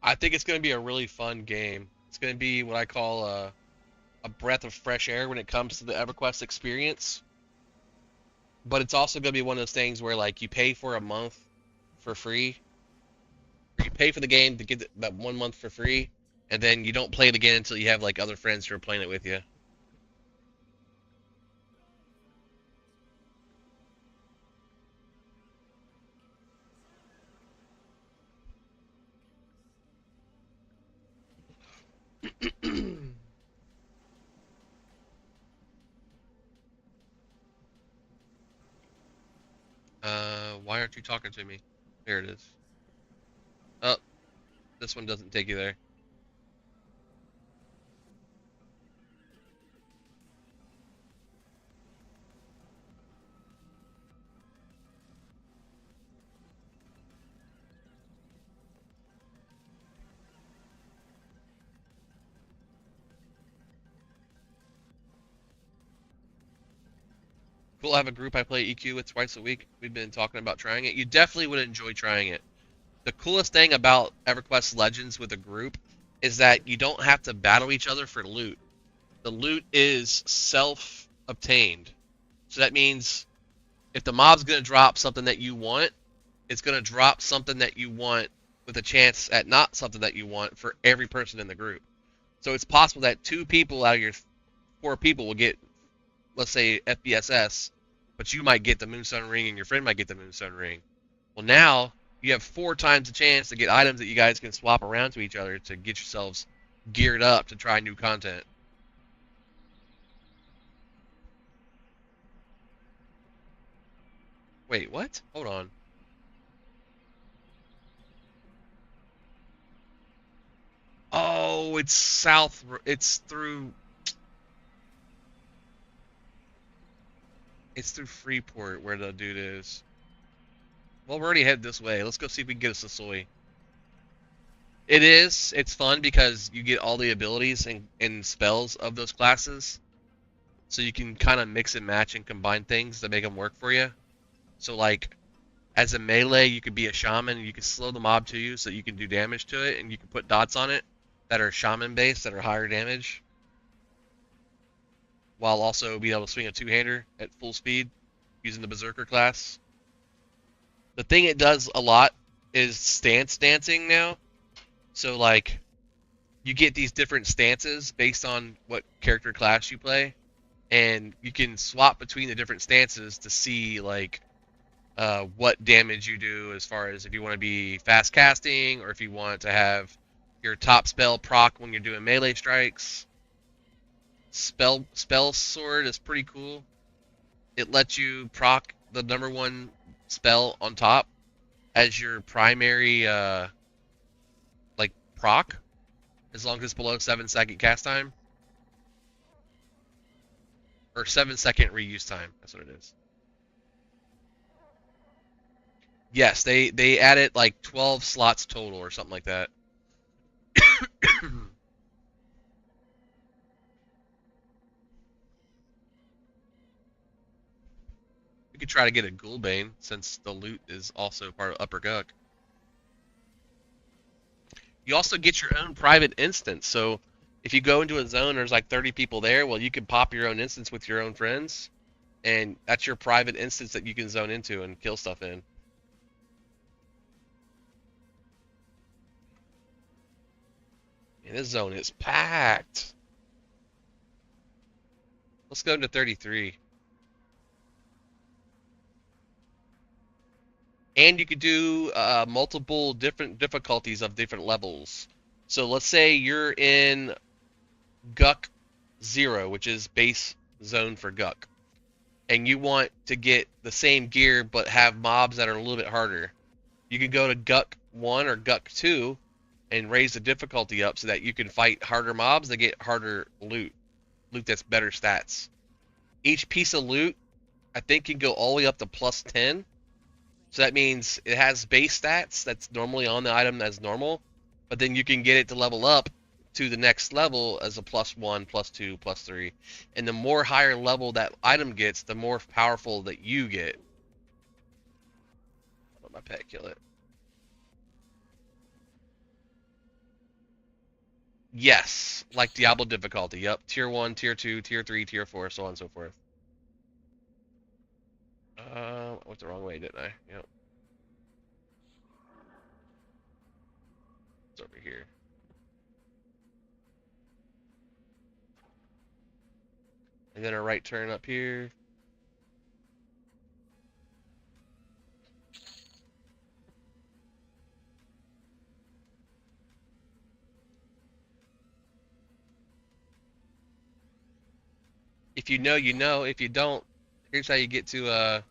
I think it's going to be a really fun game. It's going to be what I call a breath of fresh air when it comes to the EverQuest experience. But it's also going to be one of those things where, like, you pay for a month for free. You pay for the game to get that 1 month for free, and then you don't play it again until you have, like, other friends who are playing it with you. Why aren't you talking to me? There it is. Oh, this one doesn't take you there. Cool, I have a group I play EQ with twice a week. We've been talking about trying it. You definitely would enjoy trying it. The coolest thing about EverQuest Legends with a group is that you don't have to battle each other for loot. The loot is self-obtained. So that means if the mob's going to drop something that you want, it's going to drop something that you want with a chance at not something that you want for every person in the group. So it's possible that 2 people out of your 4 people will get let's say FBSS, but you might get the Moonstone Ring and your friend might get the Moonstone Ring. Well, now you have 4 times the chance to get items that you guys can swap around to each other to get yourselves geared up to try new content. Wait, what? Hold on. Oh, it's south. It's through Freeport where the dude is. Well, we're already headed this way. Let's go see if we can get us a soy. It is. It's fun because you get all the abilities and spells of those classes. So you can kind of mix and match and combine things to make them work for you. So like, as a melee, you could be a shaman. You can slow the mob to you so you can do damage to it. And you can put dots on it that are shaman based, that are higher damage. While also being able to swing a two-hander at full speed using the Berserker class. The thing it does a lot is stance dancing now. So like, you get these different stances based on what character class you play, and you can swap between the different stances to see like what damage you do, as far as if you want to be fast casting or if you want to have your top spell proc when you're doing melee strikes. Spell sword is pretty cool. It lets you proc the #1 spell on top as your primary like proc, as long as it's below 7-second cast time or 7-second reuse time. That's what it is. Yes, they added like 12 slots total or something like that. We could try to get a Ghoulbane, since the loot is also part of Upper Guk. You also get your own private instance, so if you go into a zone, there's like 30 people there, well, you can pop your own instance with your own friends, and that's your private instance that you can zone into and kill stuff in. And this zone is packed. Let's go into 33. And you could do multiple different difficulties of different levels. So let's say you're in Guk 0, which is base zone for Guk, and you want to get the same gear but have mobs that are a little bit harder. You can go to Guk 1 or Guk 2 and raise the difficulty up so that you can fight harder mobs that get harder loot that's better stats. Each piece of loot, I think, can go all the way up to plus 10. So that means it has base stats that's normally on the item as normal, but then you can get it to level up to the next level as a +1, +2, +3. And the more higher level that item gets, the more powerful that you get. I'll let my pet kill it. Yes, like Diablo difficulty. Yep, tier 1, tier 2, tier 3, tier 4, so on and so forth. I went the wrong way, didn't I? Yep. It's over here. And then a right turn up here. If you know, you know. If you don't, here's how you get to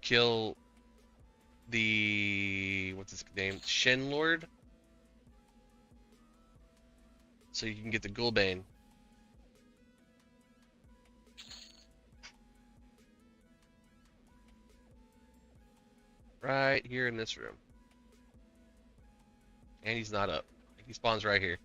kill the, what's his name? Shin Lord. So you can get the Ghoulbane. Right here in this room. And he's not up. He spawns right here.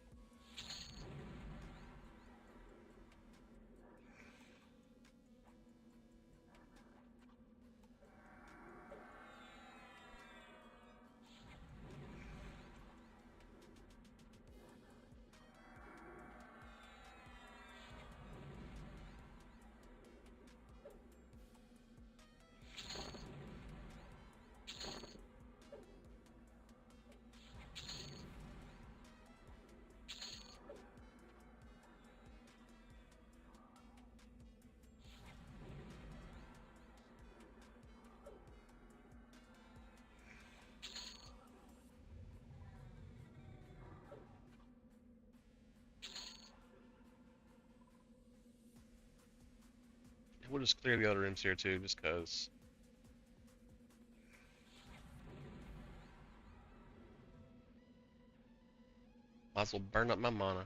We'll just clear the other rooms here too, just cause. Might as well burn up my mana.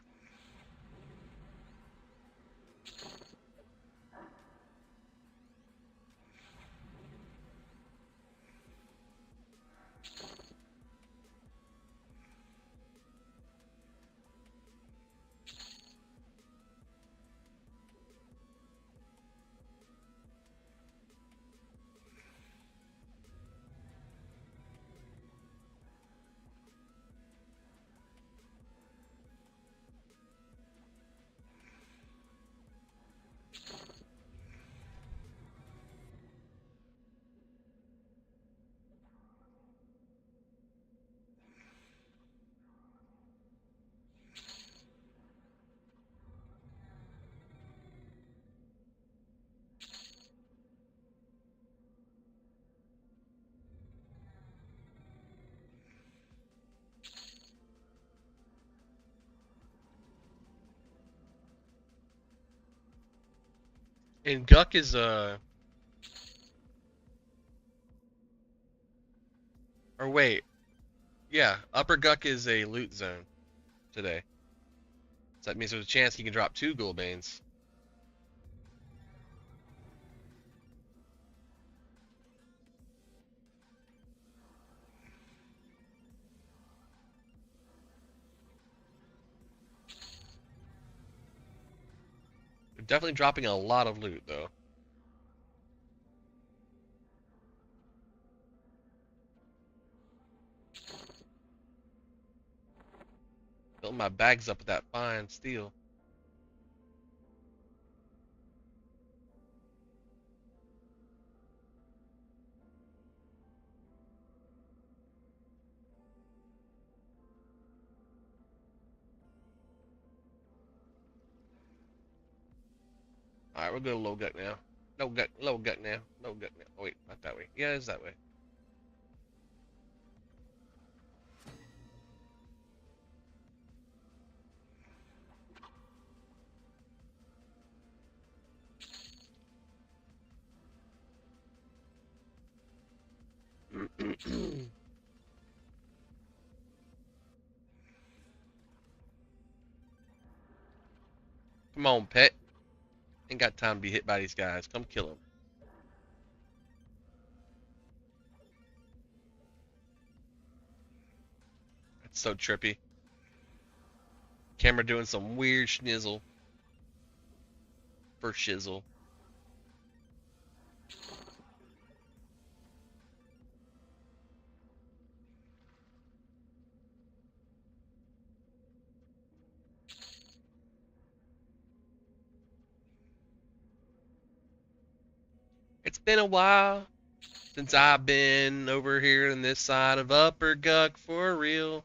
And Guck is or wait, yeah, Upper Guck is a loot zone today. So that means there's a chance he can drop 2 Ghoul Banes. They're definitely dropping a lot of loot though. Filling my bags up with that fine steel. Alright, we'll go to low gut now. No gut, low gut now. No gut now. Oh wait, not that way. Yeah, it's that way. Come on, pet. Ain't got time to be hit by these guys. Come kill them. That's so trippy. Camera doing some weird schnizzle. For shizzle. It's been a while since I've been over here on this side of Upper Guck for real.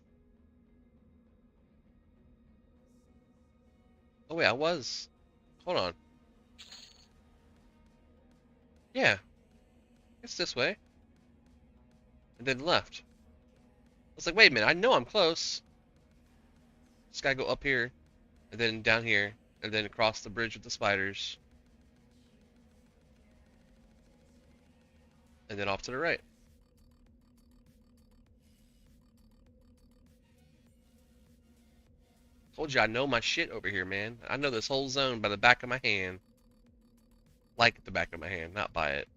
Oh wait, I was. Hold on. Yeah, it's this way. And then left. I was like, wait a minute, I know I'm close. Just gotta go up here, and then down here, and then across the bridge with the spiders. And then off to the right. Told you I know my shit over here, man. I know this whole zone by the back of my hand. Like the back of my hand, not by it.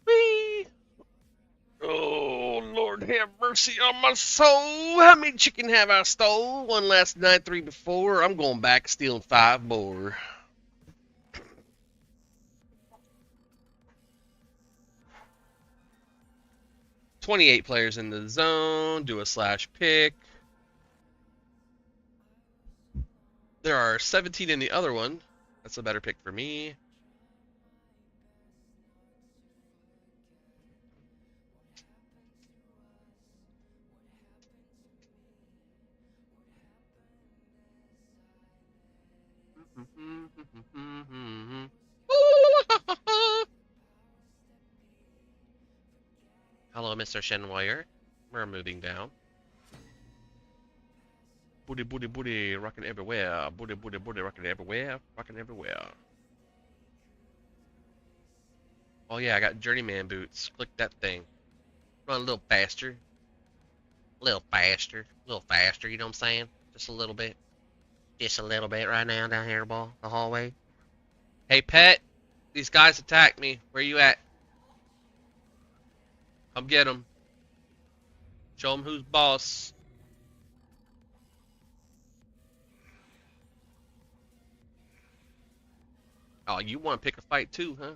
Whee! Oh, Lord have mercy on my soul. How many chicken have I stole? One last night, 3 before. I'm going back stealing 5 more. $28 players in the zone. Do a slash pick. There are 17 in the other one. That's a better pick for me. Hello, Mr. Shenwire. We're moving down. Booty, booty, booty, rocking everywhere. Booty, booty, booty, rocking everywhere. Rocking everywhere. Oh yeah, I got journeyman boots. Click that thing. Run a little faster. A little faster. A little faster, you know what I'm saying? Just a little bit. Just a little bit right now down here, the hallway. Hey, pet. These guys attacked me. Where you at? Come get them. Show them who's boss. Oh, you want to pick a fight too, huh?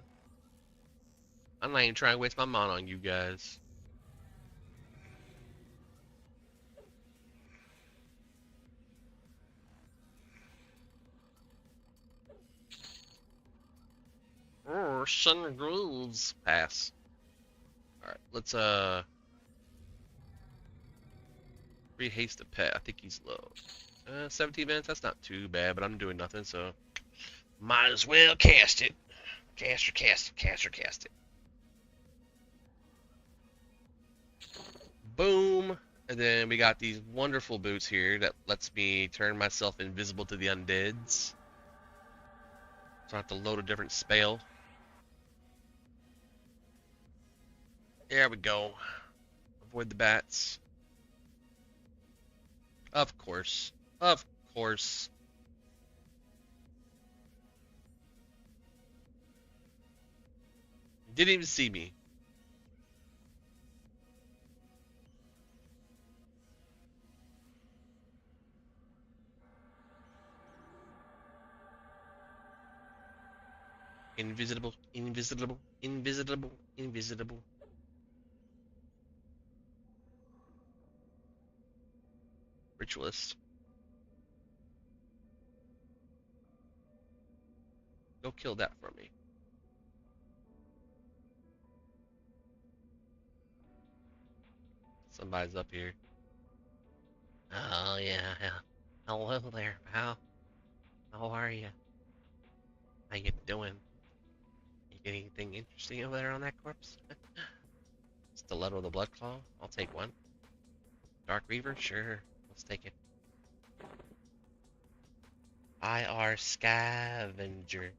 I'm not even trying to waste my mana on you guys. Oh, Sun Grooves. Pass. Alright, let's rehaste the pet. I think he's low. 17 minutes, that's not too bad, but I'm doing nothing, so might as well cast it. Cast it. Boom. And then we got these wonderful boots here that lets me turn myself invisible to the undeads. So I have to load a different spell. There we go. Avoid the bats. Of course. Of course. Didn't even see me. Invisible, invisible, invisible, invisible. Ritualist. Go kill that for me. Somebody's up here. Oh, yeah. Hello there, pal. How are you? How you doing? You get anything interesting over there on that corpse? Stiletto of the Blood Claw? I'll take one. Dark Reaver? Sure. Let's take it. IR Scavenger.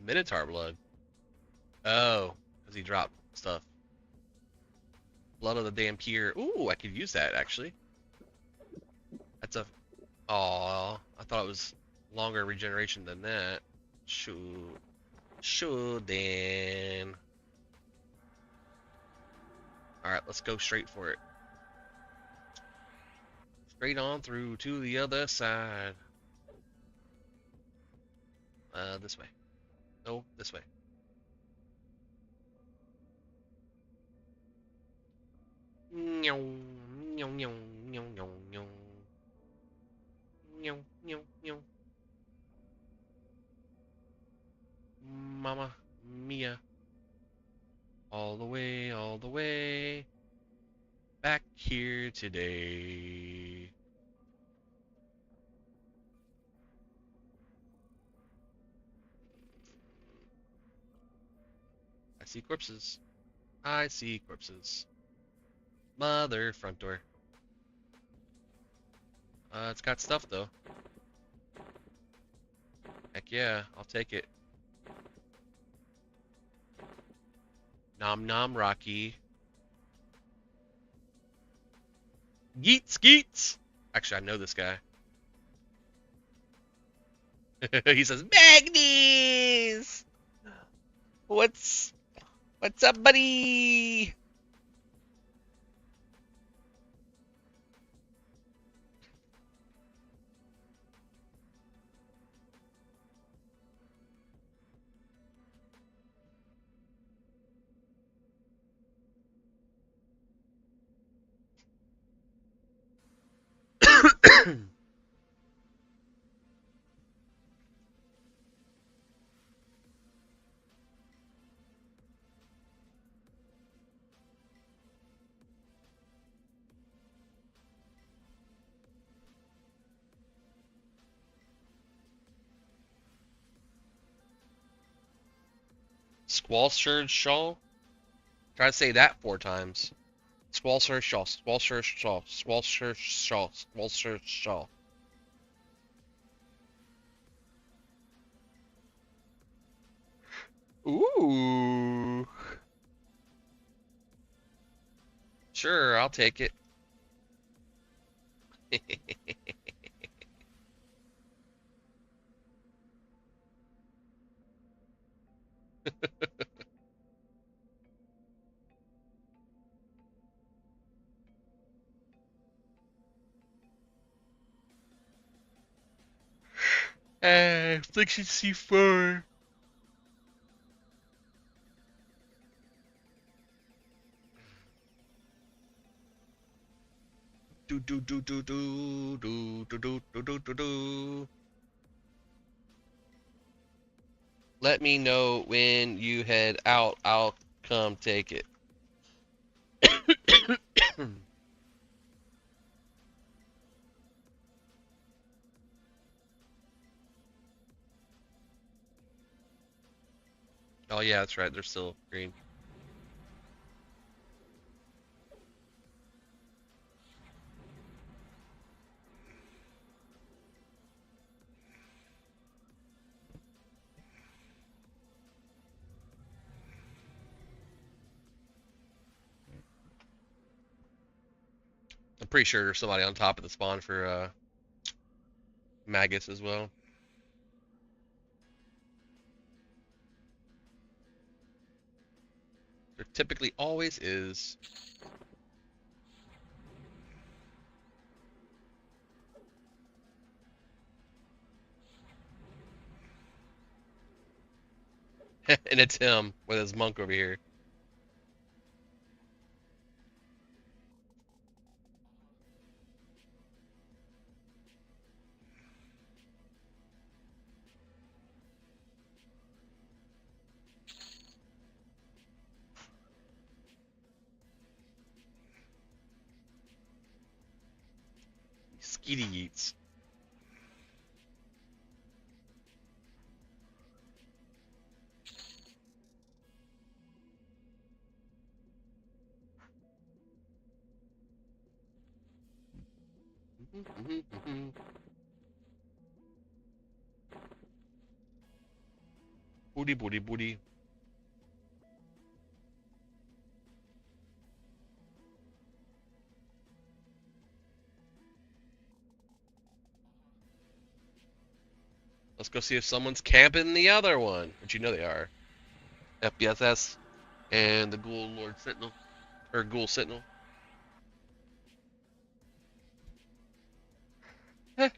Minotaur blood. Oh, because he dropped stuff. Blood of the Dampier. Ooh, I could use that actually. That's a. Aw, I thought it was longer regeneration than that. Shoot. Then. Alright, let's go straight for it. Straight on through to the other side. This way. No, this way. Meow, meow, meow, meow, meow, meow. Meow, meow, meow. Mama Mia. All the way. Back here today. I see corpses. I see corpses. Mother front door. It's got stuff though. Heck yeah, I'll take it. Nom nom Rocky. Yeet skeets! Actually, I know this guy. He says, Magnies! What's up, buddy? Squalsher's Shawl. Try to say that 4 times. Squalsher's Shawl. Squalsher's Shawl. Squalsher's Shawl. Squalsher's Shawl. Ooh. Sure, I'll take it. Affliction C4. Do do do do do do do do do do do do. Let me know when you head out. I'll come take it. Oh yeah, that's right. They're still green. I'm pretty sure there's somebody on top of the spawn for Magus as well. There typically always is. And it's him with his monk over here. Skeety Yeets. Booty booty booty. Let's go see if someone's camping the other one, which you know they are. FBSS and the Ghoul Lord Sentinel, or Ghoul Sentinel. This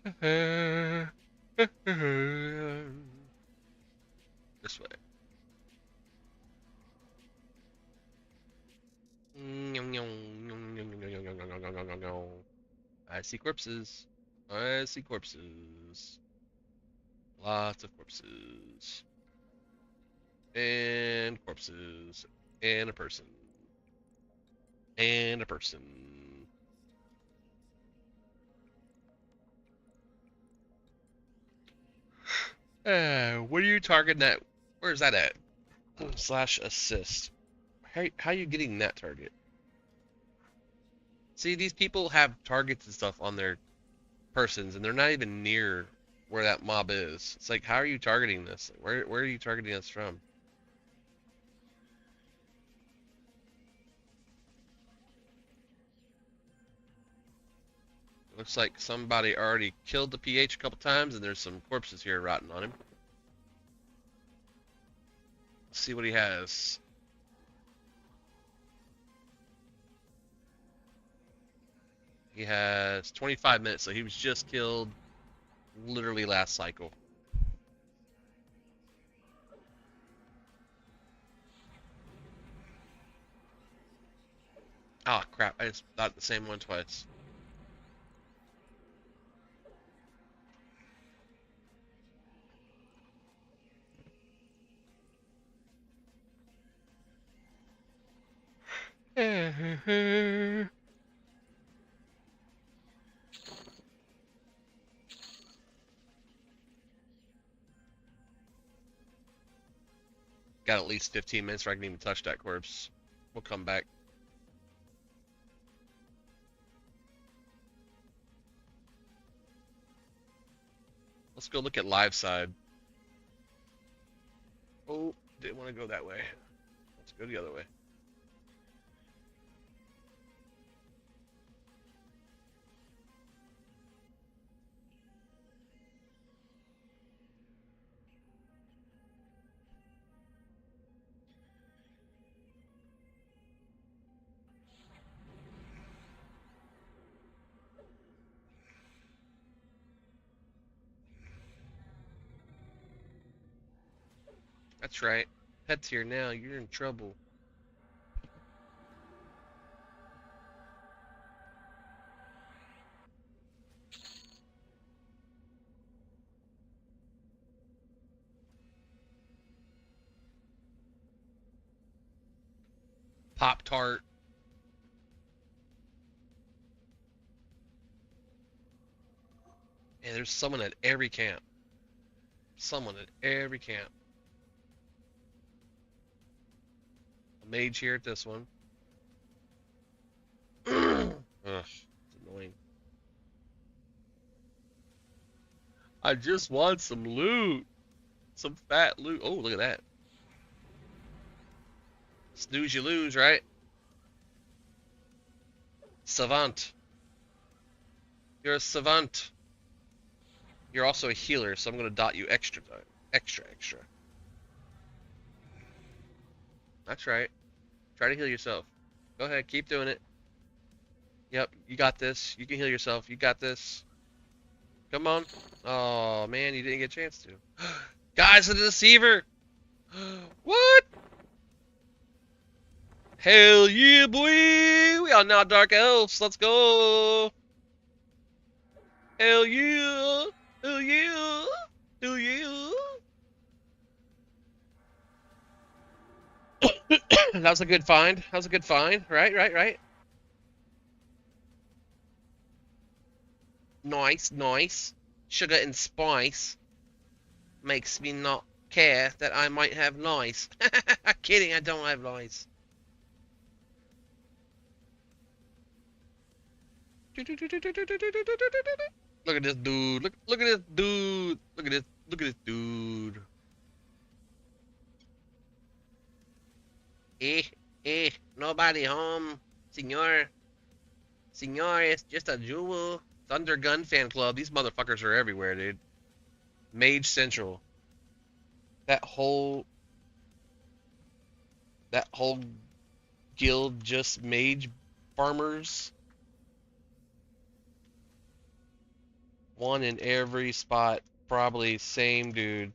way. I see corpses. I see corpses. Lots of corpses. And corpses. And a person. And a person. What are you targeting that? Where's that at? Slash assist. How are you getting that target? See, these people have targets and stuff on their persons, and they're not even near where that mob is. It's like, how are you targeting this? Where are you targeting us from? Looks like somebody already killed the PH a couple times, and there's some corpses here rotting on him. Let's see what he has. He has 25 minutes, so he was just killed literally last cycle. Oh crap, I just thought the same one twice. Got at least 15 minutes where I can even touch that corpse. We'll come back. Let's go look at live side. Oh, didn't want to go that way. Let's go the other way. That's right. Pet's here now. You're in trouble. Pop Tart. And there's someone at every camp. Someone at every camp. A mage here at this one. Ugh, it's annoying. I just want some loot. Some fat loot. Oh, look at that. Snooze you lose, right? Savant. You're a savant. You're also a healer, so I'm going to dot you extra time. Extra. That's right. Try to heal yourself. Go ahead, keep doing it. Yep, you got this. You can heal yourself. You got this. Come on. Oh, man, you didn't get a chance to. Guys, the deceiver! What? Hell yeah, boy! We are now dark elves. Let's go! Hell yeah! Hell yeah! Hell yeah! That was a good find. That was a good find. Right. Nice. Sugar and spice makes me not care that I might have lice. Kidding, I don't have lice. Look at this dude. Look at this dude. Look at this dude. Nobody home, senor. Senor, it's just a jewel. Thunder Gun Fan Club. These motherfuckers are everywhere, dude. Mage Central. That whole guild just mage farmers. One in every spot. Probably same dude.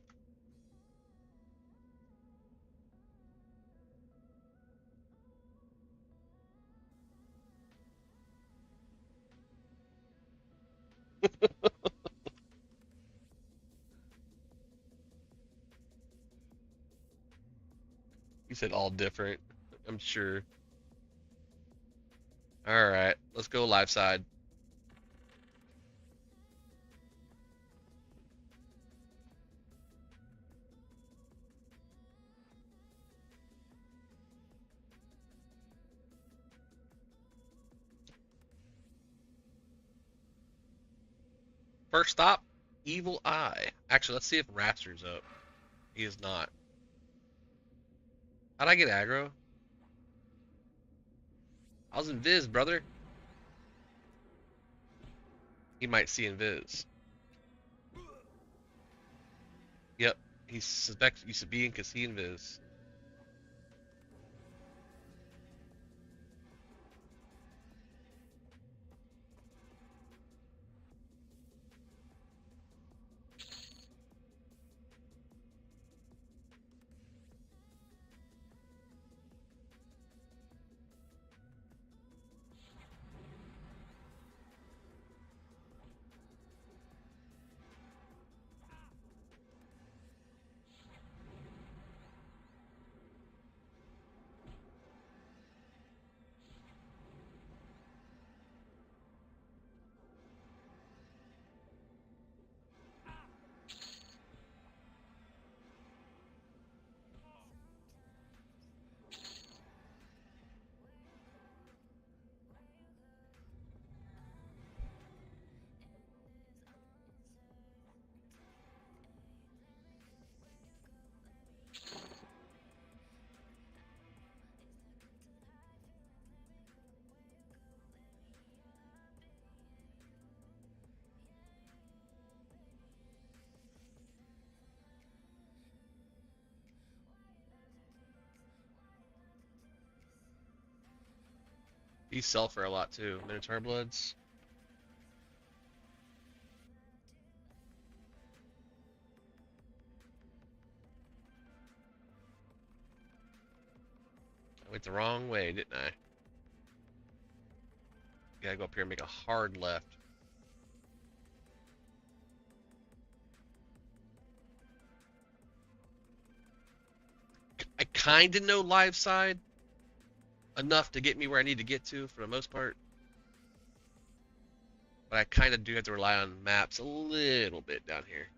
You said all different. I'm sure. Alright, let's go live side. First stop, Evil Eye. Actually, let's see if Raster's up. He is not. How'd I get aggro? I was in Viz, brother. He might see in Viz. Yep, he suspects you should be in because he in Viz. These sell for a lot too. Minotaur Bloods. I went the wrong way, didn't I? Gotta go up here and make a hard left. I kinda know live side enough to get me where I need to get to for the most part. But I kinda do have to rely on maps a little bit down here.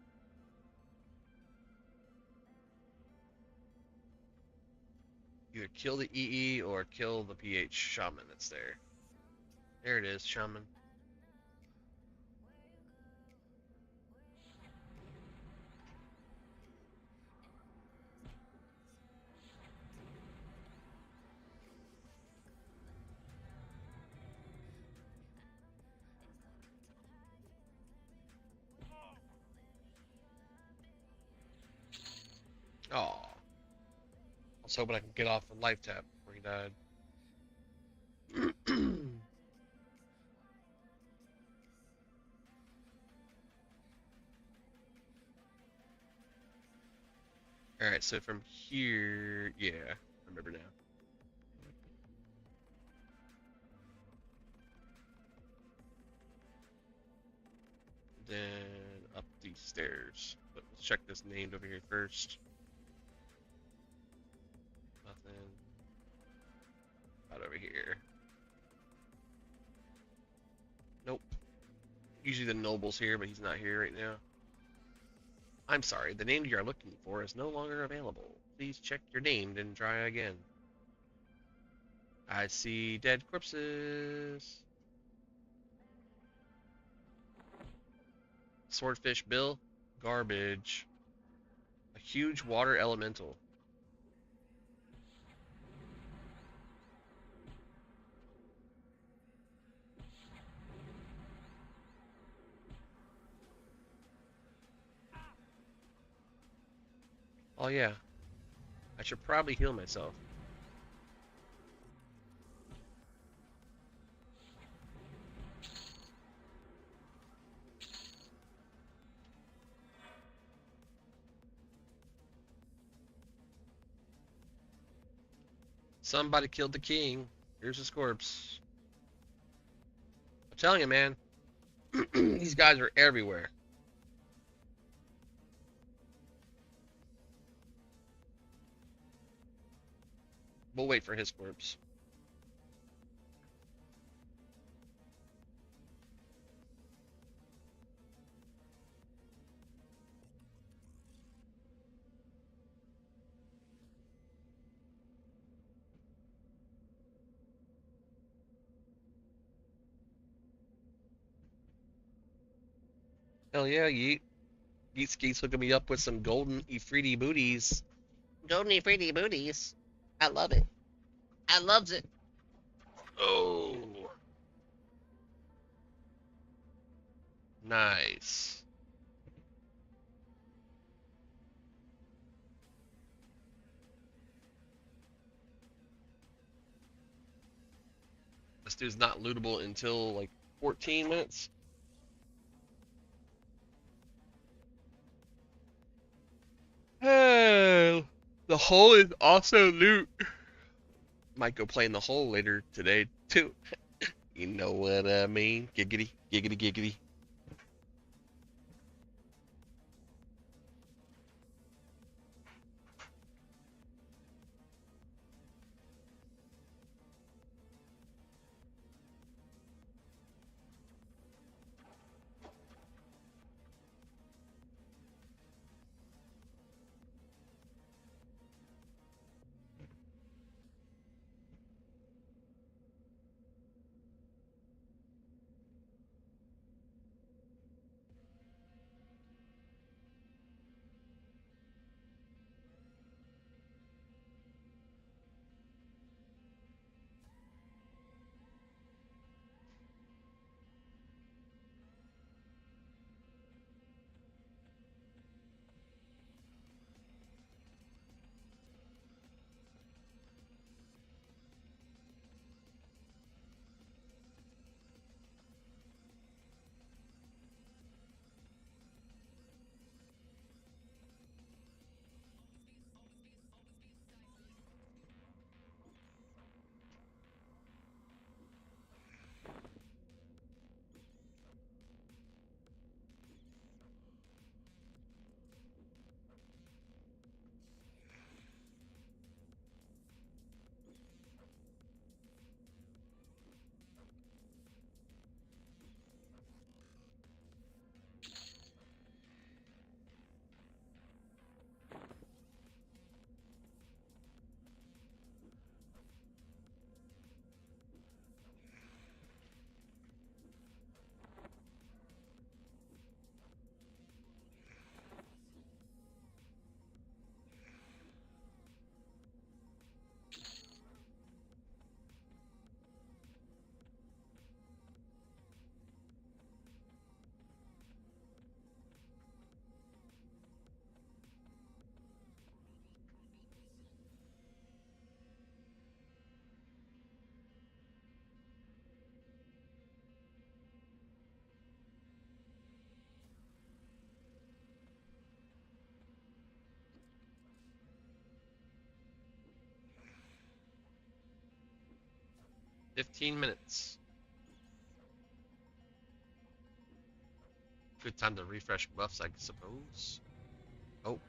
Either kill the EE or kill the PH shaman that's there. There it is, shaman. Oh, I was hoping I could get off a life tap before he died. Alright, so from here, yeah, I remember now. Then up these stairs. But let's check this named over here first. Nothing. Not over here. Nope. Usually the noble's here, but he's not here right now. I'm sorry, the name you are looking for is no longer available. Please check your name and try again. I see dead corpses. Swordfish Bill. Garbage. A huge water elemental. Oh yeah. I should probably heal myself. Somebody killed the king. Here's his corpse. I'm telling you, man. These guys are everywhere. We'll wait for his corpse. Hell yeah, Yeet. Yeet Skeet's hooking me up with some golden Ifriti booties. Golden Ifriti booties. I love it. I loves it. Oh. Nice. This dude's not lootable until like 14 minutes. Oh, the hole is also loot. Might go play in the hole later today too. You know what I mean? Giggity, giggity, giggity. 15 minutes. Good time to refresh buffs, I suppose. Oh.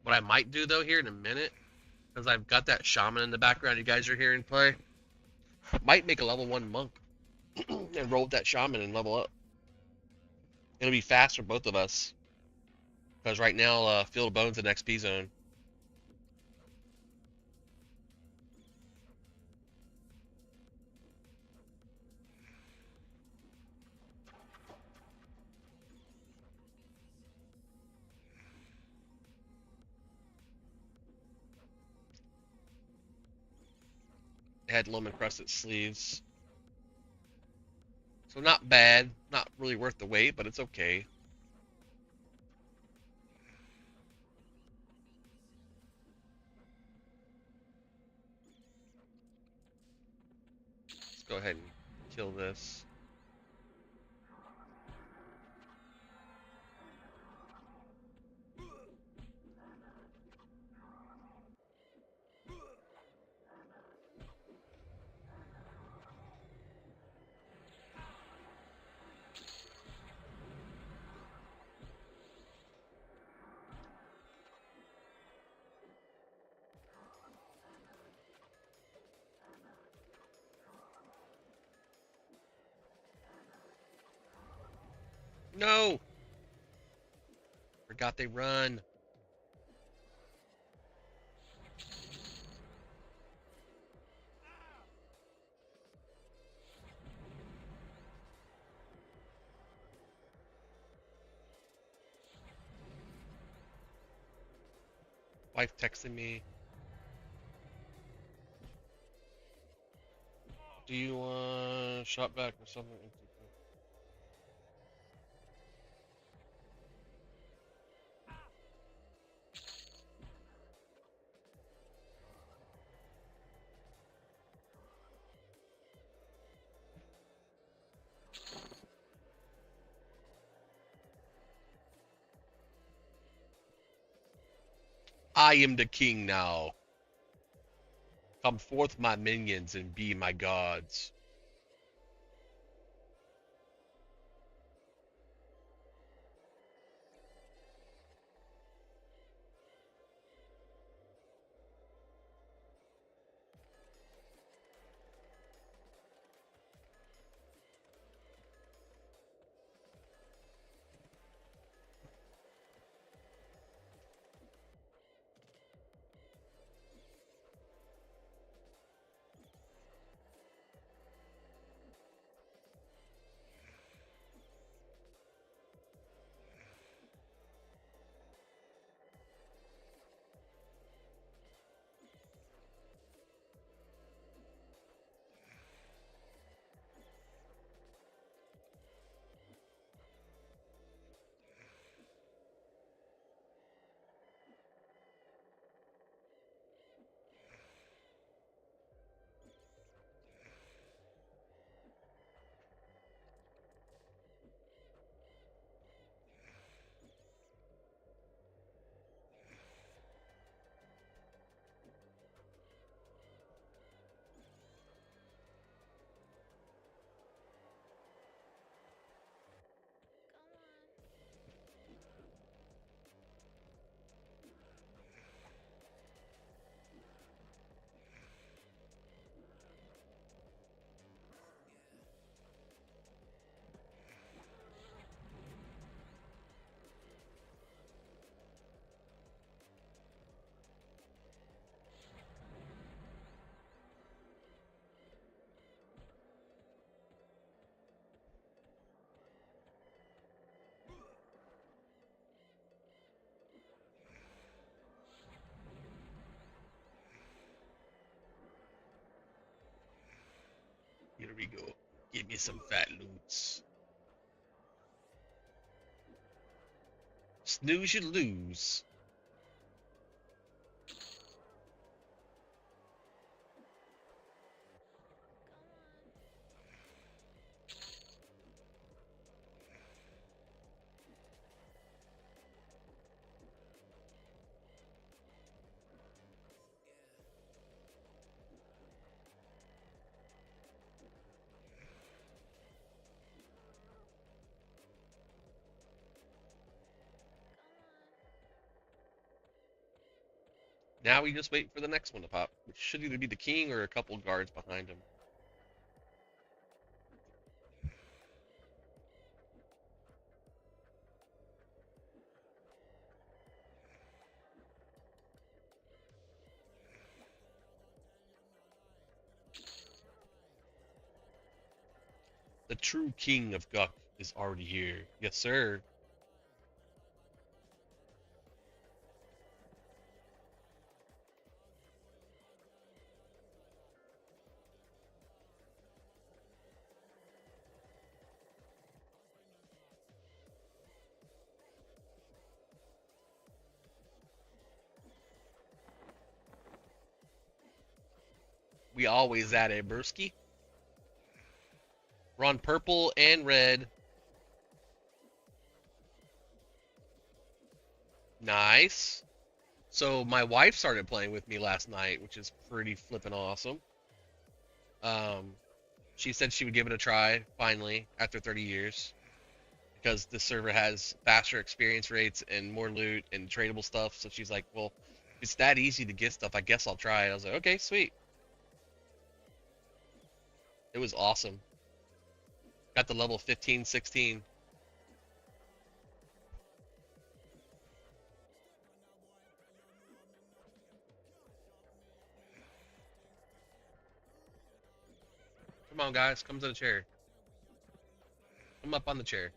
What I might do though here in a minute, because I've got that shaman in the background you guys are hearing play, might make a level 1 monk and roll with that shaman and level up. It'll be fast for both of us. Because right now, Field of Bones and XP zone. It had lemon crusted sleeves. So not bad. Not really worth the wait, but it's okay. Let's go ahead and kill this. No! Forgot they run. Wife texting me. Do you want shot back or something? I am the king now. Come forth, my minions, and be my gods. Here we go. Give me some fat loots. Snooze, you lose. Now we just wait for the next one to pop, which should either be the king or a couple guards behind him. The true king of Guck is already here. Yes, sir. We always at it, Bursky. We're on purple and red. Nice. So my wife started playing with me last night, which is pretty flippin' awesome. Um, she said she would give it a try, finally, after 30 years. Because the server has faster experience rates and more loot and tradable stuff. So she's like, well, if it's that easy to get stuff, I guess I'll try it. I was like, okay, sweet. It was awesome. Got the level 15, 16. Come on, guys. Come to the chair. Come up on the chair.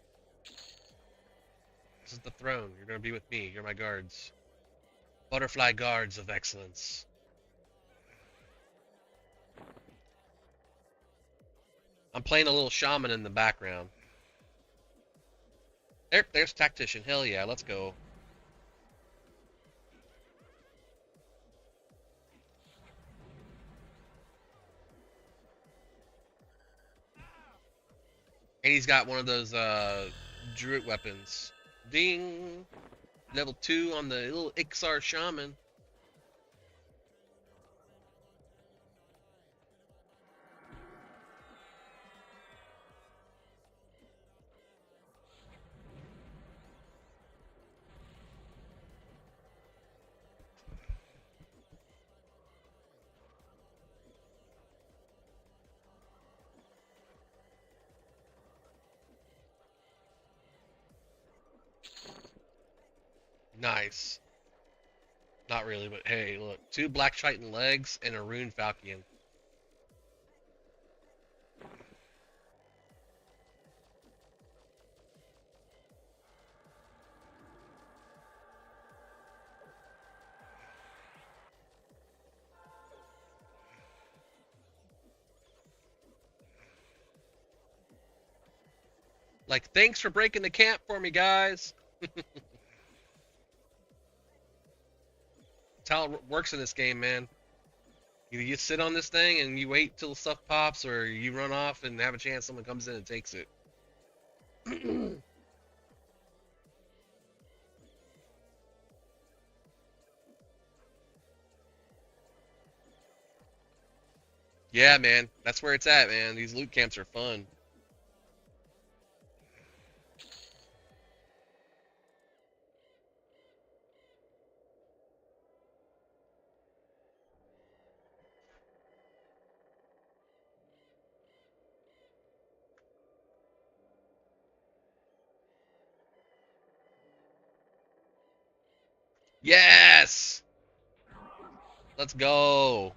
This is the throne. You're going to be with me. You're my guards. Butterfly guards of excellence. I'm playing a little shaman in the background. There's tactician. Hell yeah, let's go. And he's got one of those druid weapons. Ding! Level 2 on the little Ixar shaman. Nice. Not really, but hey, look. 2 Black Triton legs and a Rune Falcon. Like, thanks for breaking the camp for me, guys. That's how it works in this game, man. Either you sit on this thing and you wait till stuff pops, or you run off and have a chance someone comes in and takes it. Yeah, man. That's where it's at, man. These loot camps are fun. Yes! Let's go.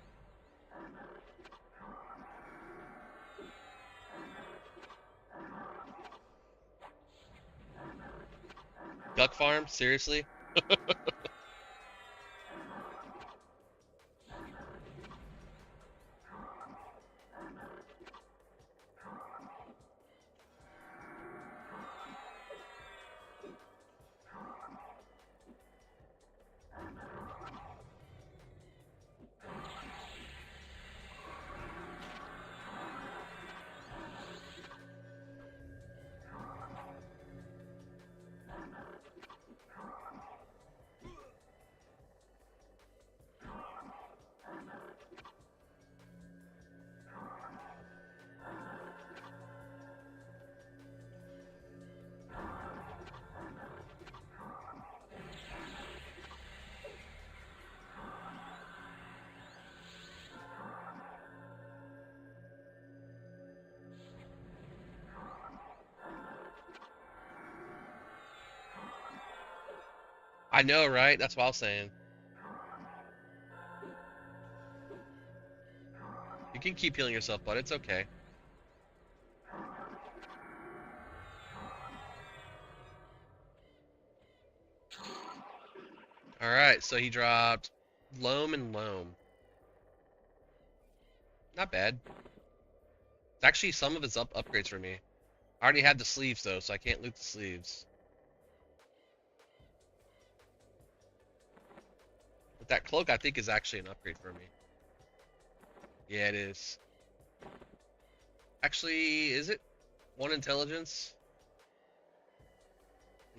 Duck farm? Seriously? I know, right? That's what I was saying. You can keep healing yourself, but it's okay. Alright, so he dropped Loam and Loam. Not bad. Actually, some of his upgrades for me. I already had the sleeves, though, so I can't loot the sleeves. But that cloak, I think, is actually an upgrade for me. Yeah, it is. Actually, is it? One intelligence?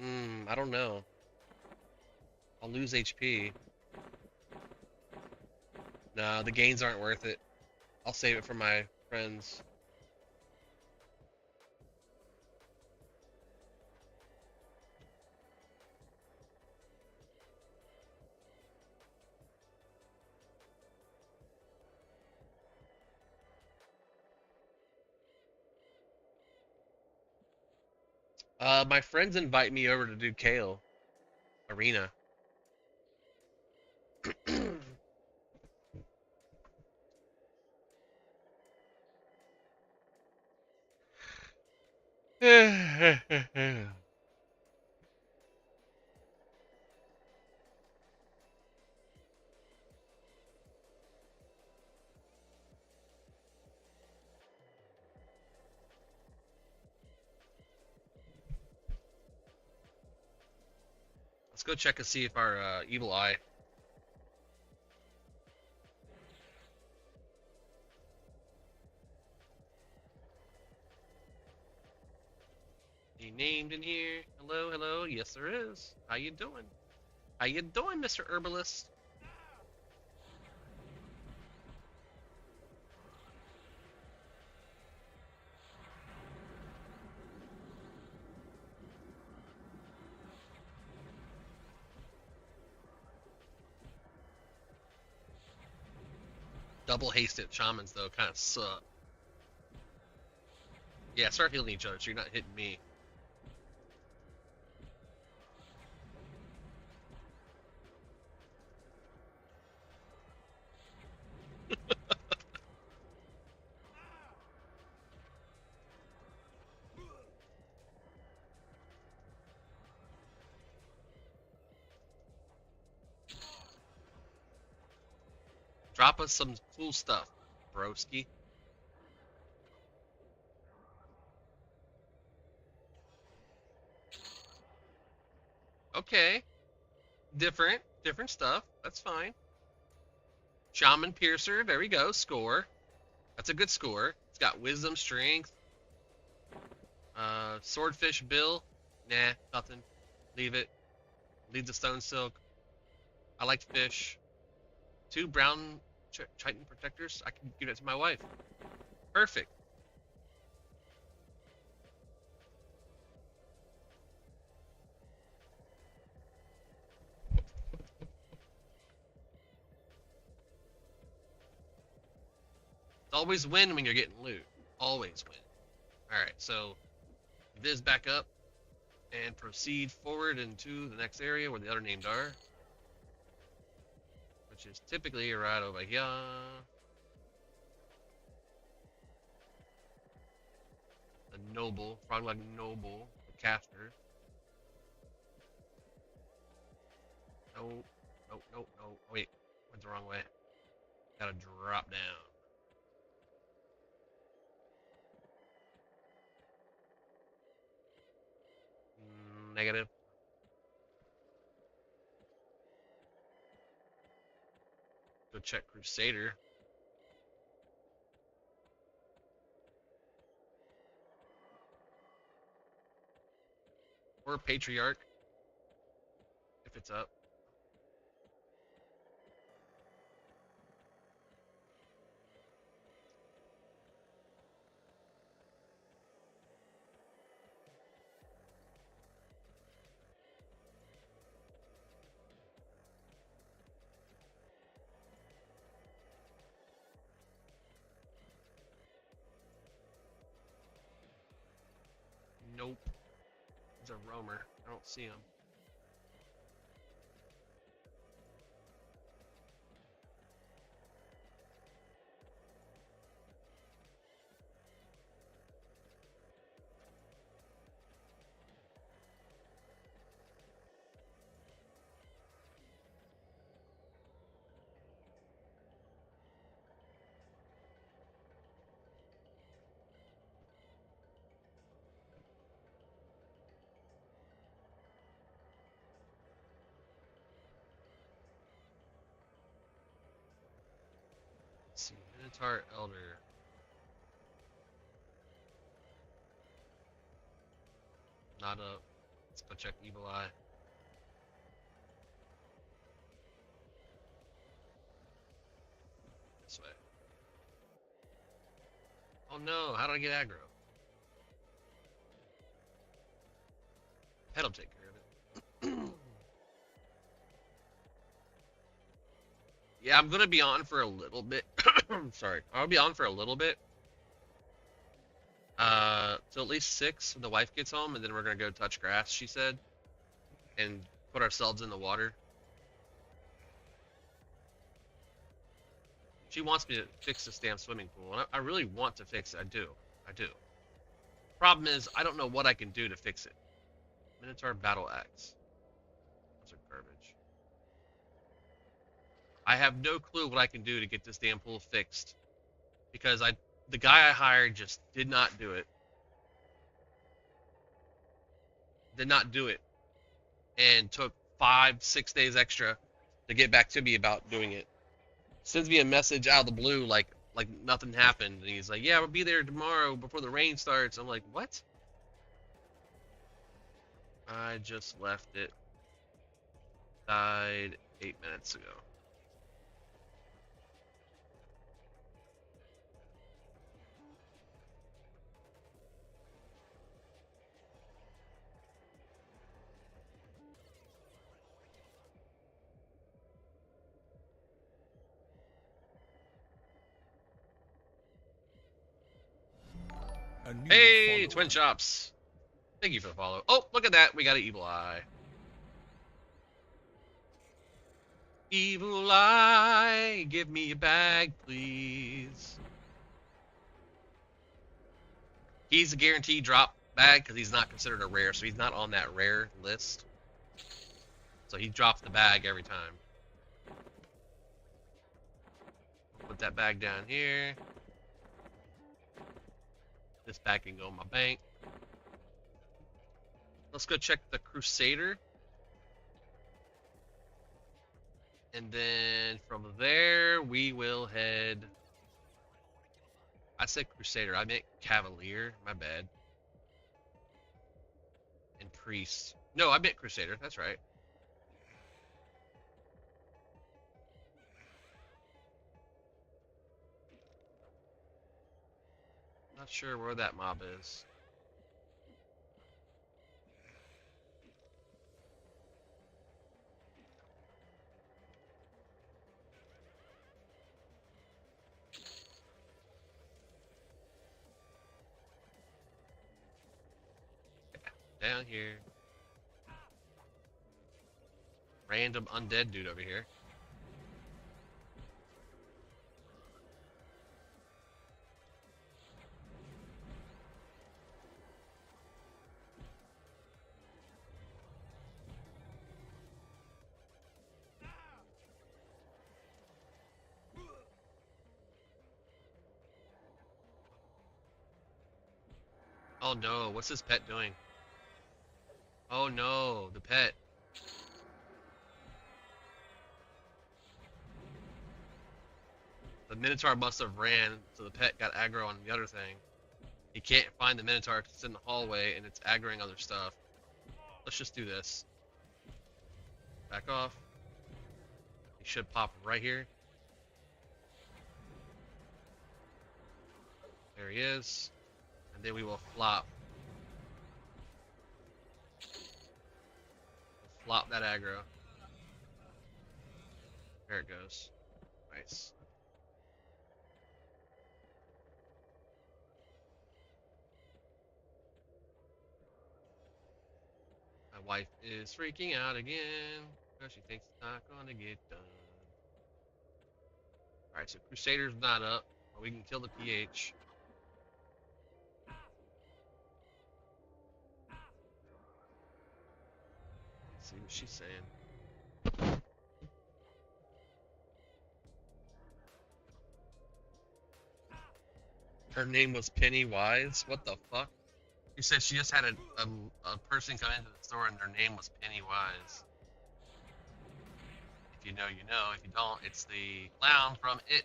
I don't know. I'll lose HP. No, the gains aren't worth it. I'll save it for my friends. My friends invite me over to do Kale Arena. Let's go check and see if our evil eye. Any named in here? Hello, hello. Yes, there is. How you doing? How you doing, Mr. Herbalist? Double hasted shamans though kind of suck. Yeah, start healing each other so you're not hitting me. Drop us some cool stuff, broski. Okay, different stuff. That's fine. Shaman Piercer, there we go. Score. That's a good score. It's got wisdom, strength. Swordfish Bill. Nah, nothing. Leave it. Leave the stone silk. I like fish. 2 brown chitin protectors. I can give that to my wife. Perfect. Always win when you're getting loot. Always win. Alright, so viz back up and proceed forward into the next area where the other named are. Which is typically right over here. The noble, frog-like noble, the caster. No, no, no, no. Oh, wait, went the wrong way. Gotta drop down. Negative. Go check Crusader. Or Patriarch. If it's up. Nope. He's a roamer. I don't see him. Minotaur Elder. Not up. Let's go check Evil Eye. This way. Oh no, how do I get aggro? Pet'll take care of it. Yeah, I'm gonna be on for a little bit. Sorry, I'll be on for a little bit. Till at least 6 when the wife gets home, and then we're gonna go touch grass, she said, and put ourselves in the water. She wants me to fix this damn swimming pool, and I really want to fix it. I do. Problem is, I don't know what I can do to fix it. Minotaur Battle Axe. Those are garbage. I have no clue what I can do to get this damn pool fixed. Because the guy I hired just did not do it. Did not do it. And took 5-6 days extra to get back to me about doing it. Sends me a message out of the blue like nothing happened. And he's like, yeah, we'll be there tomorrow before the rain starts. I'm like, what? I just left it. Died 8 minutes ago. Hey, Twin Chops. Thank you for the follow. Oh, look at that. We got an Evil Eye. Evil Eye, give me a bag, please. He's a guaranteed drop bag because he's not considered a rare, so he's not on that rare list. So he drops the bag every time. Put that bag down here. This bag can go in my bank. Let's go check the Crusader. And then from there, we will head... I said Crusader. I meant Cavalier. My bad. And Priest. No, I meant Crusader. That's right. Not sure where that mob is. Down here. Random undead dude over here. Oh no, what's this pet doing? Oh no, the pet. The Minotaur must have ran, so the pet got aggro on the other thing. He can't find the Minotaur because it's in the hallway and it's aggroing other stuff. Let's just do this. Back off. He should pop right here. There he is. And then we will flop. Flop that aggro. There it goes. Nice. My wife is freaking out again because she thinks it's not gonna get done. Alright, so Crusader's not up, but we can kill the PH. Let's see what she's saying. Her name was Pennywise? What the fuck? She said she just had a person come into the store and their name was Pennywise. If you know, you know. If you don't, it's the clown from It.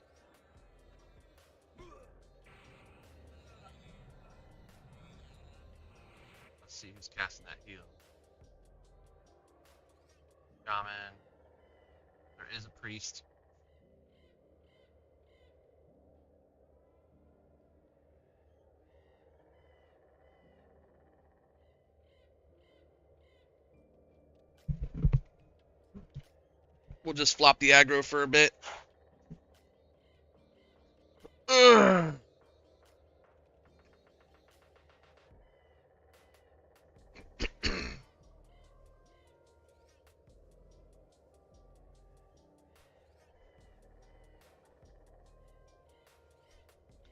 Let's see who's casting that heal. Shaman. There is a priest. We'll just flop the aggro for a bit. Ugh.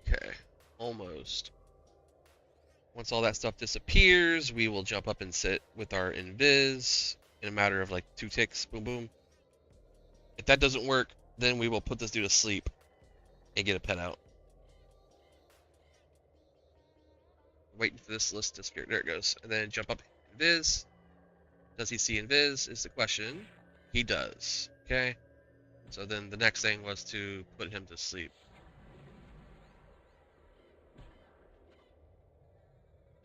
Okay, almost. Once all that stuff disappears, we will jump up and sit with our invis in a matter of like 2 ticks. Boom, boom. If that doesn't work, then we will put this dude to sleep and get a pet out. Waiting for this list to disappear. There it goes. And then jump up invis. Does he see invis is the question. He does. Okay. So then the next thing was to put him to sleep.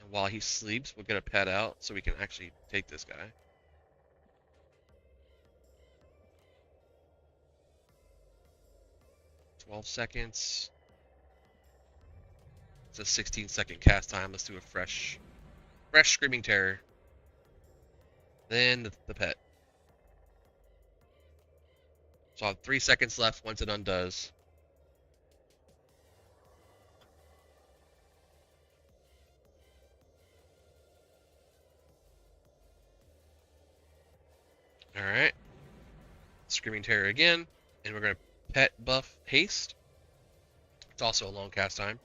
And while he sleeps, we'll get a pet out so we can actually take this guy. "12 seconds. It's a 16-second cast time. Let's do a fresh Screaming Terror. Then the pet. So I have 3 seconds left once it undoes. Alright. Screaming Terror again. And we're going to pet buff haste. It's also a long cast time.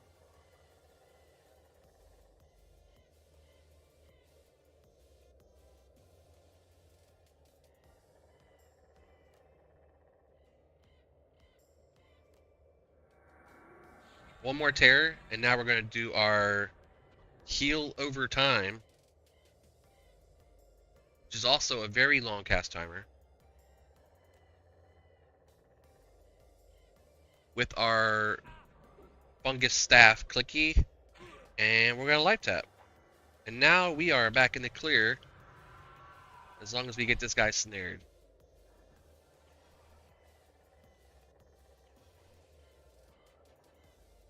One more terror, and now we're going to do our heal over time, which is also a very long cast timer. With our fungus staff clicky, and we're going to life tap. And now we are back in the clear, as long as we get this guy snared.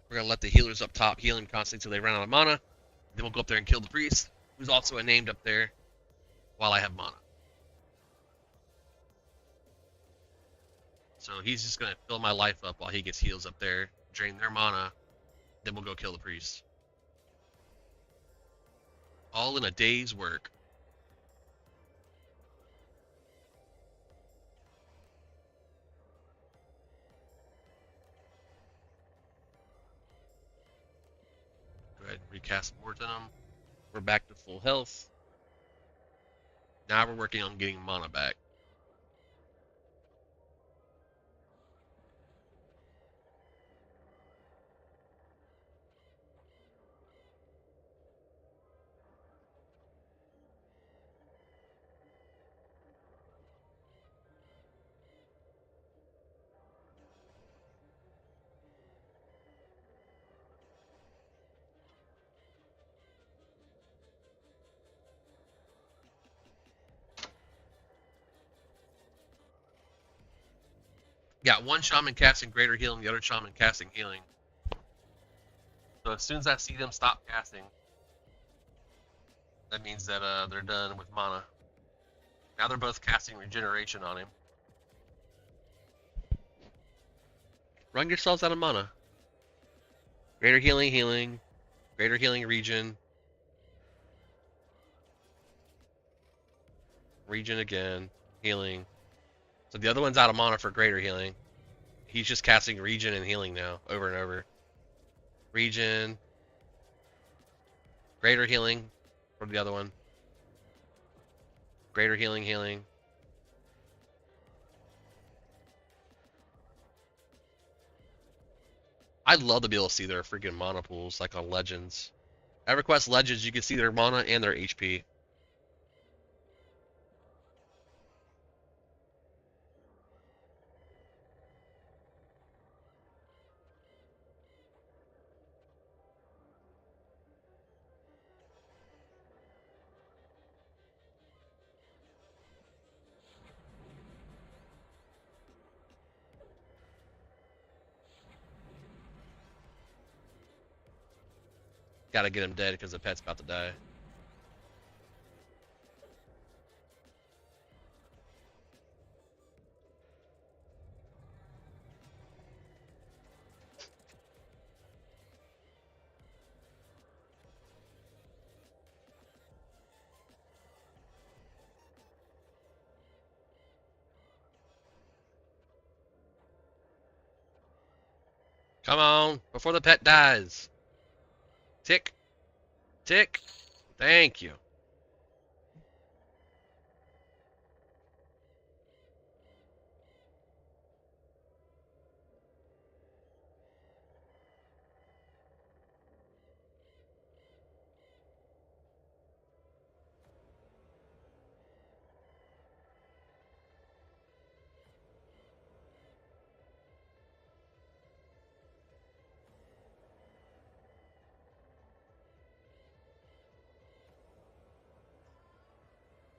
We're going to let the healers up top heal him constantly until they run out of mana. Then we'll go up there and kill the priest, who's also named up there, while I have mana. So he's just going to fill my life up while he gets heals up there, drain their mana, then we'll go kill the priest. All in a day's work. Go ahead and recast Mortenum. We're back to full health. Now we're working on getting mana back. Got one shaman casting greater healing, the other shaman casting healing. So as soon as I see them stop casting, that means that they're done with mana. Now they're both casting regeneration on him. Run yourselves out of mana. Greater healing, healing. Greater healing, regen. Regen again. Healing. So the other one's out of mana for greater healing. He's just casting regen and healing now, over and over. Regen. Greater healing for the other one. Greater healing, healing. I'd love to be able to see their freaking mana pools, like on Legends. EverQuest Legends, you can see their mana and their HP. Gotta get him dead because the pet's about to die. Come on, before the pet dies. Tick, tick. Thank you.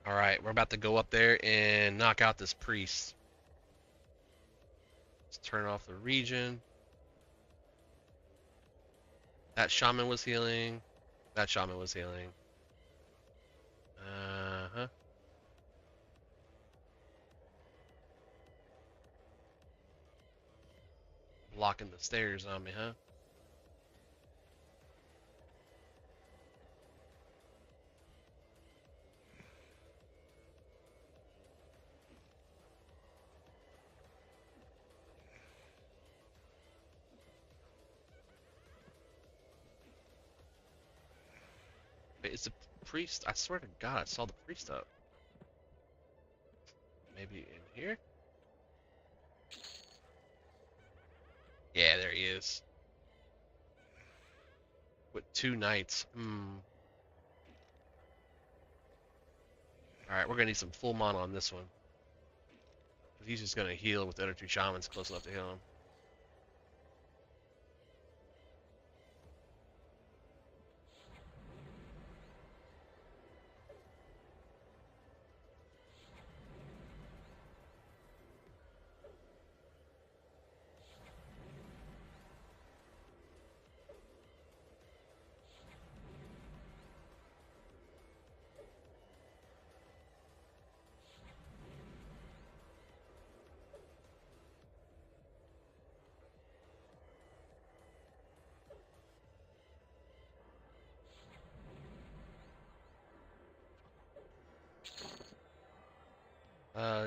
Alright, we're about to go up there and knock out this priest. Let's turn off the region. That shaman was healing. That shaman was healing. Uh-huh. Blocking the stairs on me, huh? Wait, is the priest? I swear to God, I saw the priest up. Maybe in here? Yeah, there he is. With 2 knights. Alright, we're gonna need some full mana on this one. He's just gonna heal with the other 2 shamans close enough to heal him.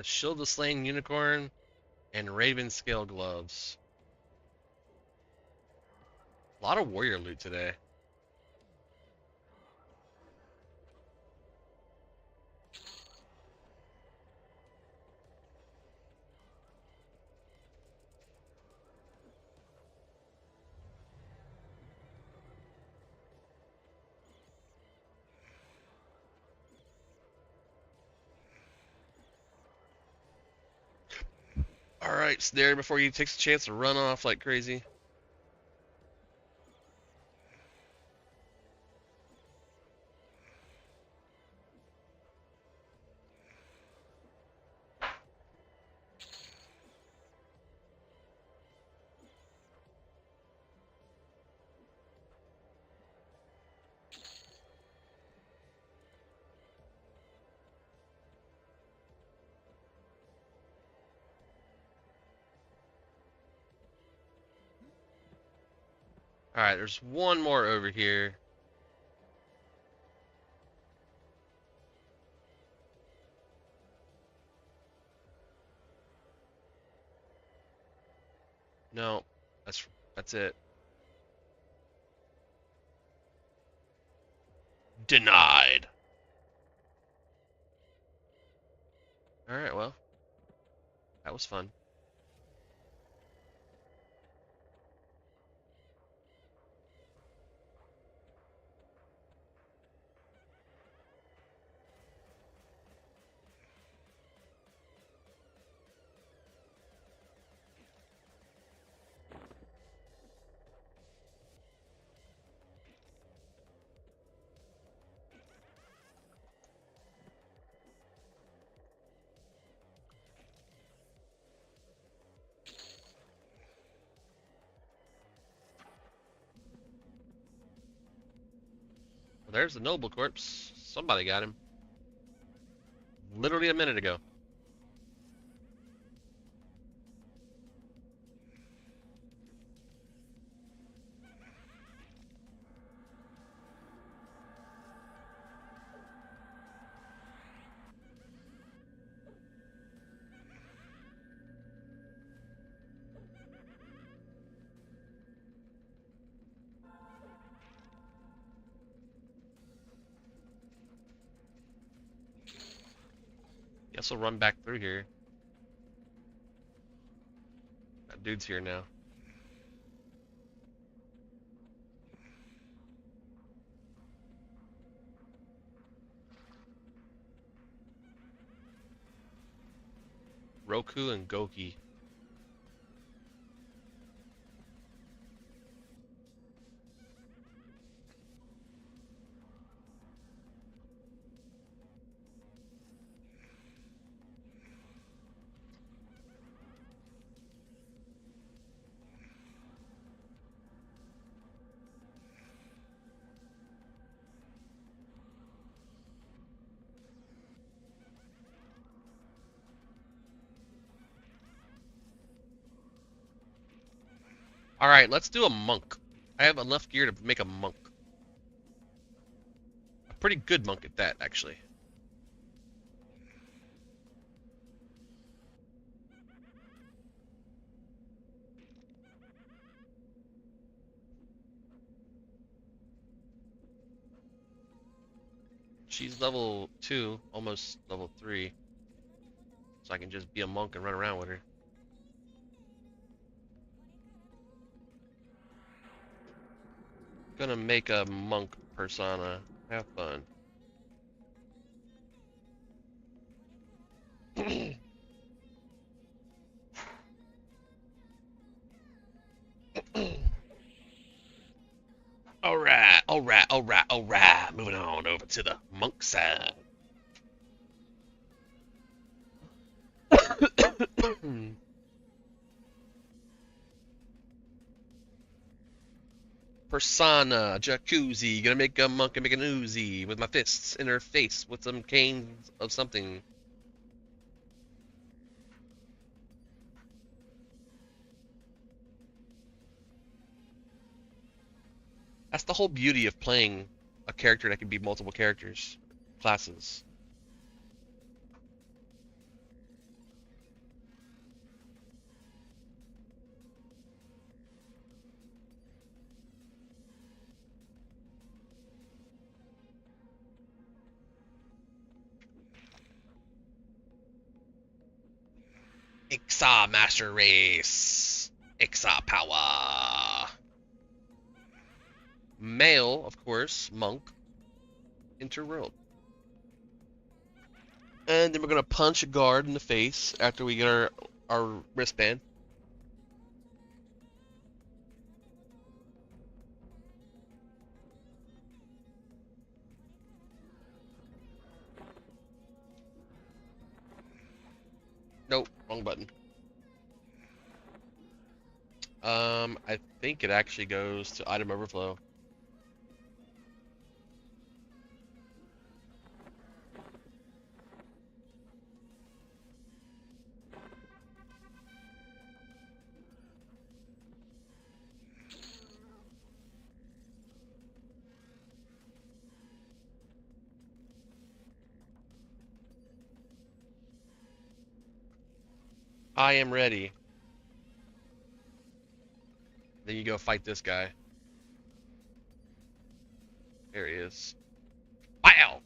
Shield the Slain Unicorn and Raven Scale Gloves. A lot of warrior loot today. Alright, Snare, before he takes a chance to run off like crazy. Alright, there's one more over here. No, that's it. Denied. Alright, well. That was fun. Well, there's the noble corpse. Somebody got him. Literally a minute ago. Guess we'll run back through here. That dude's here now. Roku and Goki. Alright, let's do a monk. I have enough gear to make a monk. A pretty good monk at that, actually. She's level 2, almost level 3. So I can just be a monk and run around with her. Gonna make a monk persona. Have fun. Alright, alright, alright, alright. Moving on over to the monk side. Persona, jacuzzi, gonna make a monk and make an Uzi with my fists in her face with some canes of something. That's the whole beauty of playing a character that can be multiple characters, classes. Ixa Master Race. Ixa Power. Male, of course, monk. Interworld. And then we're gonna punch a guard in the face after we get our wristband. Nope, wrong button. I think it actually goes to item overflow. I am ready. Then you go fight this guy. There he is. Wow!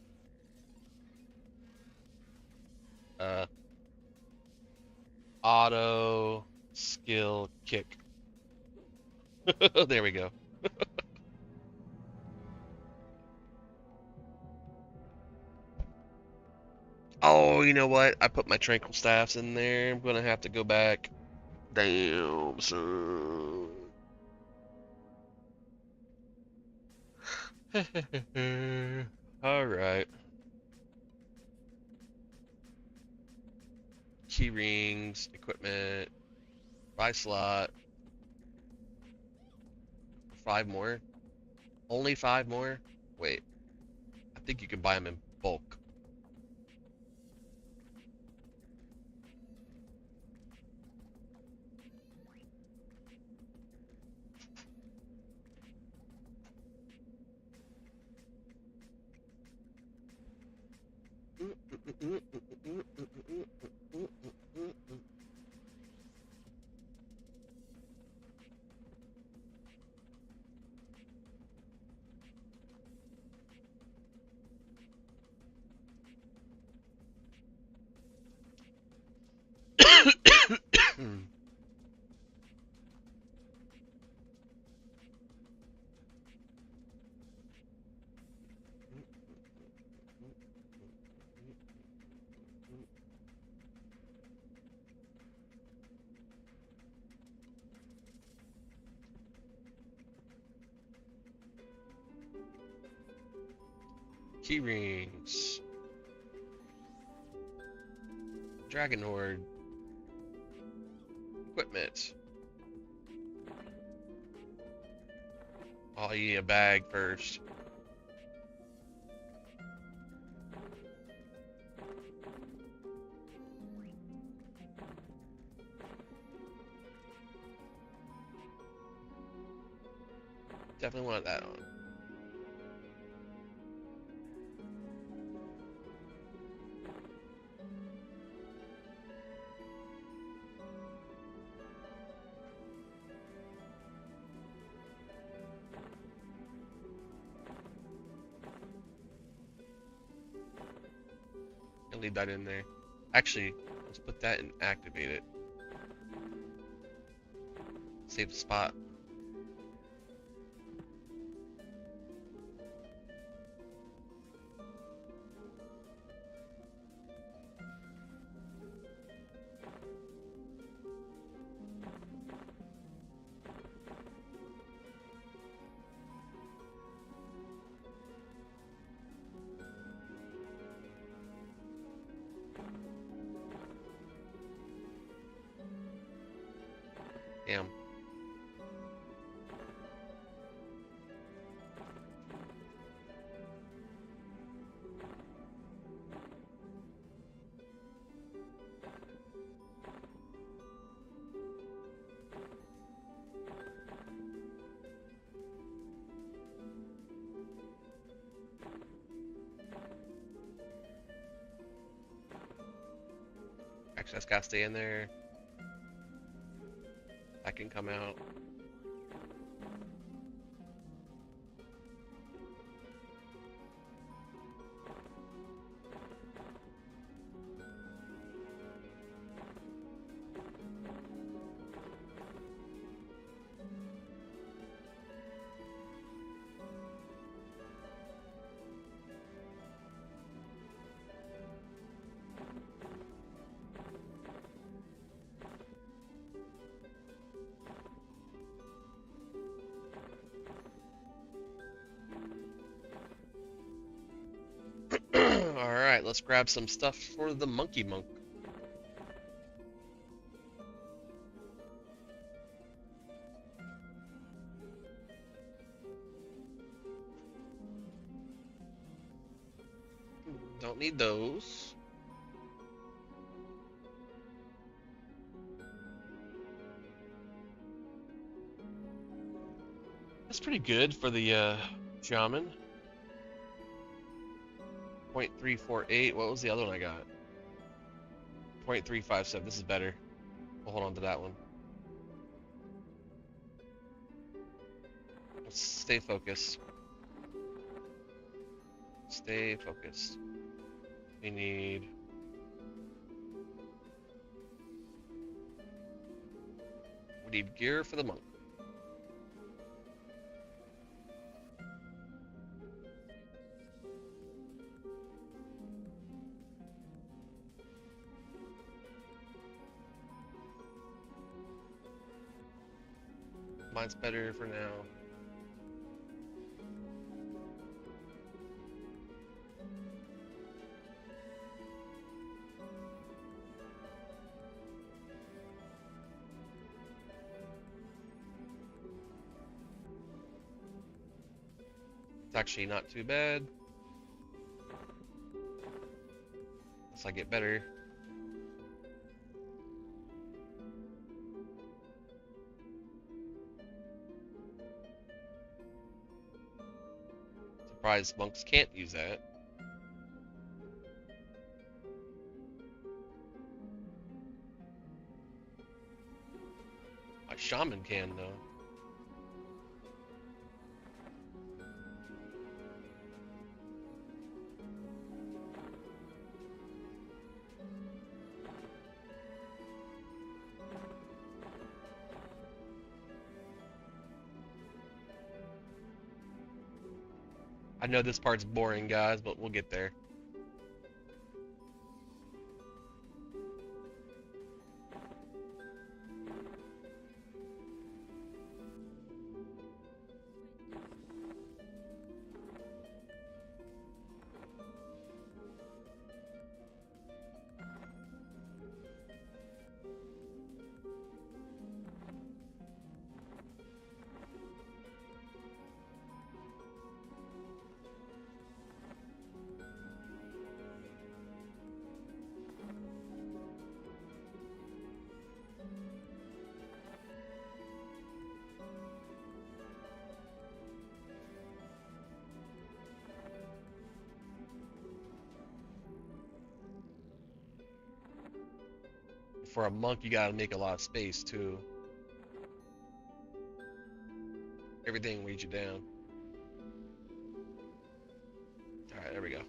Auto skill kick. There we go. Oh, you know what? I put my tranquil staffs in there. I'm gonna have to go back. Damn, son. Alright. Key rings, equipment, buy slot. 5 more? Only 5 more? Wait. think you can buy them in bulk. Key rings. Dragon Horde. Equipment. Oh, you need a bag first. Definitely want that on. I'll leave that in there. Actually, let's put that and activate it. Save the spot. Damn. Actually, that's gotta stay in there. That can come out. Alright, let's grab some stuff for the monkey monk. Don't need those. That's pretty good for the shaman. 0.348. What was the other one I got? 0.357. This is better. We'll hold on to that one. Let's stay focused. Stay focused. We need... gear for the monk. Mine's better for now. It's actually not too bad. Unless I get better. Surprised monks can't use that. My shaman can though. I know this part's boring, guys, but we'll get there. For a monk, you gotta make a lot of space too. Everything weighs you down. Alright, there we go.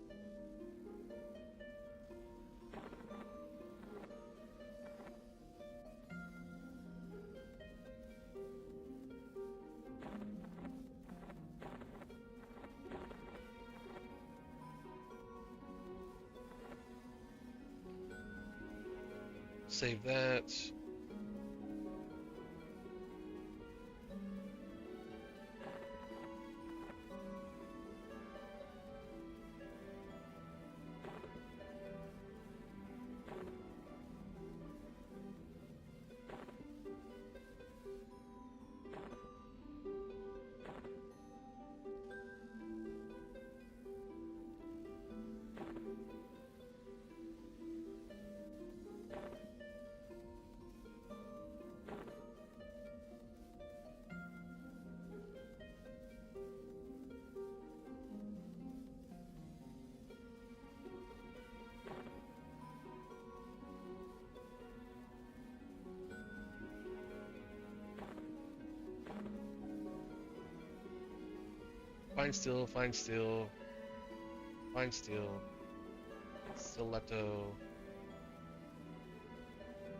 Save that. Find still, find still, find still, stiletto,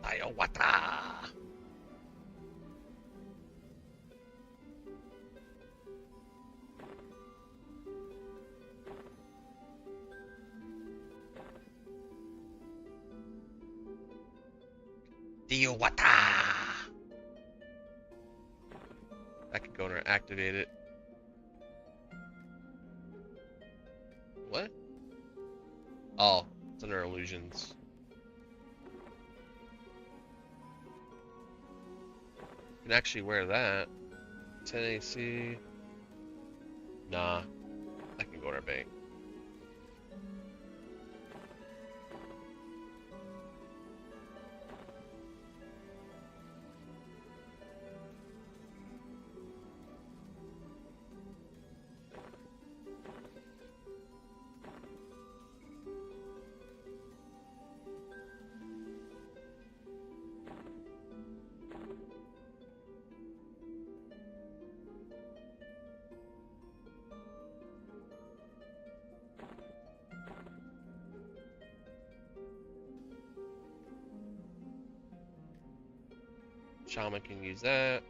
Ayawata! Diowata! I could go in and activate it. What? Oh, it's under illusions. You can actually wear that. 10 AC. Nah, I can go to our bank. Shaman can use that.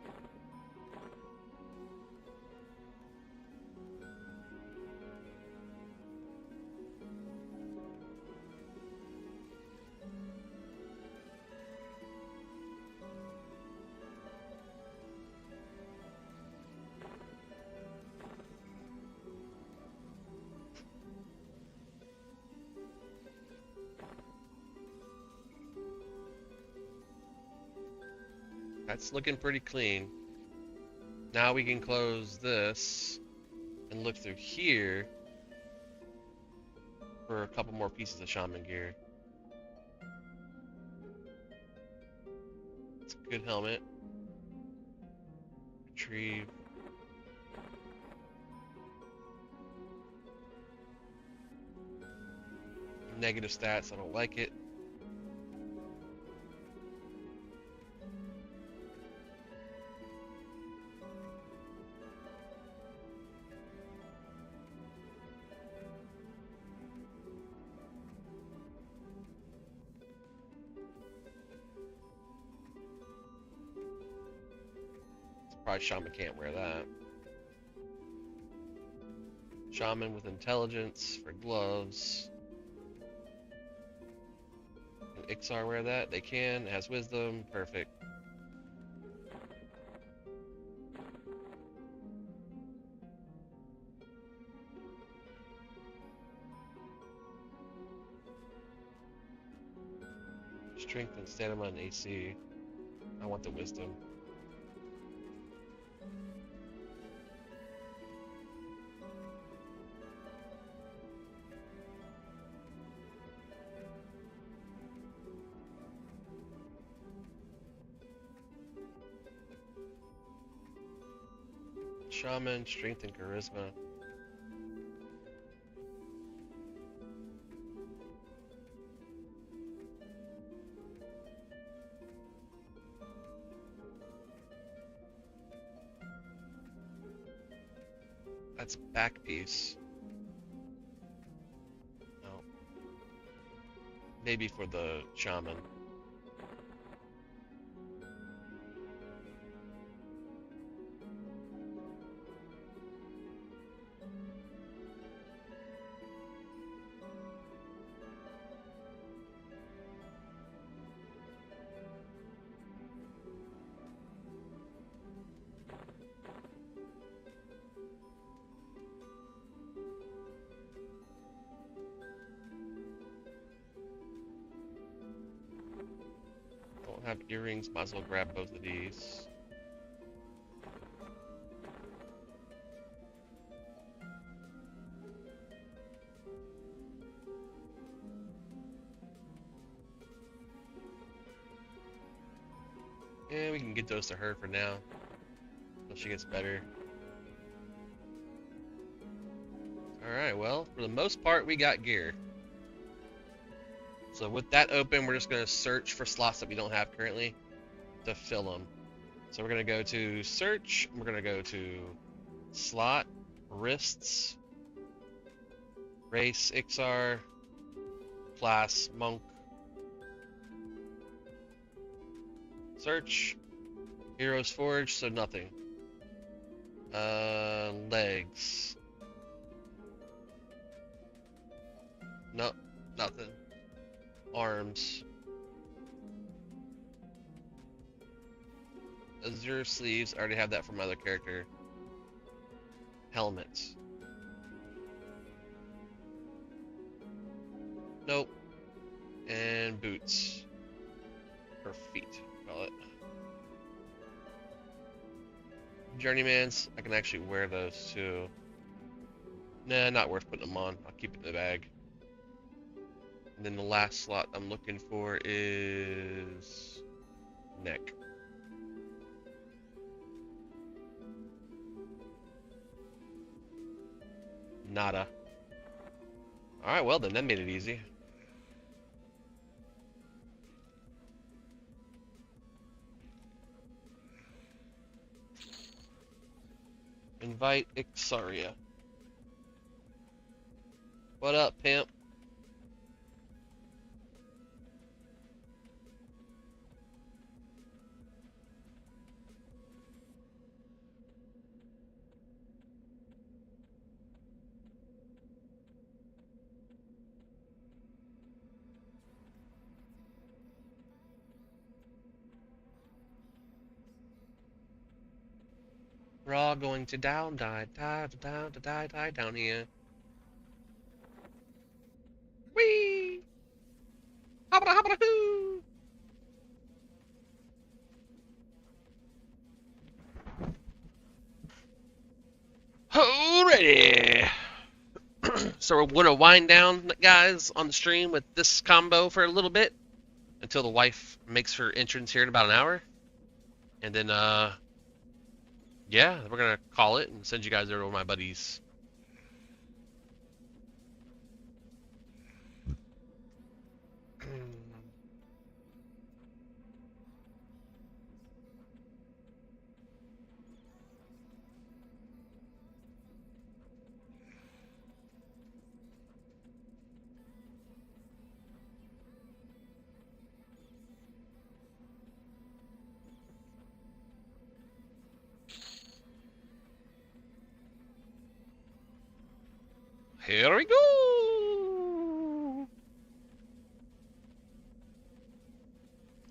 That's looking pretty clean. Now we can close this and look through here for a couple more pieces of shaman gear. Good helmet. Retrieve. Negative stats, I don't like it. Probably Shaman can't wear that. Shaman with intelligence for gloves. Can Ixar wear that? They can. It has wisdom. Perfect. Strength and stamina and AC. I want the wisdom. Shaman, strength and charisma. That's back piece. No. Maybe for the shaman. Don't have earrings, might as well grab both of these. Yeah, we can get those to her for now, until she gets better. Alright, well, for the most part, we got gear. So with that open, we're just going to search for slots that we don't have currently to fill them. So we're going to go to search, we're going to go to slot, wrists, race, Ixar, class, monk, search, heroes forge, so nothing. Legs. Nope, nothing. Arms. Azure sleeves, I already have that from my other character. Helmets. Nope. And boots. Or feet, call it. Journeyman's, I can actually wear those too. Nah, not worth putting them on. I'll keep it in the bag. And then the last slot I'm looking for is neck. Nada. Alright, well then, that made it easy. Invite Ixaria. What up, pimp? We're all going to die down here. Whee! Hoppity hoppity hoo! Alrighty! So we're gonna wind down, guys, on the stream with this combo for a little bit until the wife makes her entrance here in about an hour. And then, yeah, we're gonna call it and send you guys over to my buddies. Here we go.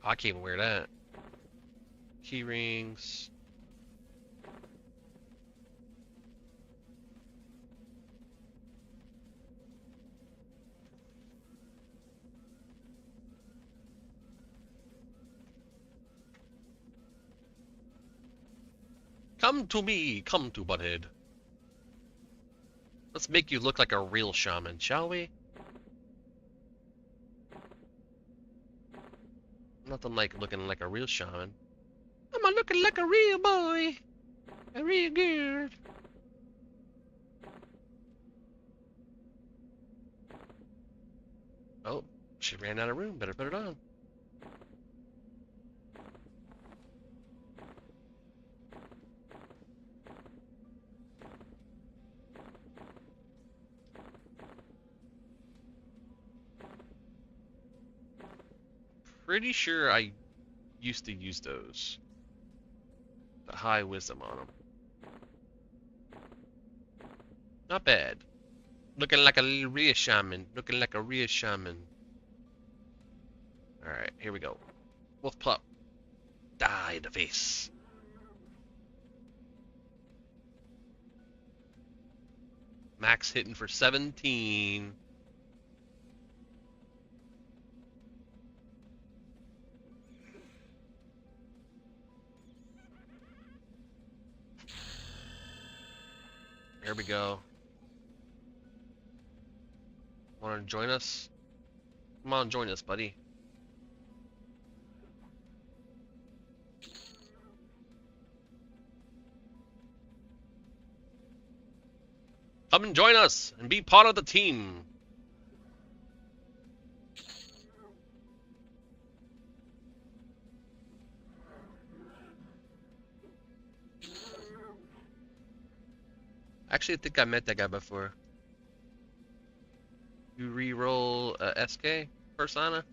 I can't even wear that. Key rings. Come to me, come to Butthead. Let's make you look like a real shaman, shall we? Nothing like looking like a real shaman. I'm looking like a real boy. A real girl. Oh, she ran out of room. Better put it on. Pretty sure I used to use those. The high wisdom on them. Not bad. Looking like a real shaman. Looking like a real shaman. Alright, here we go. Wolf pup. Die in the face. Max hitting for 17. There we go. Want to join us? Come on, join us, buddy. Come and join us and be part of the team. Actually, I think I met that guy before. You re-roll SK persona?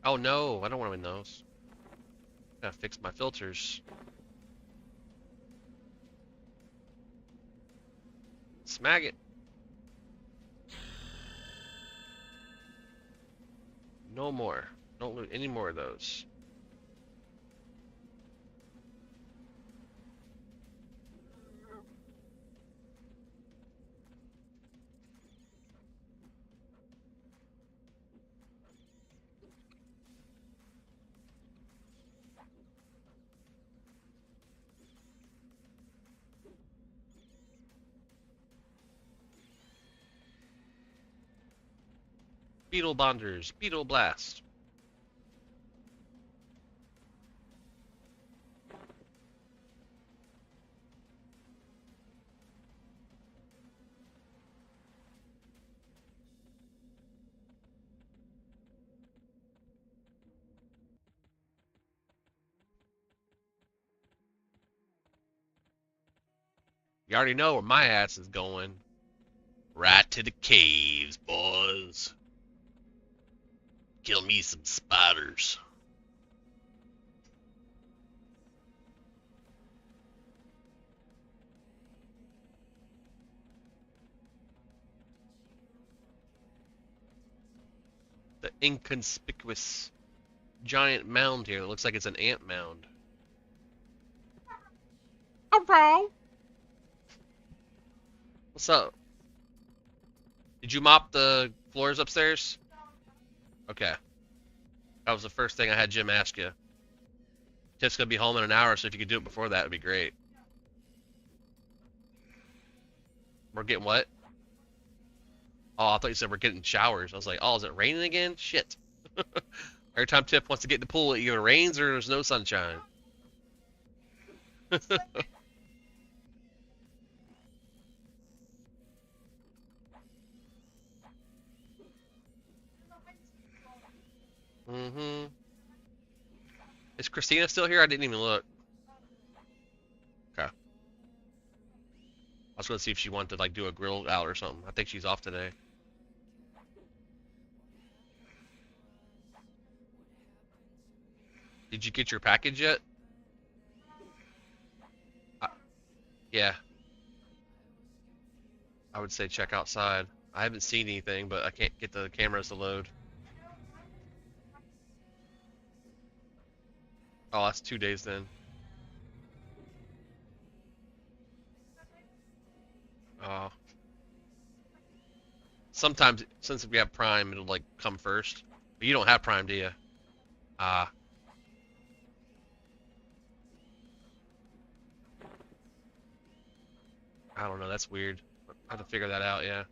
Oh no, I don't want to win those. Gotta fix my filters. Smack it. No more. Don't loot any more of those. Beetle Bonders, Beetle Blast. You already know where my ass is going. Right to the caves, boys. Kill me some spiders. inconspicuous giant mound here. It looks like it's an ant mound. Hello. What's up? Did you mop the floors upstairs? Okay. That was the first thing I had Jim ask you. Tiff's gonna be home in an hour, so if you could do it before that, it'd be great. We're getting what? Oh, I thought you said we're getting showers. I was like, oh, is it raining again? Shit. Every time Tiff wants to get in the pool, it either rains or there's no sunshine. Mm-hmm. Is Christina still here? I didn't even look. Okay. I was gonna see if she wanted to like do a grill out or something. I think she's off today. Did you get your package yet? Yeah. I would say check outside. I haven't seen anything, but I can't get the cameras to load. Oh, that's 2 days then. Oh. Sometimes, since we have Prime, it'll like come first. But you don't have Prime, do you? Ah. I don't know. That's weird. I have to figure that out. Yeah.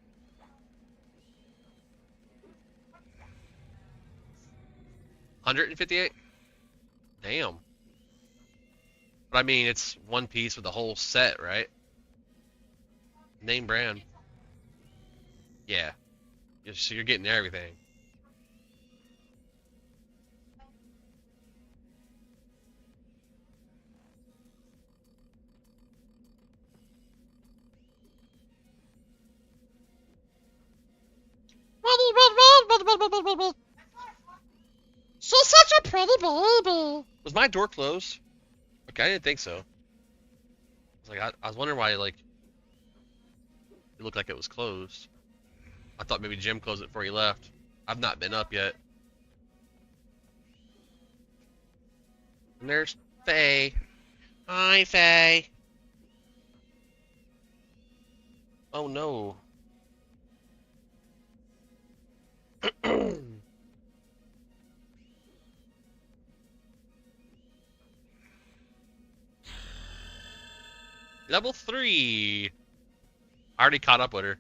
158? Damn. But I mean, it's one piece with the whole set, right? Name brand. Yeah. So you're getting everything. She's such a pretty baby. Was my door closed? Okay, I didn't think so. I was wondering why like it looked like it was closed. I thought maybe Jim closed it before he left. I've not been up yet. And there's Faye. Hi, Faye. Oh no. Level 3. I already caught up with her.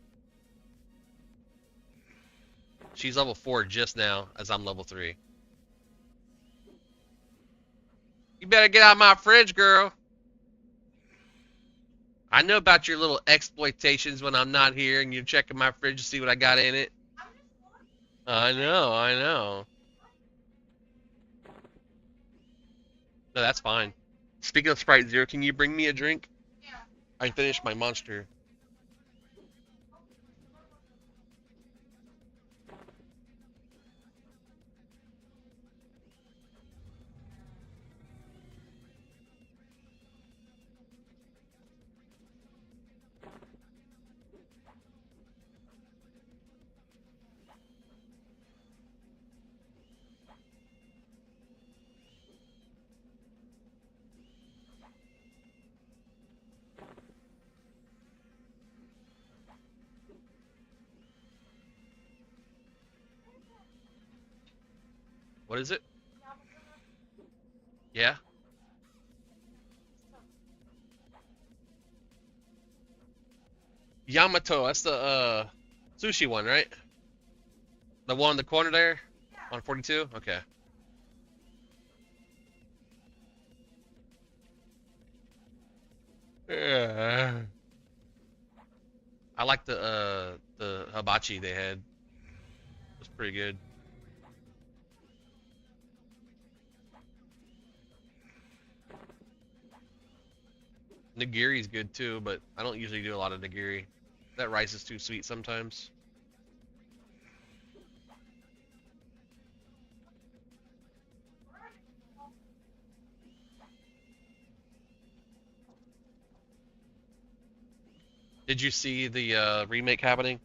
She's level 4 just now, as I'm level 3. You better get out of my fridge, girl. I know about your little exploitations when I'm not here and you're checking my fridge to see what I got in it. I know, I know. No, that's fine. Speaking of Sprite Zero, can you bring me a drink? Yeah. I finished my monster. What is it? Yeah? Yamato, that's the sushi one, right? The one in the corner there? On 42? Okay. Yeah. I like the hibachi they had. It was pretty good. Nigiri's good too, but I don't usually do a lot of nigiri. That rice is too sweet sometimes. Did you see the remake happening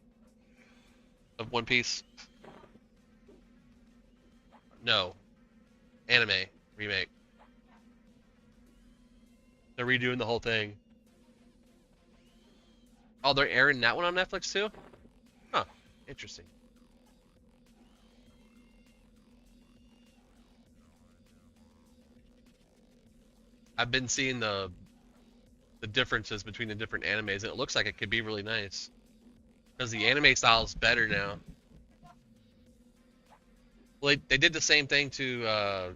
of One Piece? No, anime remake. They're redoing the whole thing. Oh, they're airing that one on Netflix too? Huh. Interesting. I've been seeing the differences between the different animes, and it looks like it could be really nice. Because the anime style is better now. Well, they did the same thing to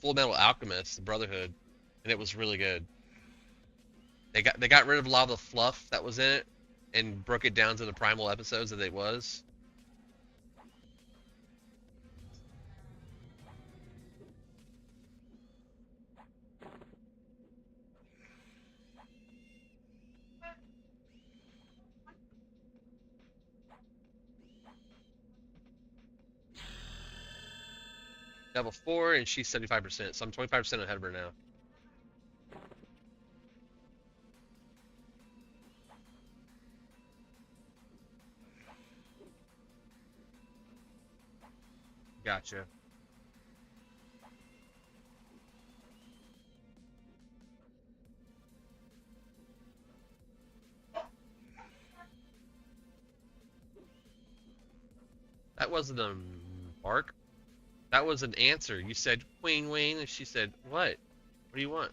Full Metal Alchemist, the Brotherhood, and it was really good. They got rid of a lot of the fluff that was in it and broke it down to the primal episodes that it was. Level 4, and she's 75%, so I'm 25% ahead of her now. Gotcha. That wasn't a bark. That was an answer. You said Wayne Wayne, and she said, "What? What do you want?"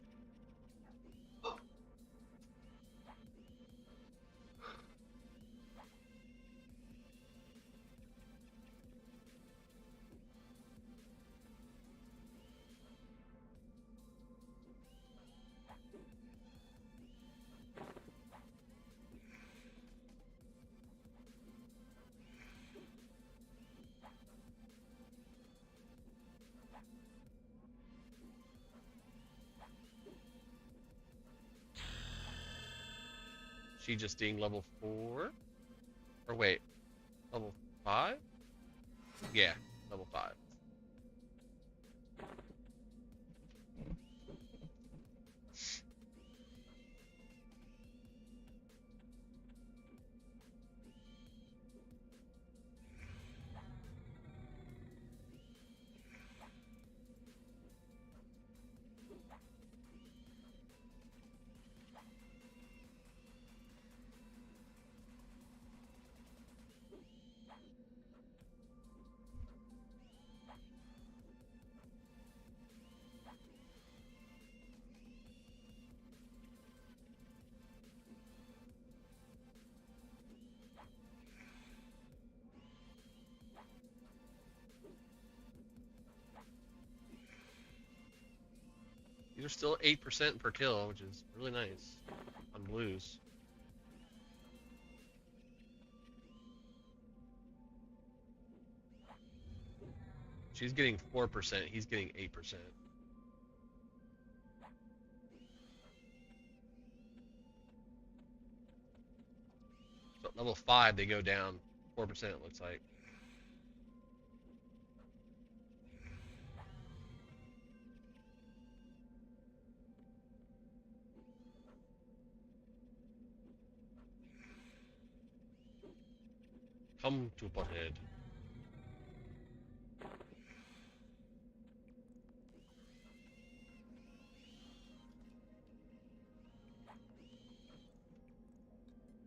She just being level 4? Or wait, level 5? Yeah, level 5. These are still 8% per kill, which is really nice on blues. She's getting 4%, he's getting 8%. So at level 5, they go down 4%, it looks like. Come to Butthead.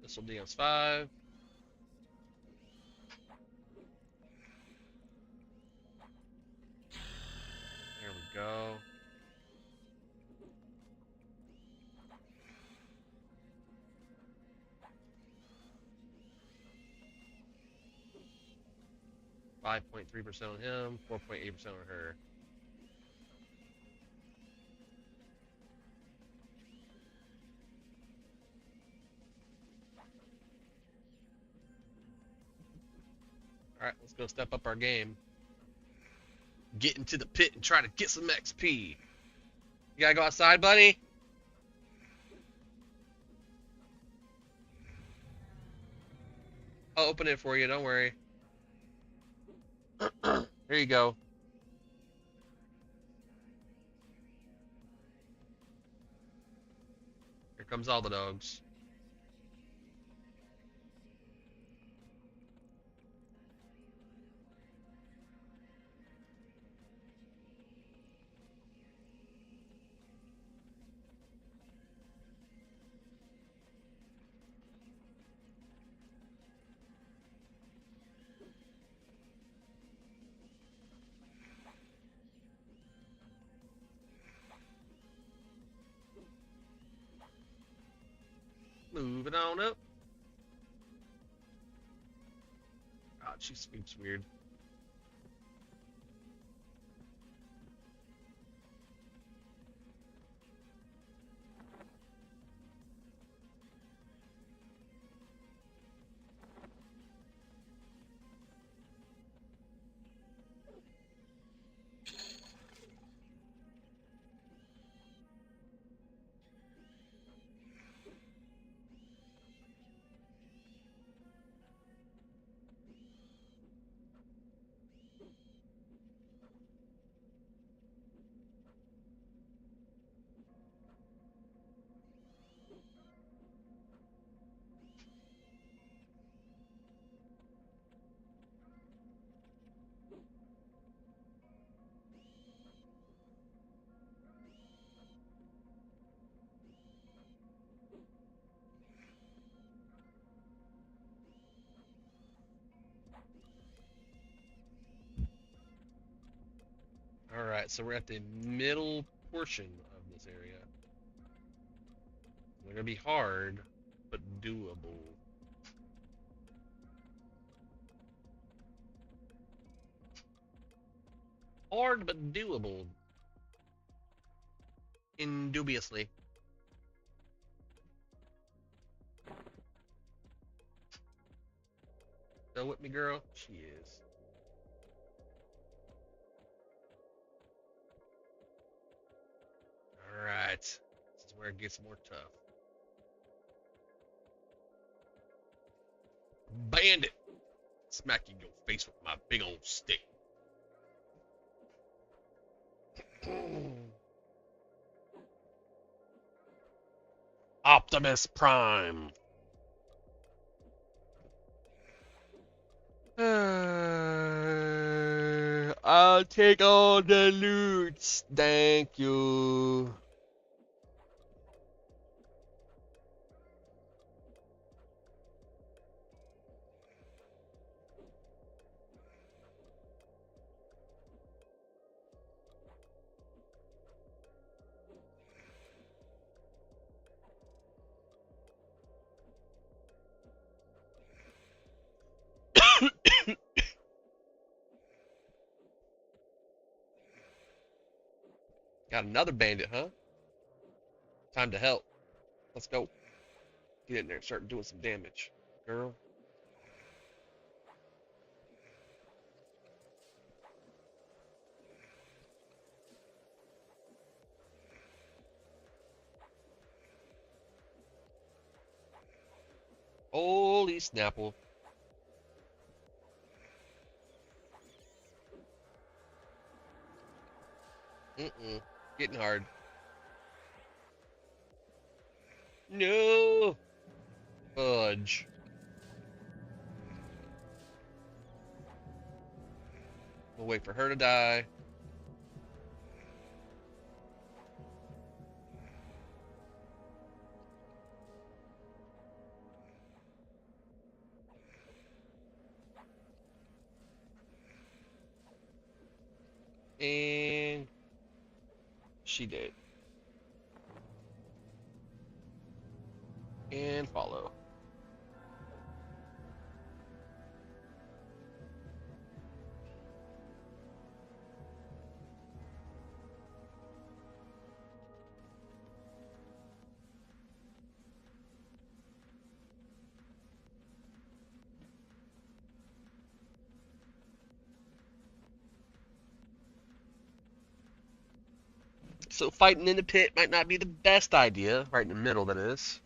This will be on 5. There we go. .3% on him, 4.8% on her. Alright, let's go step up our game. Get into the pit and try to get some XP. You gotta go outside, buddy? I'll open it for you, don't worry. Here you go. Here comes all the dogs. moving on up. God, she speaks weird. Alright, so we're at the middle portion of this area. They're gonna be hard, but doable. Hard, but doable. Indubiously. Still with me, girl? She is. Alright. This is where it gets more tough. Bandit! Smack you in your face with my big old stick. Optimus Prime. I'll take all the loot. Thank you. Got another bandit, huh? Time to help. Let's go. Get in there and start doing some damage, girl. Holy Snapple. Getting hard. No! Fudge. We'll wait for her to die. And she did. And follow. So fighting in the pit might not be the best idea. Right in the middle, that is.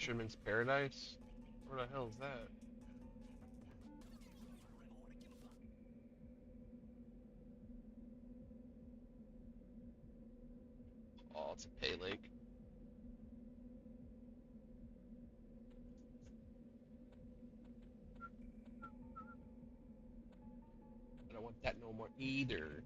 Fisherman's Paradise? Where the hell is that? Oh, it's a pay lake. I don't want that no more either.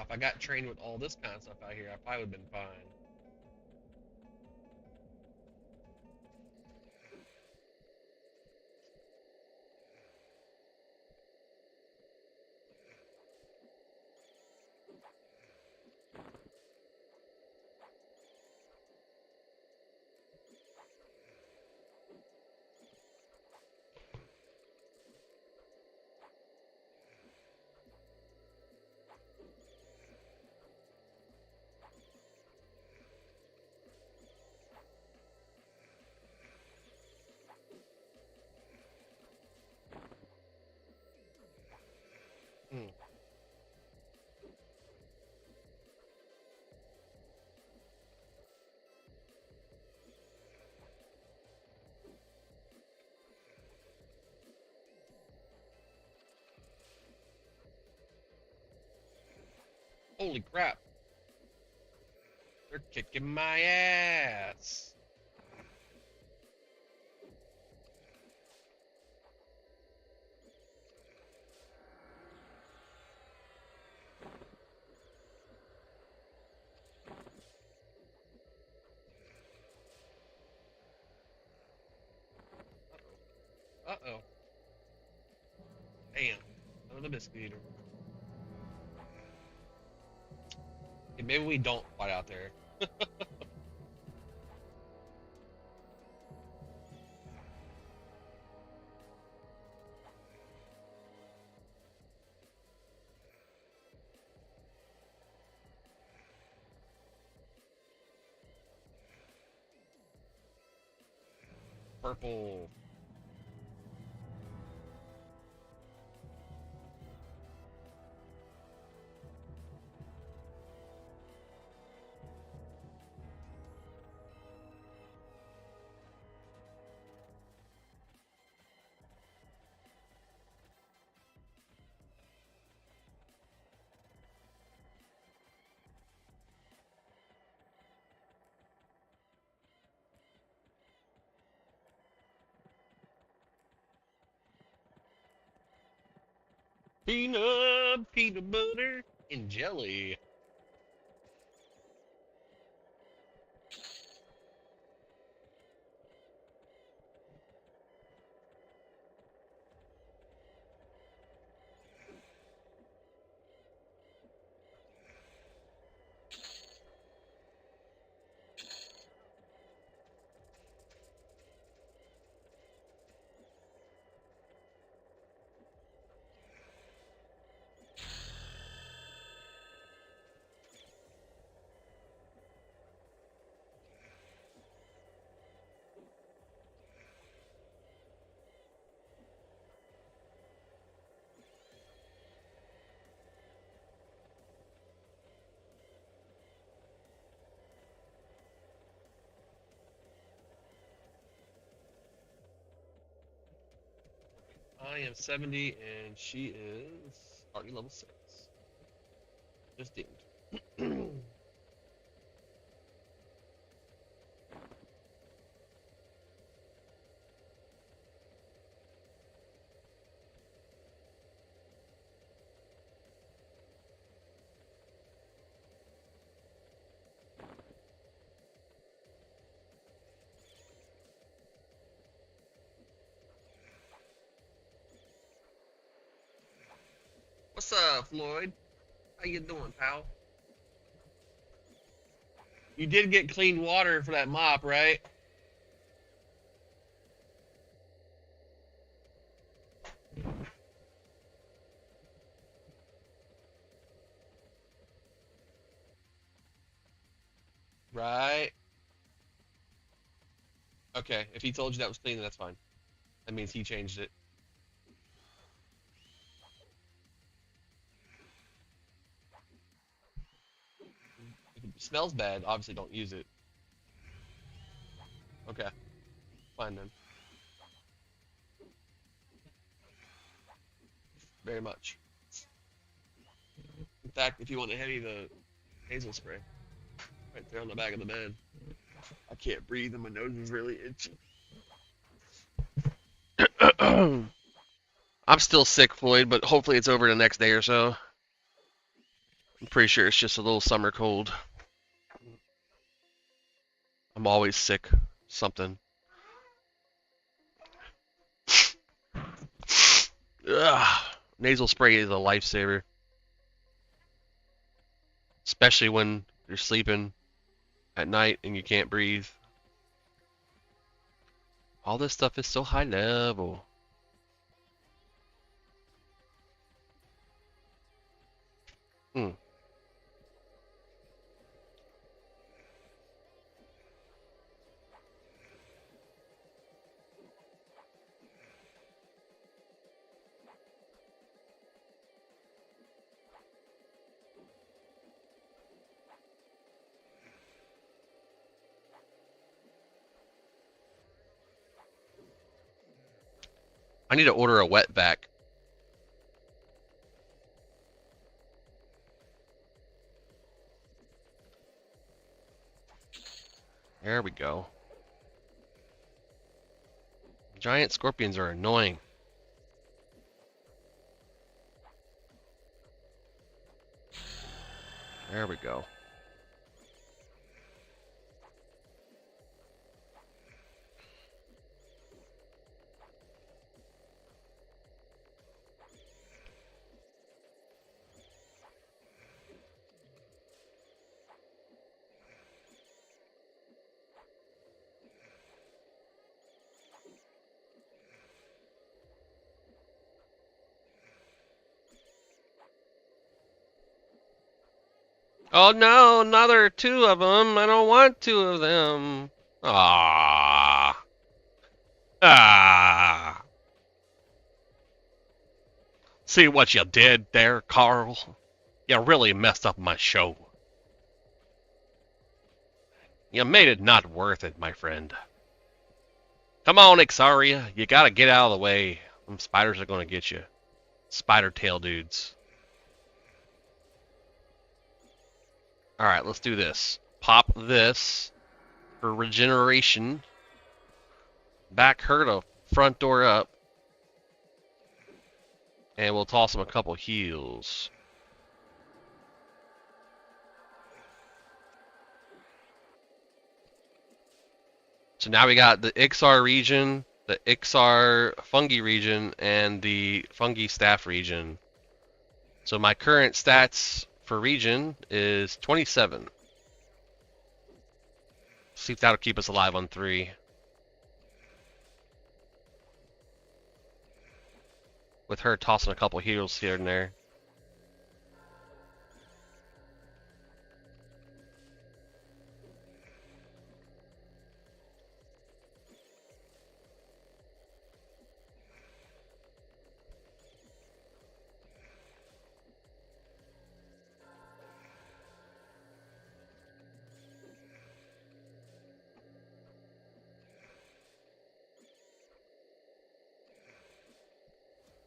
If I got trained with all this kind of stuff out here, I probably would have been fine. Hmm. Holy crap! They're kicking my ass! Uh-oh. Uh-oh. Damn. Another biscuit eater. Okay, maybe we don't fight out there. Purple. Peanut butter, and jelly. I am 70 and she is already level 6. Just deemed. What's up, Floyd? How you doing, pal? You did get clean water for that mop, right? Right. Okay, if he told you that was clean, then that's fine. That means he changed it. If it smells bad, obviously don't use it. Okay, fine then. Very much. In fact, if you want to hand me the nasal spray, right there on the back of the bed. I can't breathe and my nose is really itchy. I'm still sick, Floyd, but hopefully it's over the next day or so. I'm pretty sure it's just a little summer cold. I'm always sick. Something. Ugh. Nasal spray is a lifesaver. Especially when you're sleeping at night and you can't breathe. All this stuff is so high level. Hmm. I need to order a wet vac. There we go. Giant scorpions are annoying. There we go. Oh no, another two of them. I don't want two of them. Ah. Ah. See what you did there, Carl? You really messed up my show. You made it not worth it, my friend. Come on, Ixaria. You gotta get out of the way. Them spiders are gonna get you. Spider tail dudes. Alright, let's do this. Pop this for regeneration. Back her to front door up. And we'll toss him a couple heals. So now we got the Ixar region, the Ixar fungi region, and the fungi staff region. So my current stats for region is 27. See if that'll keep us alive on 3. With her tossing a couple heals here and there.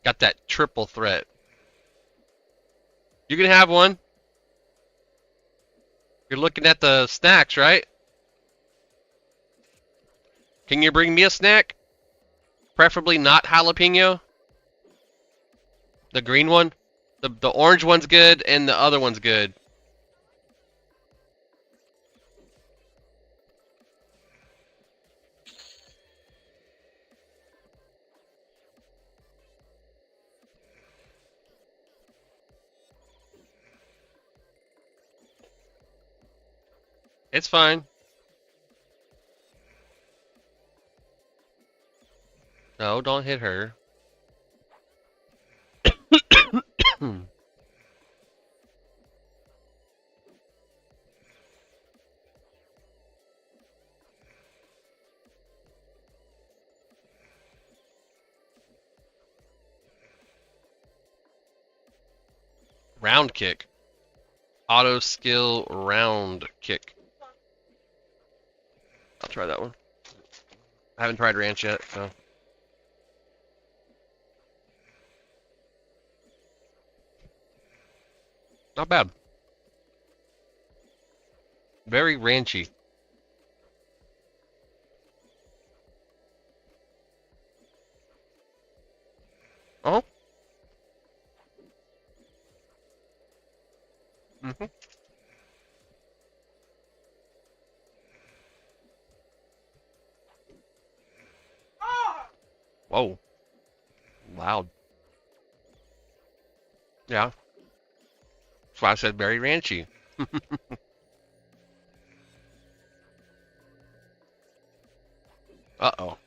Got that triple threat. You can have one. You're looking at the snacks, right? Can you bring me a snack? Preferably not jalapeno. The green one. The orange one's good and the other one's good. It's fine. No, don't hit her. Round kick. Auto skill round kick. I'll try that one. I haven't tried ranch yet, so. Not bad. Very ranchy. Oh. Mm-hmm. Whoa. Loud. Yeah. That's why I said very ranchy. Uh-oh.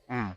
Mm.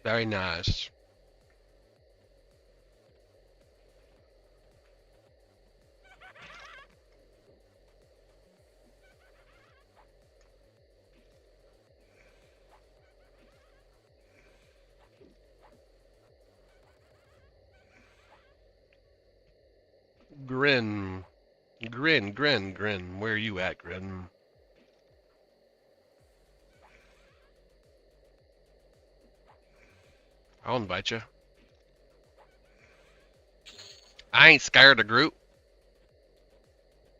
Very nice. Grin. Grin, grin, grin. Where are you at, Grin? I'll invite you. I ain't scared of Groot.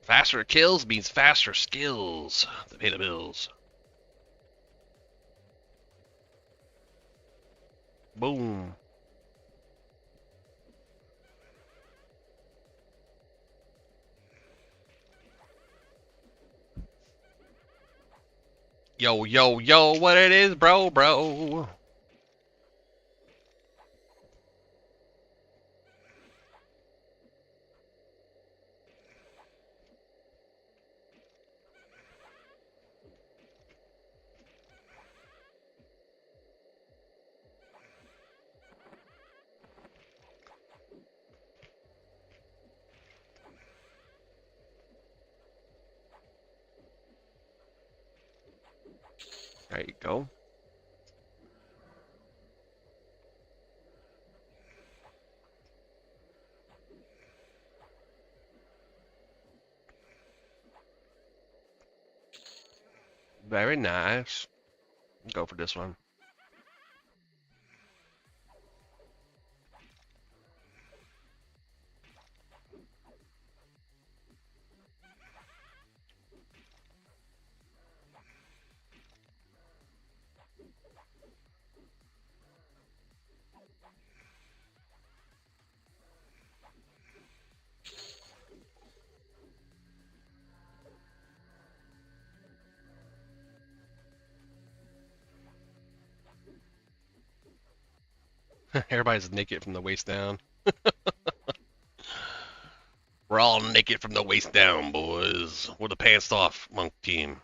Faster kills means faster skills to pay the bills. Boom. Yo, yo, yo, what it is, bro, bro. There you go. Very nice. Go for this one. Everybody's naked from the waist down. We're all naked from the waist down, boys. We're the pants off monk team.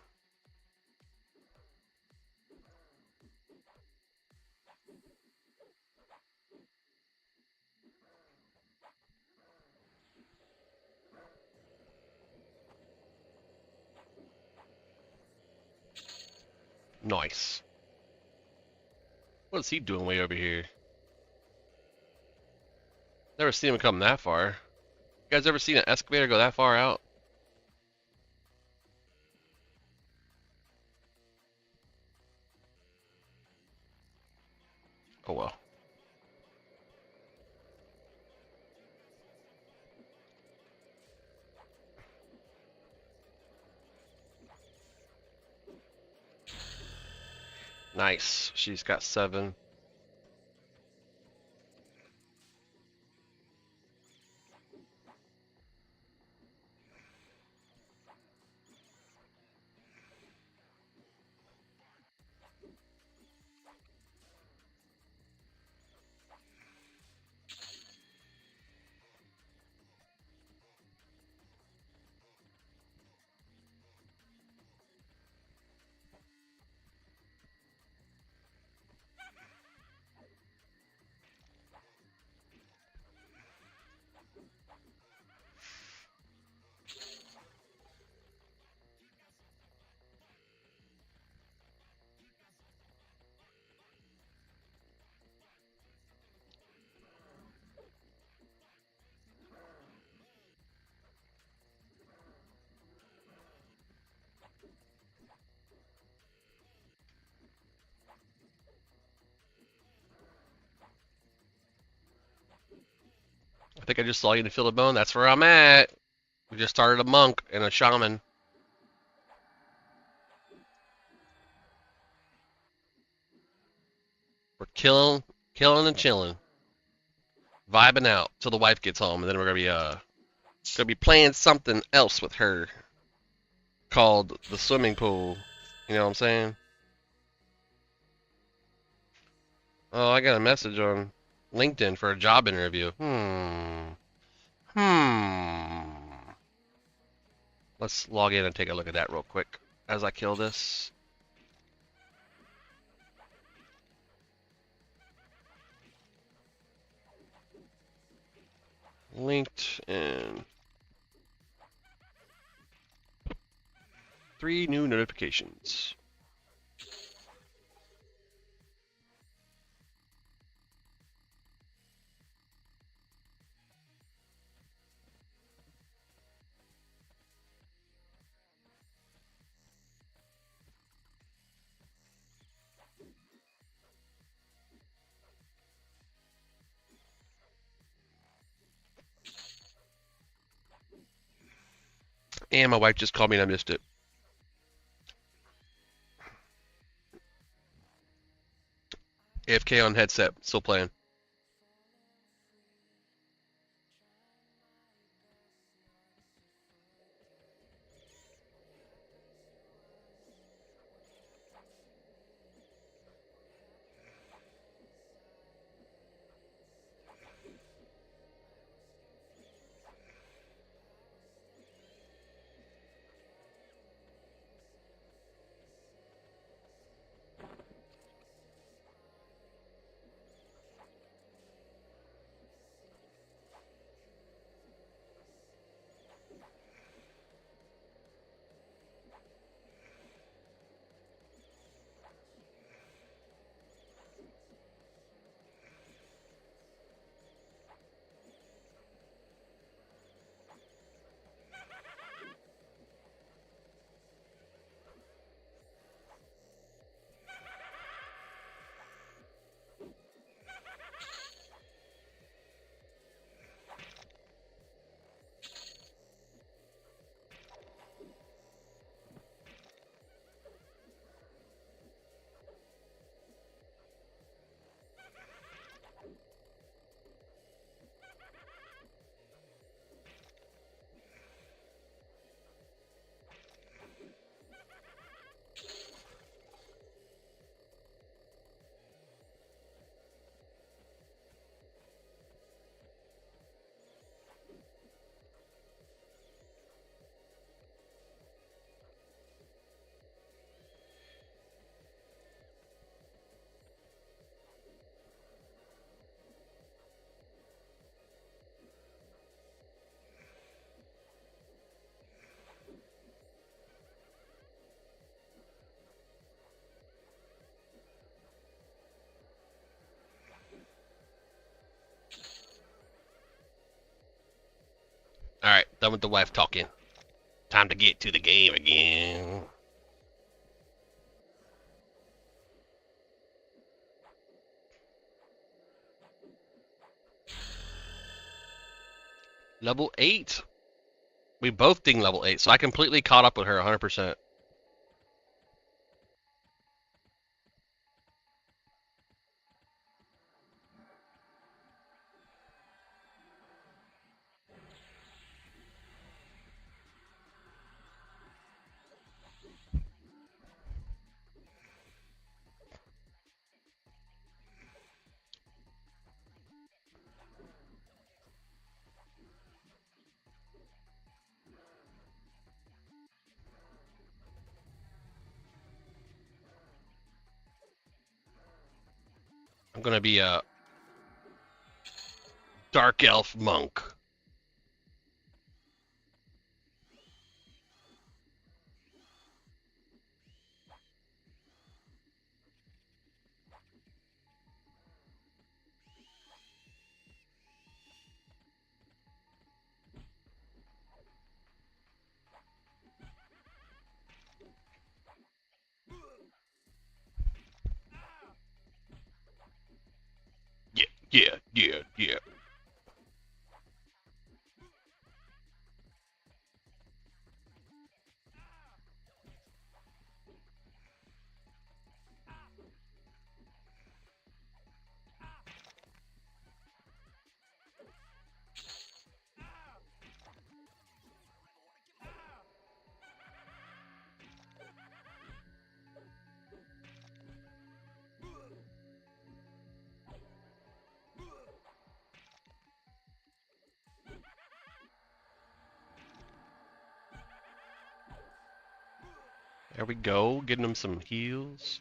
Nice. What is he doing way over here? Never seen him come that far. You guys ever seen an excavator go that far out? Oh well. Nice. She's got 7. I think I just saw you in the field of bone. That's where I'm at. We just started a monk and a shaman. We're killing and chilling, vibing out till the wife gets home, and then we're gonna be playing something else with her called the swimming pool. You know what I'm saying? Oh, I got a message on LinkedIn for a job interview. Let's log in and take a look at that real quick as I kill this. LinkedIn. 3 new notifications. And my wife just called me and I missed it. AFK on headset, still playing. Done with the wife talking. Time to get to the game again. Level 8. We both ding level 8, so I completely caught up with her 100%. I'm gonna be a dark elf monk. Yeah, yeah, yeah, yeah. There we go, getting him some heals.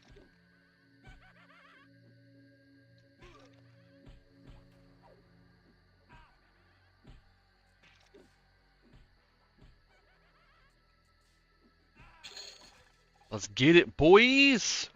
Let's get it, boys!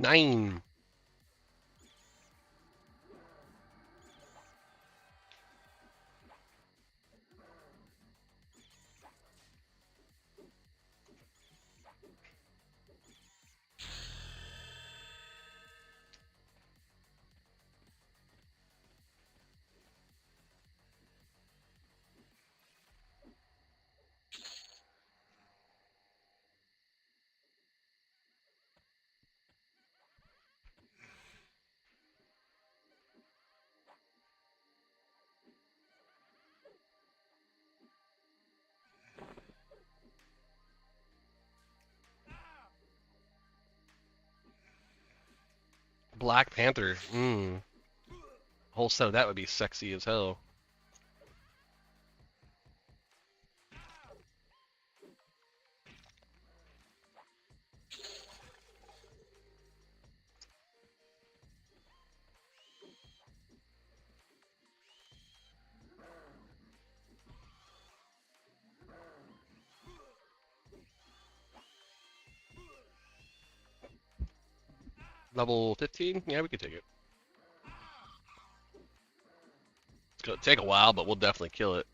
Nine. Black Panther. Whole set of that would be sexy as hell. Level 15? Yeah, we could take it. It's gonna take a while, but we'll definitely kill it.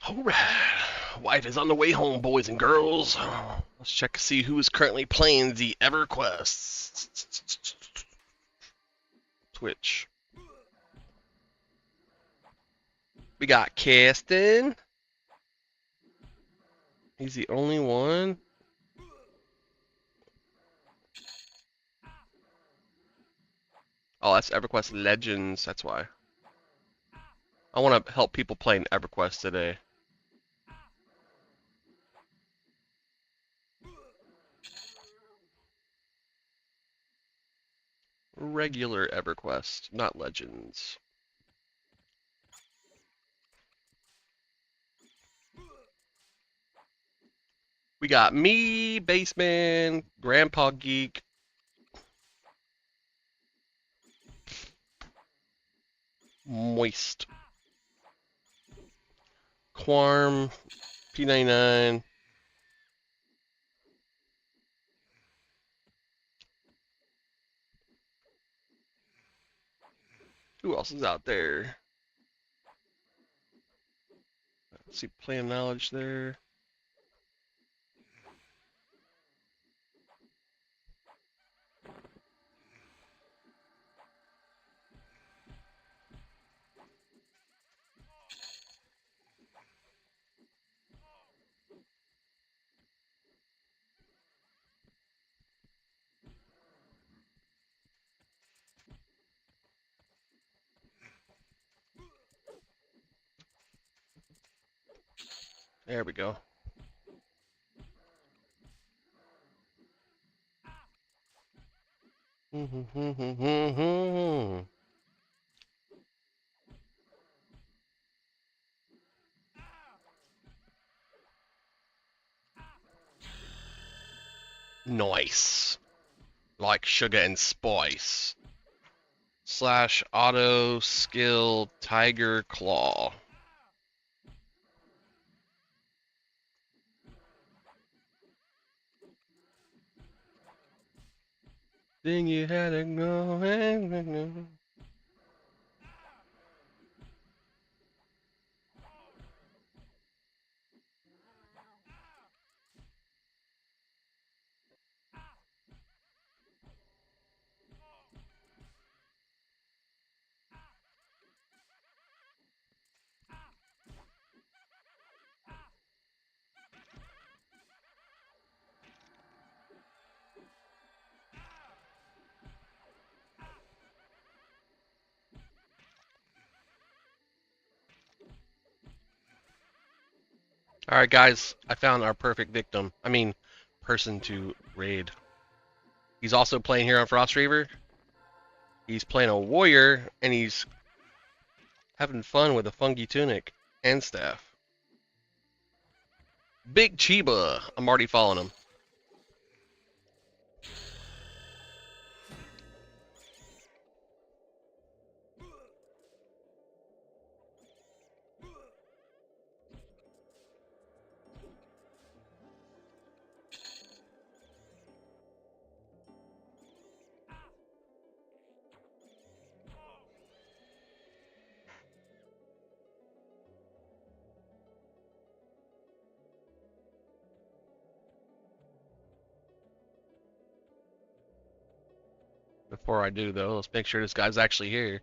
Alright. Wife is on the way home, boys and girls. Let's check to see who is currently playing the EverQuest. Twitch. We got Caston. He's the only one. Oh, that's EverQuest Legends. That's why. I want to help people playing EverQuest today. Regular EverQuest, not Legends. We got me, Baseman, Grandpa Geek, Moist, Quarm, P99, who else is out there? Let's see, Plan Knowledge there. There we go. Nice. Like sugar and spice. Slash auto skill Tiger Claw. Then you had to go. Alright guys, I found our perfect victim. I mean, person to raid. He's also playing here on Frostreaver. He's playing a warrior, and he's having fun with a funky tunic and staff. Big Chiba. I'm already following him. Before I do, though, let's make sure this guy's actually here.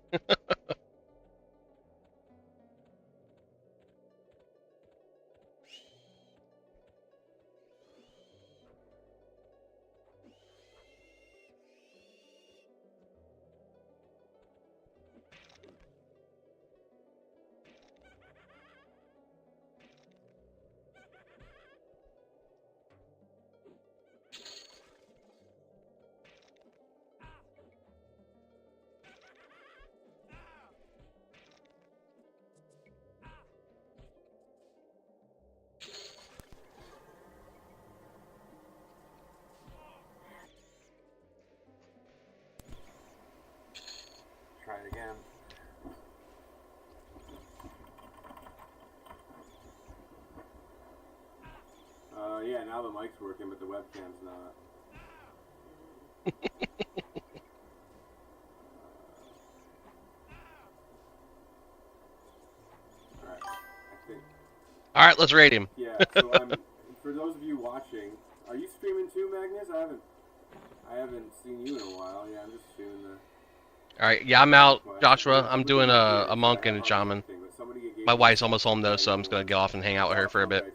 Try it again. Yeah, now the mic's working, but the webcam's not. Alright, I think. Alright, let's raid him. Yeah, so for those of you watching, are you streaming too, Magnus? I haven't seen you in a while. Yeah, I'm just streaming the... Alright, yeah, I'm out, Joshua. I'm doing a monk and a shaman. My wife's almost home, though, so I'm just going to get off and hang out with her for a bit.